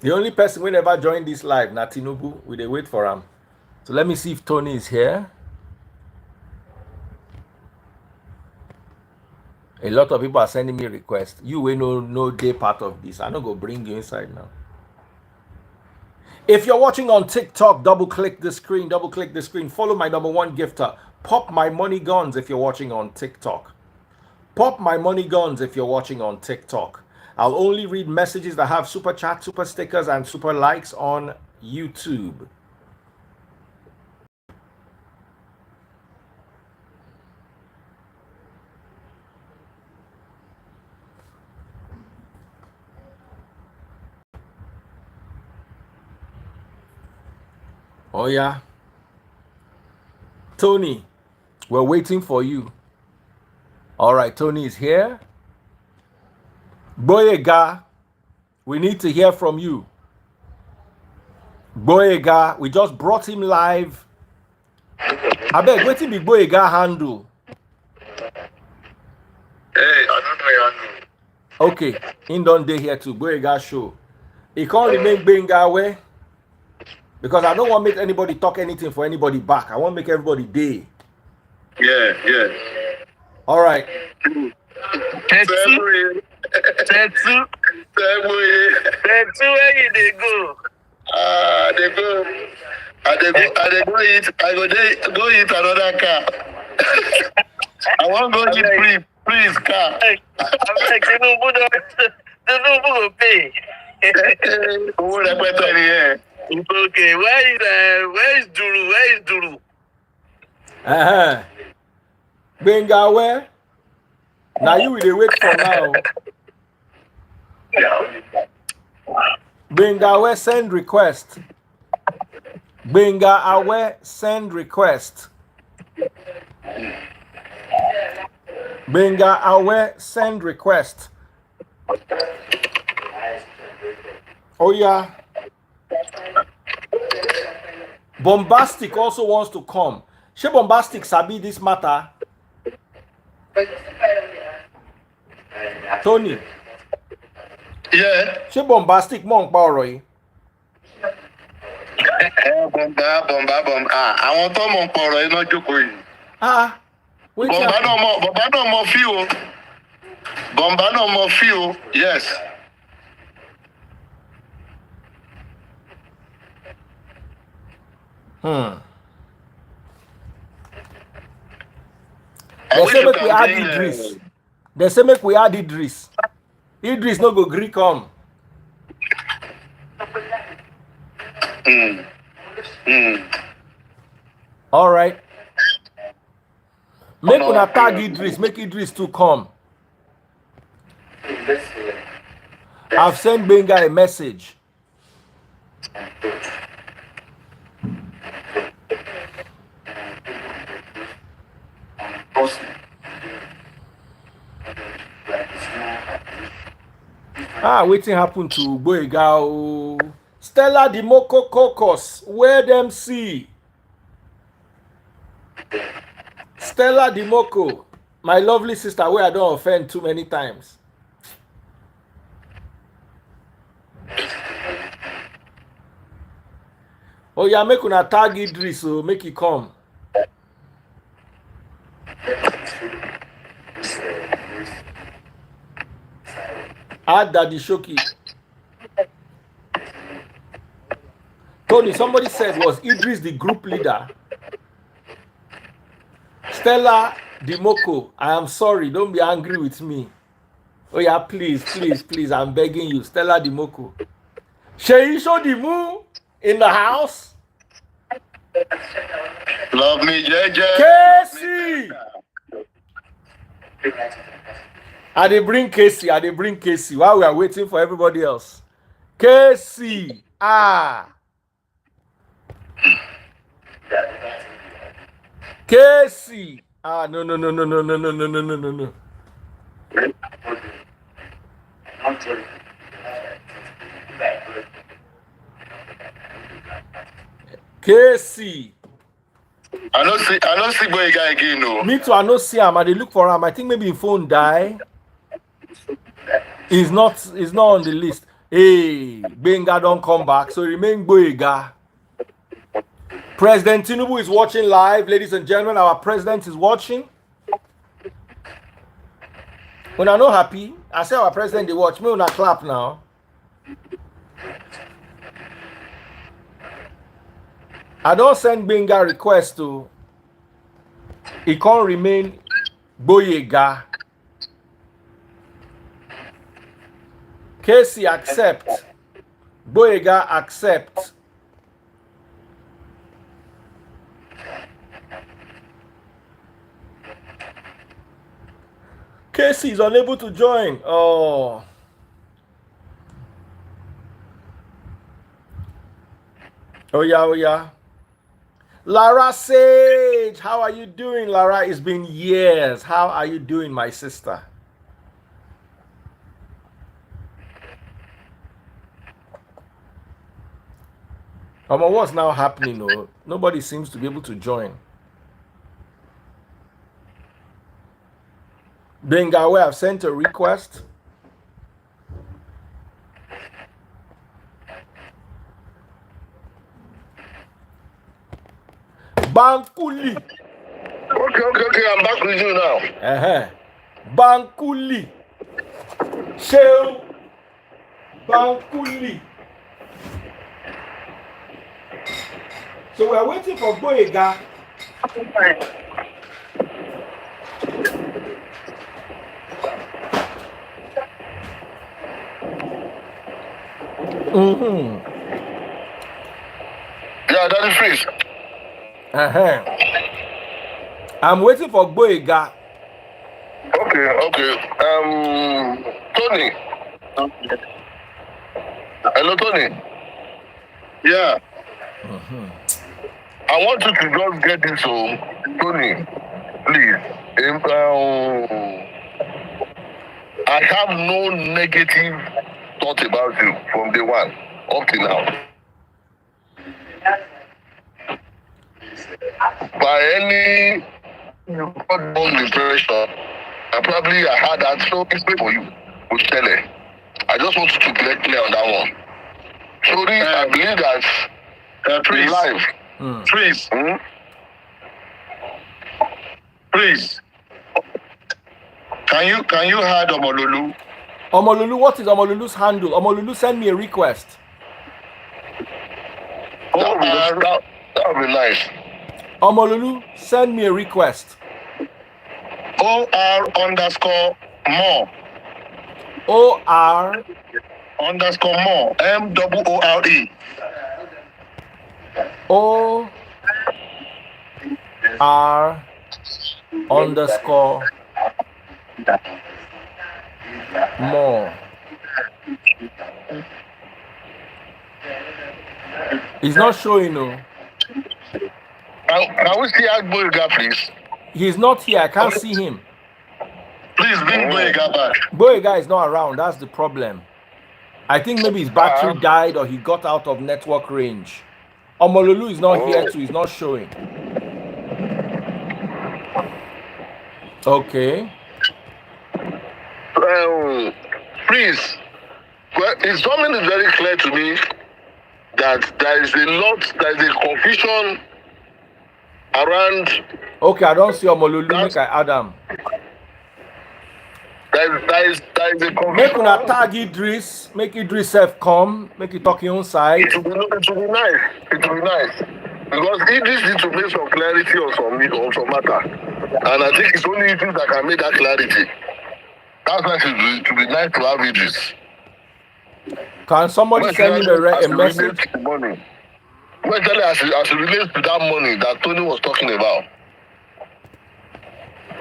The only person who never joined this live, Natinubu, we dey wait for him. So let me see if Tony is here. A lot of people are sending me requests. You will no day part of this. I'm not going to bring you inside now. If you're watching on TikTok, double click the screen. Follow my #1 gifter. Pop my money guns if you're watching on TikTok. Pop my money guns if you're watching on TikTok. I'll only read messages that have super chat, super stickers, and super likes on YouTube. Oh yeah. Tony, we're waiting for you. All right, Tony is here. Gbenga, we need to hear from you. Gbenga, we just brought him live. I beg, waiting be Gbenga handle. Hey, I don't know your handle. Okay, in don't day here too. Gbenga show. He can't remain Gbenga way because I don't want to make anybody talk anything for anybody back. I want to make everybody day. Yeah. All right. Tetsu, where you go? They go. I go eat. I go eat another car. I want to go eat Please, car. I'm like, Tinubu will pay. Owó rẹpẹtẹ ni ẹ. Okay, where is Duru? Where is Duru? Gbenga, where? Now you will wait for now. Gbenga, where? Send request. Gbenga, aware, send request. Gbenga, aware, send request. Oh yeah. Bombastic also wants to come. She Bombastic sabi this matter. Tony. Yeah. She Bombastic monk Roy. Bomba. Àwọn tó mọ̀ ń pọ̀rọ̀ iná jókòó yìí. Bomba náà mọ̀ fí o. Bomba náà mọ̀ fí o. Yes. They say make we add Idris. They say make we add Idris. Idris no go gree come. All right. Make una tag Idris. Make Idris to come. I've sent Gbenga a message. Waiting happen to Gbenga. Stella the Moko Caucus. Where them see? Stella the Moko, my lovely sister, where I don't offend too many times. Oh yeah, make una tag Idris, so make it come. Add Daddy Shoki. Tony, somebody said, was Idris the group leader? Stella Dimoko, I am sorry, don't be angry with me. Oh yeah, please, I'm begging you. Stella Dimoko. Sheisho Dimu in the house. Love me, JJ. Casey! I dey bring Casey while we are waiting for everybody else. Casey, Casey, no. Casey. I don't see Gbenga again, no. Me too, I don't see him. I dey look for him. I think maybe his phone die. He's not on the list. Hey, Gbenga don't come back, so remain Gbenga. President Tinubu is watching live, ladies and gentlemen. Our president is watching. When I'm not happy, I say our president they watch. Me when I clap now. I don't send Gbenga request to. He can't remain Gbenga. Casey accept. Gbenga accept. Casey is unable to join. Oh yeah. Lara Sage, how are you doing, Lara? It's been years. How are you doing, my sister? What's now happening? No? Nobody seems to be able to join. Gbenga, I've sent a request. Bankuli. Okay, I'm back with you now. Bankuli. Sheo. Bankuli. So we're waiting for Gbenga. Mm-hmm. Yeah, that is freeze. Uh-huh. I'm waiting for Gbenga. Okay. Tony. Hello, Tony. Yeah. Mm-hmm. I want you to just get this home. Tony, please. I have no negative thought about you from day one up till now. By any wrong impression, I had that so it's for you. I just want you to get clear on that one. Sorry, I believe that Please. life. Please. Please. Can you add Omololu? Omololu, what is Omololu's handle? Omololu, send me a request. That would be nice. Omololu, send me a request. OR_more. OR_more. MOORE. OR_more. He's not showing, no. Can we see Gbenga, please? He's not here. I can't see him. Please bring Gbenga back. Gbenga is not around. That's the problem. I think maybe his battery died or he got out of network range. Omololu is not here too. He's not showing. Okay. Please. Well, it's something that's very clear to me that there is a confusion around. Okay, I don't see Omololu. Make I add him. There is a confusion. Make una tag Idris. Make Idris self come. Make it talk your own side. It will be nice. Because Idris needs to make some clarity on some matter. And I think it's only Idris that can make that clarity. That's why it would be nice to have Idris. Can somebody send him a message? Especially as it relates to that money that Tony was talking about.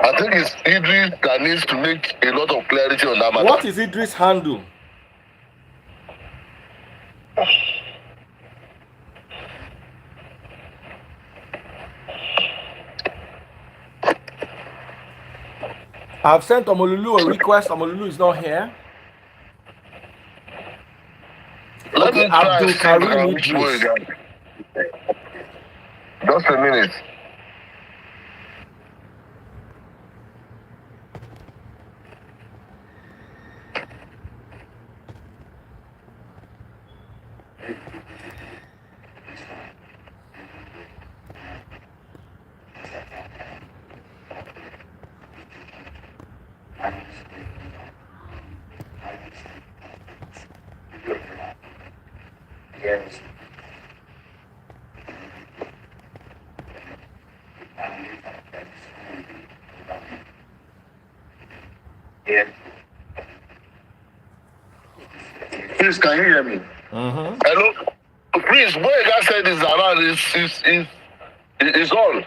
I think it's Idris that needs to make a lot of clarity on that matter. What is Idris' handle? I've sent Omololu a request. Omololu is not here. Okay, Abdul Karim Idris. Just a minute. Yes. Yeah. Please, can you hear me? Mm-hmm. Hello? Please, what I said is around is all.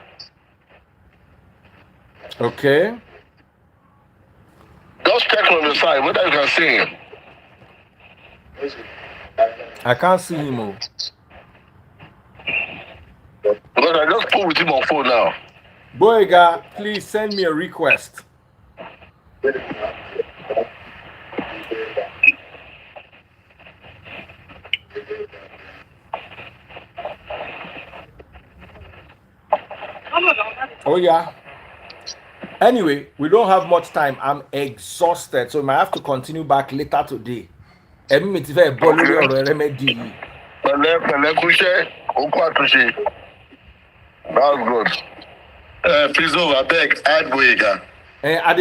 Okay. Just check on the side whether you can see him. I can't see him. Oh. Because I just spoke with him on phone now. Gbenga, please send me a request. Oh yeah. Anyway, we don't have much time. I'm exhausted, so I might have to continue back later today. That's good. Please, I beg, add Gbenga. I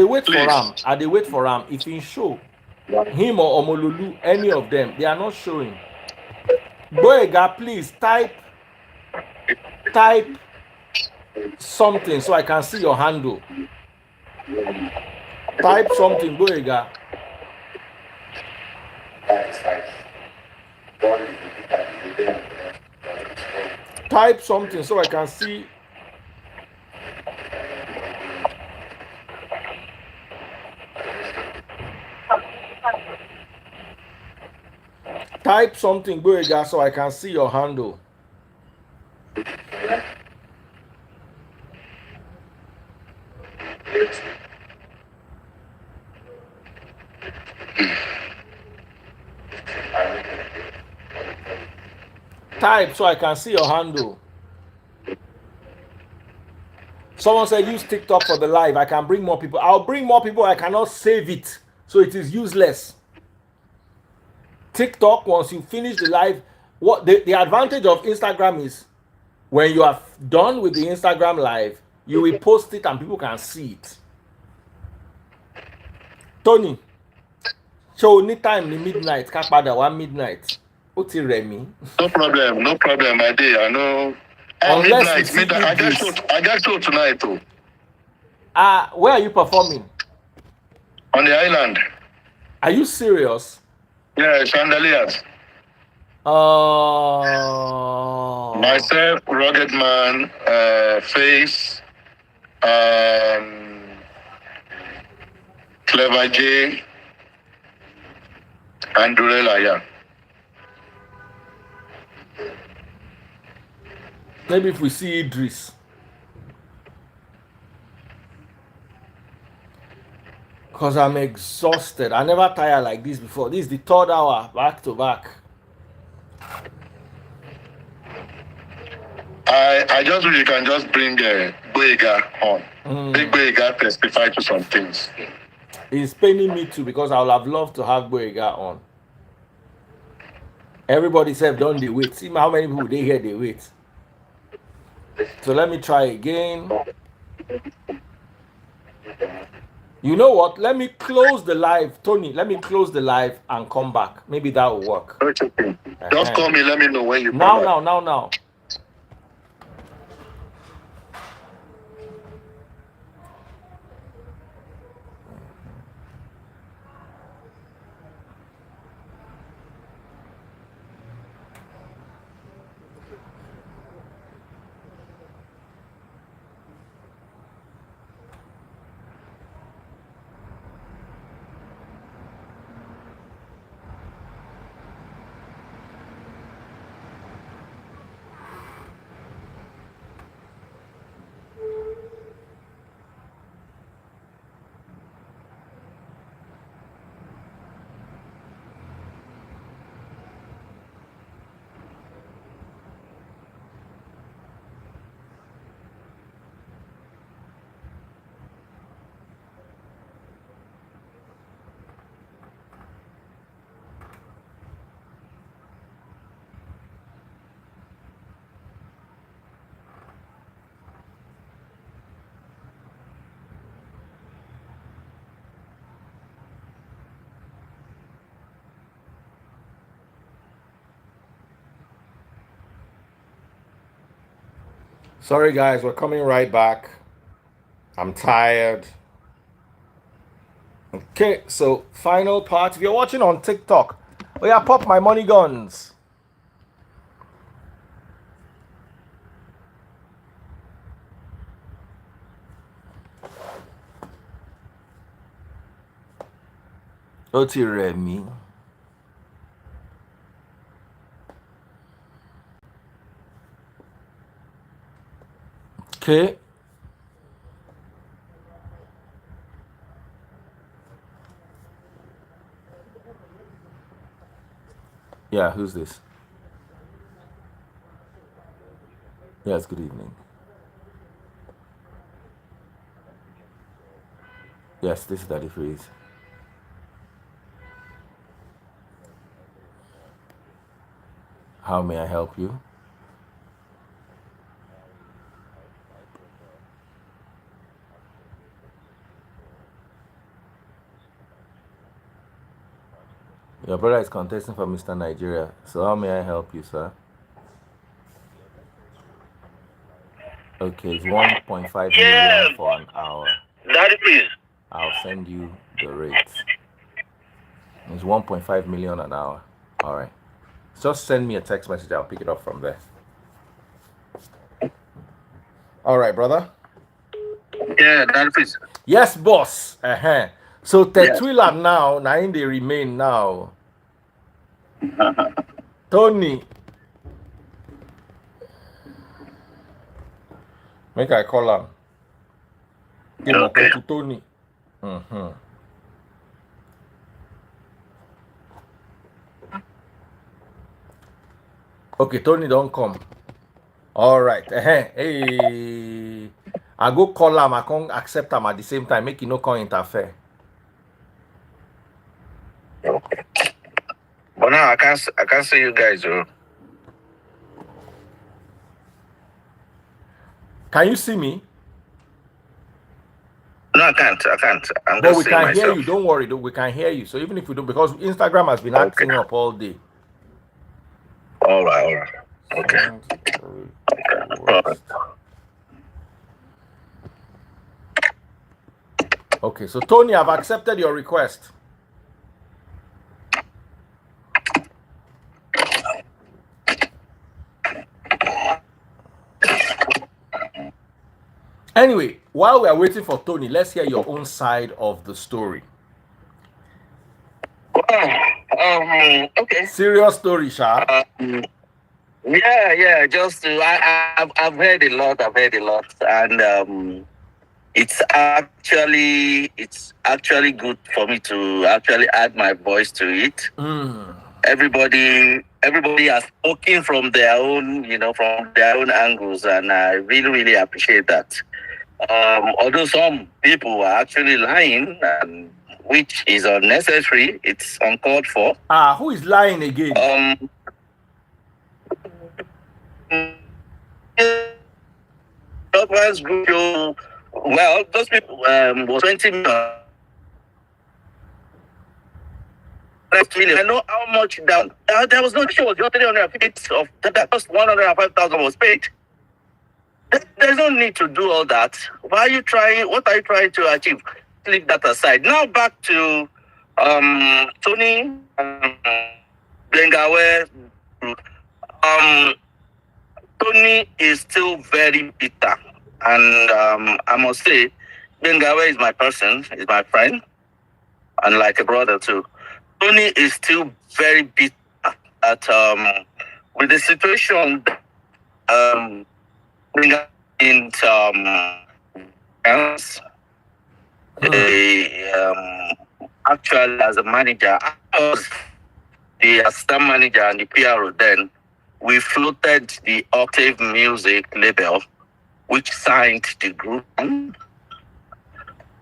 dey wait for him. If he show him or Omololu, any of them, they are not showing. Gbenga, please type something so I can see your handle. Type something, Gbenga. Type something so I can see. Type something, Gbenga, so I can see your handle. Type so I can see your handle. Someone said use TikTok for the live. I can bring more people. I'll bring more people. I cannot save it, so it is useless. TikTok, once you finish the live, what the advantage of Instagram is when you are done with the Instagram live, you will post it and people can see it. Tony, show any time in midnight, Kapada 1 midnight. What's it, Remy? No problem, my day. I know. Unless midnight. I just show tonight too. Where are you performing? On the island. Are you serious? Yeah, chandeliers. Myself, Rugged Man, Face, Clever J, and Durella, yeah. Maybe if we see Idris. Because I'm exhausted. I never tired like this before. This is the 3rd hour, back to back. I just wish you can just bring Gbenga on. Big Gbenga testify to some things. It's paining me too because I would have loved to have Gbenga on. Everybody said, don't they wait. See how many people they hear they wait. So let me try again. You know what? Let me close the live. Tony, let me close the live and come back. Maybe that will work. Okay. Just call me. Let me know when you now, come back. Now. Sorry, guys, we're coming right back. I'm tired. Okay, so final part. If you're watching on TikTok, oh yeah, pop my money guns. Oti Remy. Okay. Yeah, who's this? Yes, good evening. Yes, this is Daddy Freeze. How may I help you? Your brother is contesting for Mr. Nigeria. So how may I help you, sir? Okay, it's 1.5 million for an hour. Daddy, please. I'll send you the rate. It's 1.5 million an hour. All right. Just send me a text message. I'll pick it up from there. All right, brother. Yeah, that is. Yes, boss. So Tetwila now, in they remain now. Tony. Make I call him. Give him Okay. to Tony. Okay, Tony don't come. All right. Hey. I go call him. I can't accept him at the same time. Make he no come interfere. Okay. But now I can't see you guys. Can you see me? No, I can't. I'm but just we can myself. hear you. Don't worry, though. We can hear you. So even if we don't, because Instagram has been acting up all day. All right. Okay. Okay, so Tony, I've accepted your request. Anyway, while we are waiting for Tony, let's hear your own side of the story. Okay. Serious story, Sha. Yeah. Just I've heard a lot. And it's actually good for me to actually add my voice to it. Everybody has spoken from their own, angles, and I really appreciate that. Although some people are actually lying, which is unnecessary, it's uncalled for. Who is lying again? Well, those people was 20 million. I know how much down. There was no issue. Was just 350 of that cost 105,000 was paid. There's no need to do all that. Why are you trying? What are you trying to achieve? Leave that aside. Now back to Tony Gbenga. Tony is still very bitter, and I must say, Gbenga is my person, is my friend, and like a brother too. Tony is still very bitter at with the situation in actually as a manager, I was the assistant manager and the PRO then. We floated the Octave Music label, which signed the group.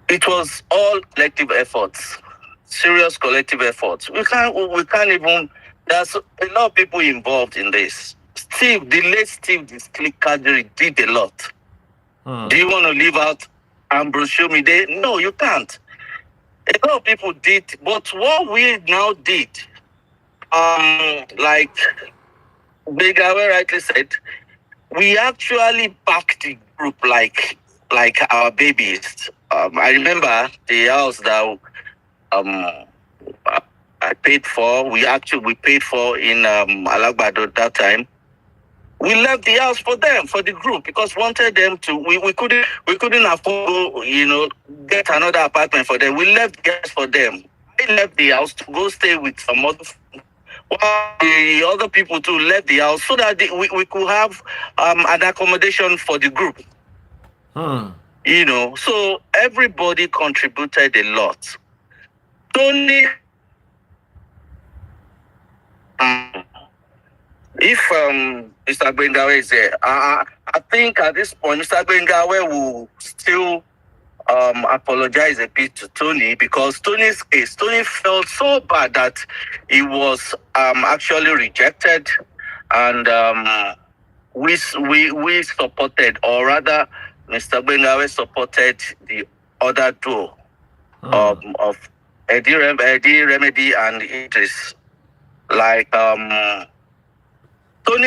It was all collective efforts, serious collective efforts. We can't even. There's a lot of people involved in this. The late Steve Kadri did a lot. Do you want to leave out Ambrose Shomide? No, you can't. A lot of people did, but what we now did, like Gbenga rightly said, we actually backed the group like our babies. I remember the house that I paid for. We paid for in Alagbado that time. We left the house for them, for the group, because wanted them to. We couldn't afford, get another apartment for them. We left the house for them. I left the house to go stay with some other. While the other people too left the house so that we could have an accommodation for the group. So everybody contributed a lot. Tony, if Mr. Gbenga is there, I think at this point Mr. Gbenga will still apologize a bit to Tony, because Tony's case, Tony felt so bad that he was actually rejected, and we supported, or rather, Mr. Gbenga supported the other duo of Eddie Remedy and Idris. Like Tony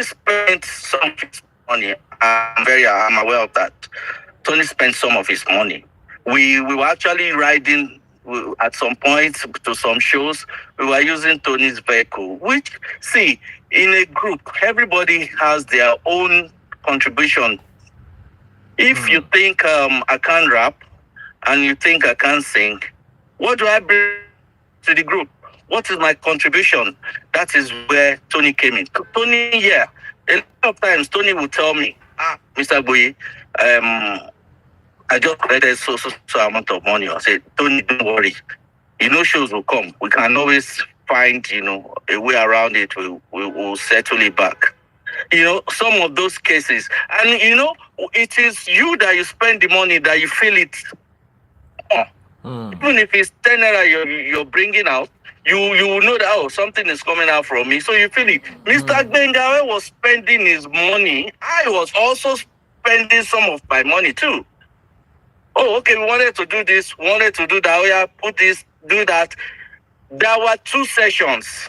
spent some of his money. I'm aware of that. Tony spent some of his money. We were actually riding at some point to some shows. We were using Tony's vehicle, which, see, in a group, everybody has their own contribution. If you think I can't rap and you think I can't sing, what do I bring to the group? What is my contribution? That is where Tony came in. Tony, yeah. A lot of times Tony will tell me, Mr. Boye, I just collected so amount of money. I said, Tony, don't worry. Shows will come. We can always find, a way around it. We'll settle it back. Some of those cases. And, it is you that you spend the money that you feel it. Even if it's 10 naira you're bringing out, you will know that, something is coming out from me. So you feel it. Mr. Gbenga was spending his money. I was also spending some of my money too. Oh, okay, we wanted to do this, wanted to do that. Oh yeah, put this, do that. There were 2 sessions.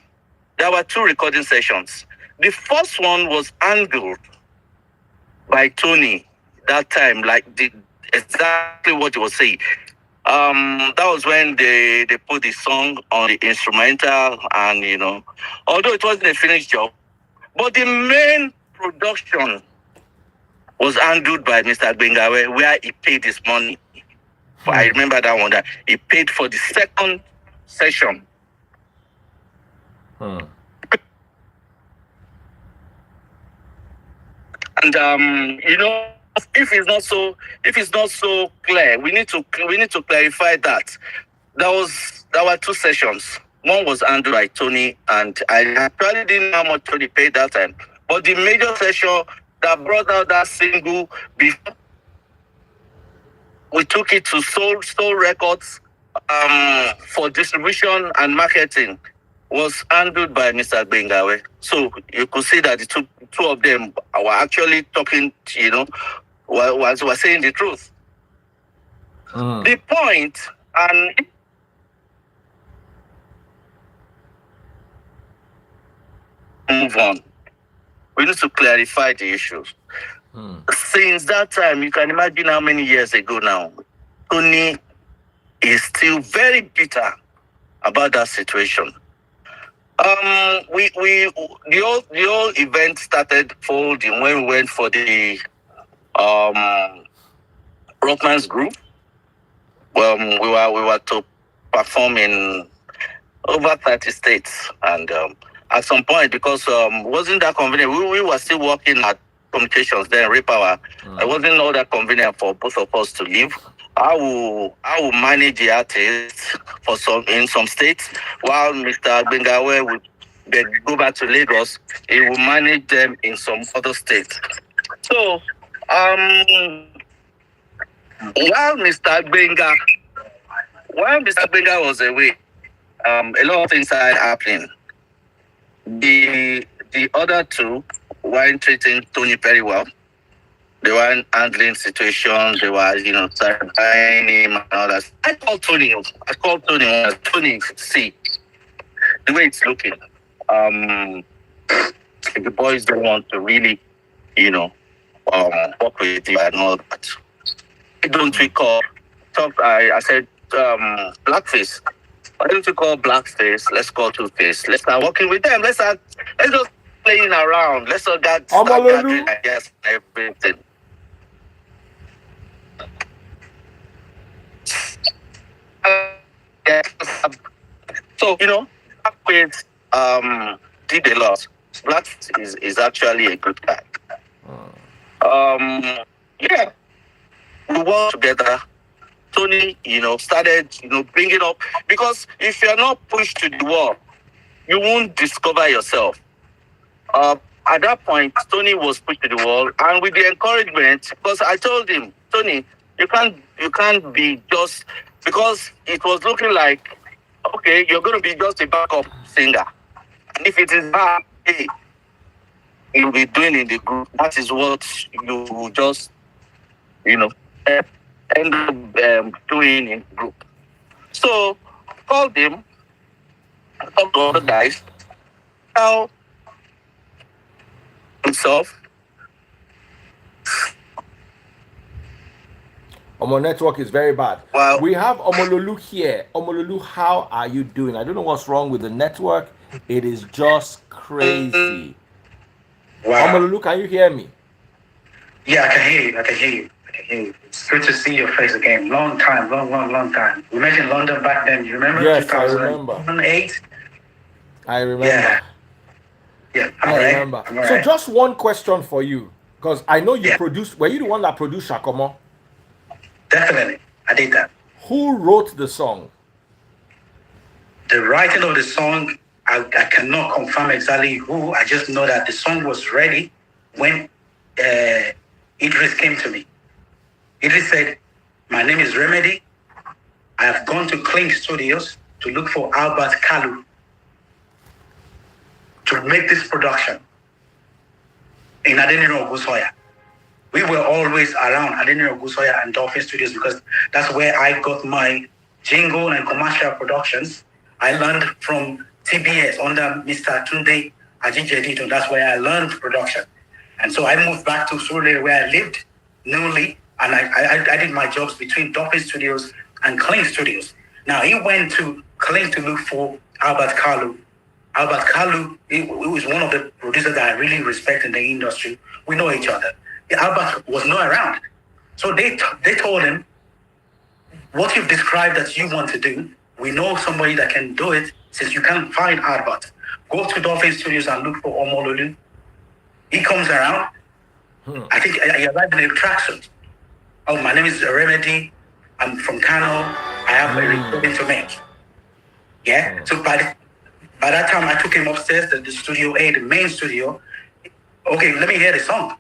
There were 2 recording sessions. The first one was handled by Tony that time, like exactly what he was saying. That was when they put the song on the instrumental, and although it wasn't a finished job, but the main production was handled by Mr. Gbenga, where he paid his money. I remember that one, that he paid for the second session. And if it's not so clear, we need to clarify that there were 2 sessions. One was handled by Tony, and I actually didn't know how much Tony paid that time. But the major session that brought out that single, before we took it to Soul Records for distribution and marketing, was handled by Mr. Gbenga. So you could see that the two of them were actually talking, were saying the truth. The point, and move on. We need to clarify the issues. Since that time, you can imagine how many years ago now, Tony is still very bitter about that situation. The whole event started folding when we went for the Rockman's group. Well, we were to perform in over 30 states, and at some point, because wasn't that convenient, we were still working at communications then, Repower. It wasn't all that convenient for both of us to leave. I will manage the artists in some states, while Mr. Gbenga would then go back to Lagos. He will manage them in some other states. So, while Mr. Gbenga was away, a lot of things started happening. The other 2 weren't treating Tony very well. They weren't handling situations. They were, buying him and all that. I called Tony. Tony, see, the way it's looking, the boys don't want to really, work with you and all that. Why don't we call? I said, Blackface. Why don't we call Blackface? Let's call Two-Face. Let's start working with them. Let's just playing around. Let's not start gathering ideas and everything. So Blackface did a lot. Blackface is actually a good guy. Yeah, we worked together. Tony, started, bringing up, because if you're not pushed to the wall, you won't discover yourself. At that point, Tony was pushed to the wall, and with the encouragement, because I told him, Tony, you can't be just, because it was looking like, okay, you're going to be just a backup singer. And if it is bad, hey, you'll be doing in the group. That is what you will just, end up doing in the group. So, I called him, I talked to other guys, how himself. Our network is very bad. Wow. We have Omololu here. Omololu, how are you doing? I don't know what's wrong with the network. It is just crazy. Wow. Omololu, can you hear me? Yeah, I can hear you. It's good to see your face again. Long time. We met in London back then. You remember? Yes, I remember. 2008? I remember. Yeah, I remember. So just one question for you, because I know you produced. Were you the one that produced Shakomo? Definitely, I did that. Who wrote the song? The writing of the song, I cannot confirm exactly who. I just know that the song was ready when Idris came to me. Idris said, "My name is Remedy. I have gone to Clink Studios to look for Albert Kalu to make this production in Adeniro Ogusoya." We were always around Adeniro Ogusoya and Dolphin Studios because that's where I got my jingle and commercial productions. I learned from TBS under Mr. Tunde Ajijedito. That's where I learned production. And so I moved back to Surrey where I lived newly, and I did my jobs between Dolphin Studios and Clink Studios. Now, he went to Clink to look for Albert Kalu. Albert Kalu, he was one of the producers that I really respect in the industry. We know each other. Albert was not around. So they told him, what you've described that you want to do, we know somebody that can do it. Since you can't find Albert, go to Dolphin Studios and look for Omololu. He comes around. I think he arrived in a tracksuit. Oh, my name is Remedy. I'm from Kano. I have a recording to make. Yeah. So by that time, I took him upstairs to the studio A, the main studio. Okay, let me hear the song.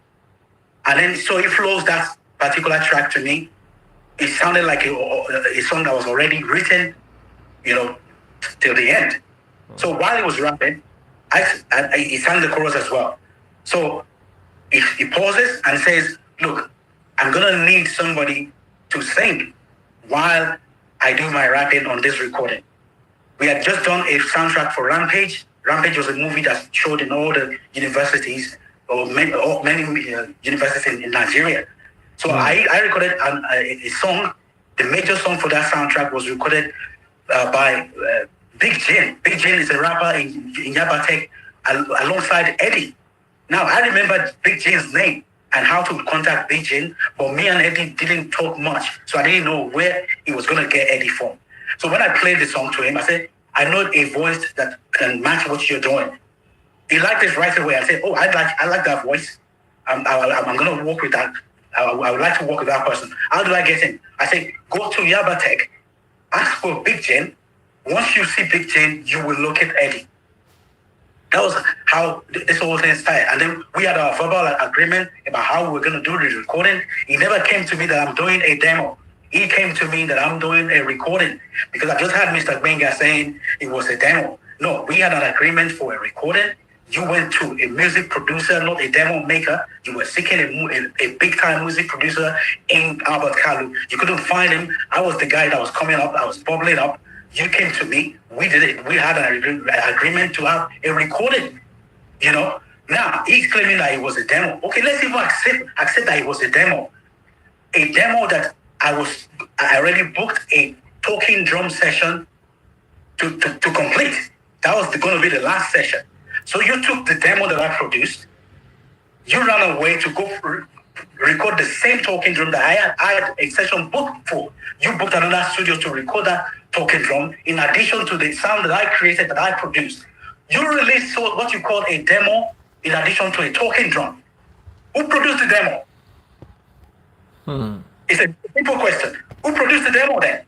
And then so he flows that particular track to me. It sounded like a song that was already written, till the end. So while he was rapping, he sang the chorus as well. So he pauses and says, "Look, I'm gonna need somebody to sing while I do my rapping on this recording." We had just done a soundtrack for Rampage. Rampage was a movie that showed in all the universities or many universities in Nigeria. So I recorded a song. The major song for that soundtrack was recorded by Big Jin. Big Jin is a rapper in Yabatek alongside Eddie. Now, I remember Big Jin's name and how to contact Big Jin, but me and Eddie didn't talk much, so I didn't know where he was going to get Eddie from. So when I played the song to him, I said, "I know a voice that can match what you're doing." He liked it right away. I said, "Oh, I like that voice. I'm going to work with that. I would like to work with that person. How do I get in?" I said, "Go to Yabatek, ask for Big Jin. Once you see Big Jin, you will locate Eddie." That was how this whole thing started. And then we had a verbal agreement about how we were going to do the recording. He never came to me that I'm doing a demo. He came to me that I'm doing a recording because I just had Mr. Gbenga saying it was a demo. No, we had an agreement for a recording. You went to a music producer, not a demo maker. You were seeking a big-time music producer in Albert Kalu. You couldn't find him. I was the guy that was coming up. I was bubbling up. You came to me. We did it. We had an agreement to have a recording. Now he's claiming that it was a demo. Okay, let's even accept that it was a demo. A demo that I already booked a talking drum session to complete. That was going to be the last session. So you took the demo that I produced. You ran away to go record the same talking drum that I had a session booked for. You booked another studio to record that talking drum in addition to the sound that I created, that I produced. You released what you call a demo in addition to a talking drum. Who produced the demo? It's a simple question. Who produced the demo then?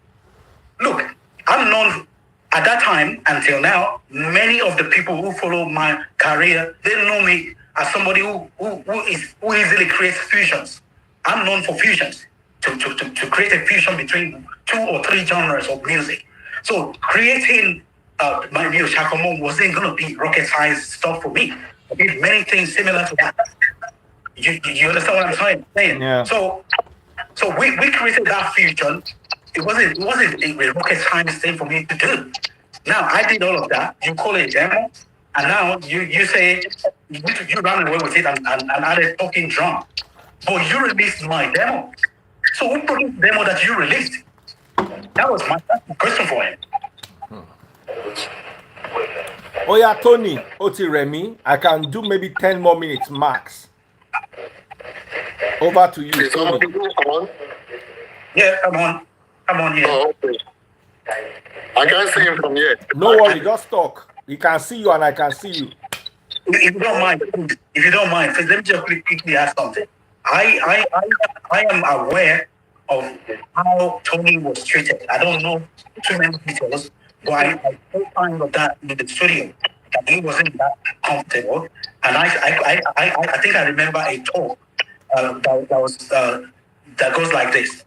Look, I'm known at that time until now. Many of the people who follow my career, they know me as somebody who easily creates fusions. I'm known for fusions, to create a fusion between 2 or 3 genres of music. So creating my new Shakomo wasn't going to be rocket science stuff for me. I did many things similar to that. You understand what I'm saying? Yeah. So we created that fusion. It wasn't a rocket science thing for me to do. Now I did all of that. You call it a demo, and now you say you ran away with it and added talking drum. But you released my demo. So who produced the demo that you released? That was my question for him. Oh yeah, Tony, Oti Remy. I can do maybe 10 more minutes max. Over to you, Tony. Yeah, come on here. Oh, okay. I can't see him from here. No worry, just talk. He can see you and I can see you. If you don't mind, please let me just quickly ask something. I am aware of how Tony was treated. I don't know too many details, but I find that in the studio that he wasn't that comfortable. And I think I remember a talk that goes like this.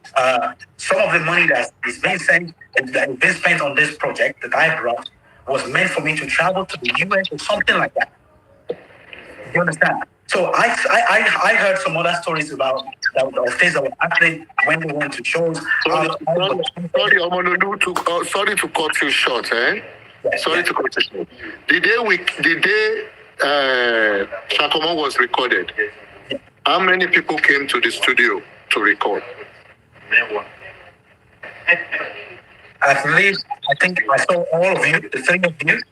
Some of the money that is being spent on this project that I brought was meant for me to travel to the US or something like that. You understand? So I heard some other stories about things that were happening when we went to shows. Sorry, sorry to cut you short, eh? Yes, sorry to cut you short. The day Shakomo was recorded, how many people came to the studio to record? At least I think I saw all of you, the three of you.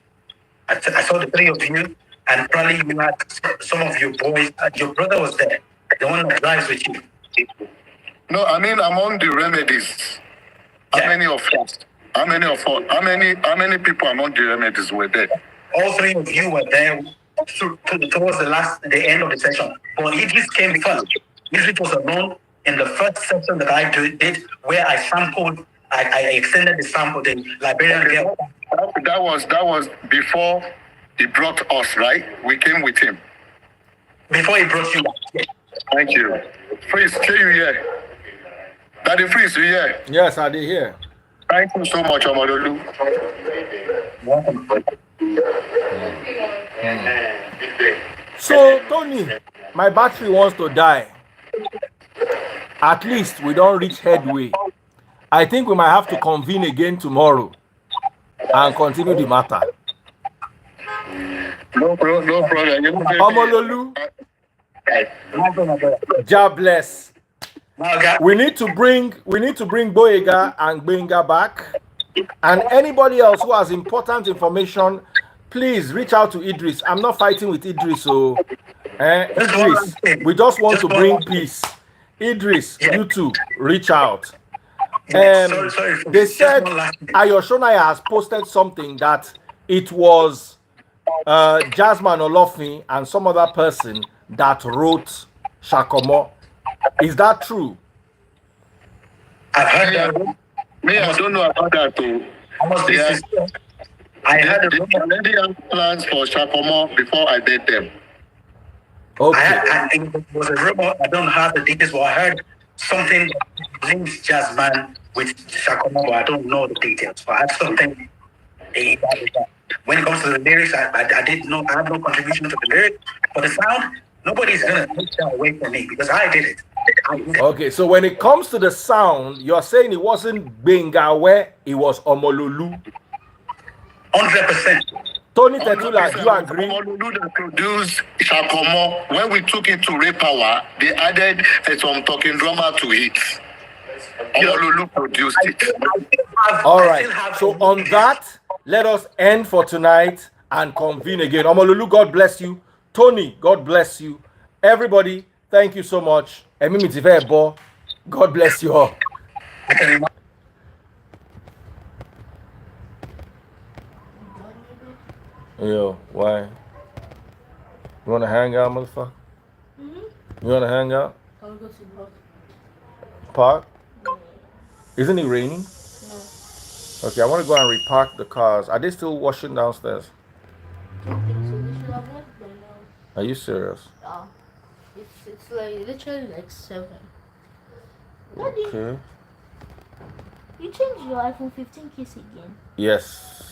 I saw the three of you. And probably you had some of your boys. Your brother was there, the one that drives with you. No, I mean among the Remedies. How many of us? How many people among the Remedies were there? All three of you were there towards the end of the session. But Idris came first. Idris was alone in the first session that I did, where I sampled. I extended the sample. The Liberian girl. That was before. He brought us, right? We came with him. Before he brought you. Thank you. Freeze, can you hear? Daddy Freeze, you hear? Yes, I did hear. Thank you so much, Amadolu. So, Tony, my battery wants to die. At least we don't reach headway. I think we might have to convene again tomorrow and continue the matter. No problem. Omololu. God bless. We need to bring Gbenga and Gbenga back. And anybody else who has important information, please reach out to Idris. I'm not fighting with Idris, so Idris, we just want to bring peace. Idris, you too, reach out. They said Ayoshonaya has posted something that it was Jasmine Olofin and some other person that wrote Shakomo. Is that true? I've heard that. Me, I don't know about that too. I heard the plans for Shakomo before I did them. Okay. It was a rumor. I don't have the details, but I heard something links Jasmine with Shakomo, but I don't know the details. But I had something. When it comes to the lyrics, I didn't know. I have no contribution to the lyrics. For the sound, nobody's gonna take that away from me because I did it. Okay, so when it comes to the sound, you're saying it wasn't Gbenga where it was Omololu. 100%. Tony Tetula, do you agree? Omololu that produced Shakomo. When we took it to Ray Power, they added some talking drummer to it. Omololu produced it. All right. So on that, let us end for tonight and convene again. Omololu, God bless you. Tony, God bless you. Everybody, thank you so much. God bless you all. Yo, why? You wanna hang out, motherfucker? You wanna hang out? I will go to the park. Park? Isn't it raining? No. Okay, I want to go and repark the cars. Are they still washing downstairs? I don't think so. They should have left by now. Are you serious? Yeah. It's like literally like 7. Okay. You changed your iPhone 15 case again? Yes.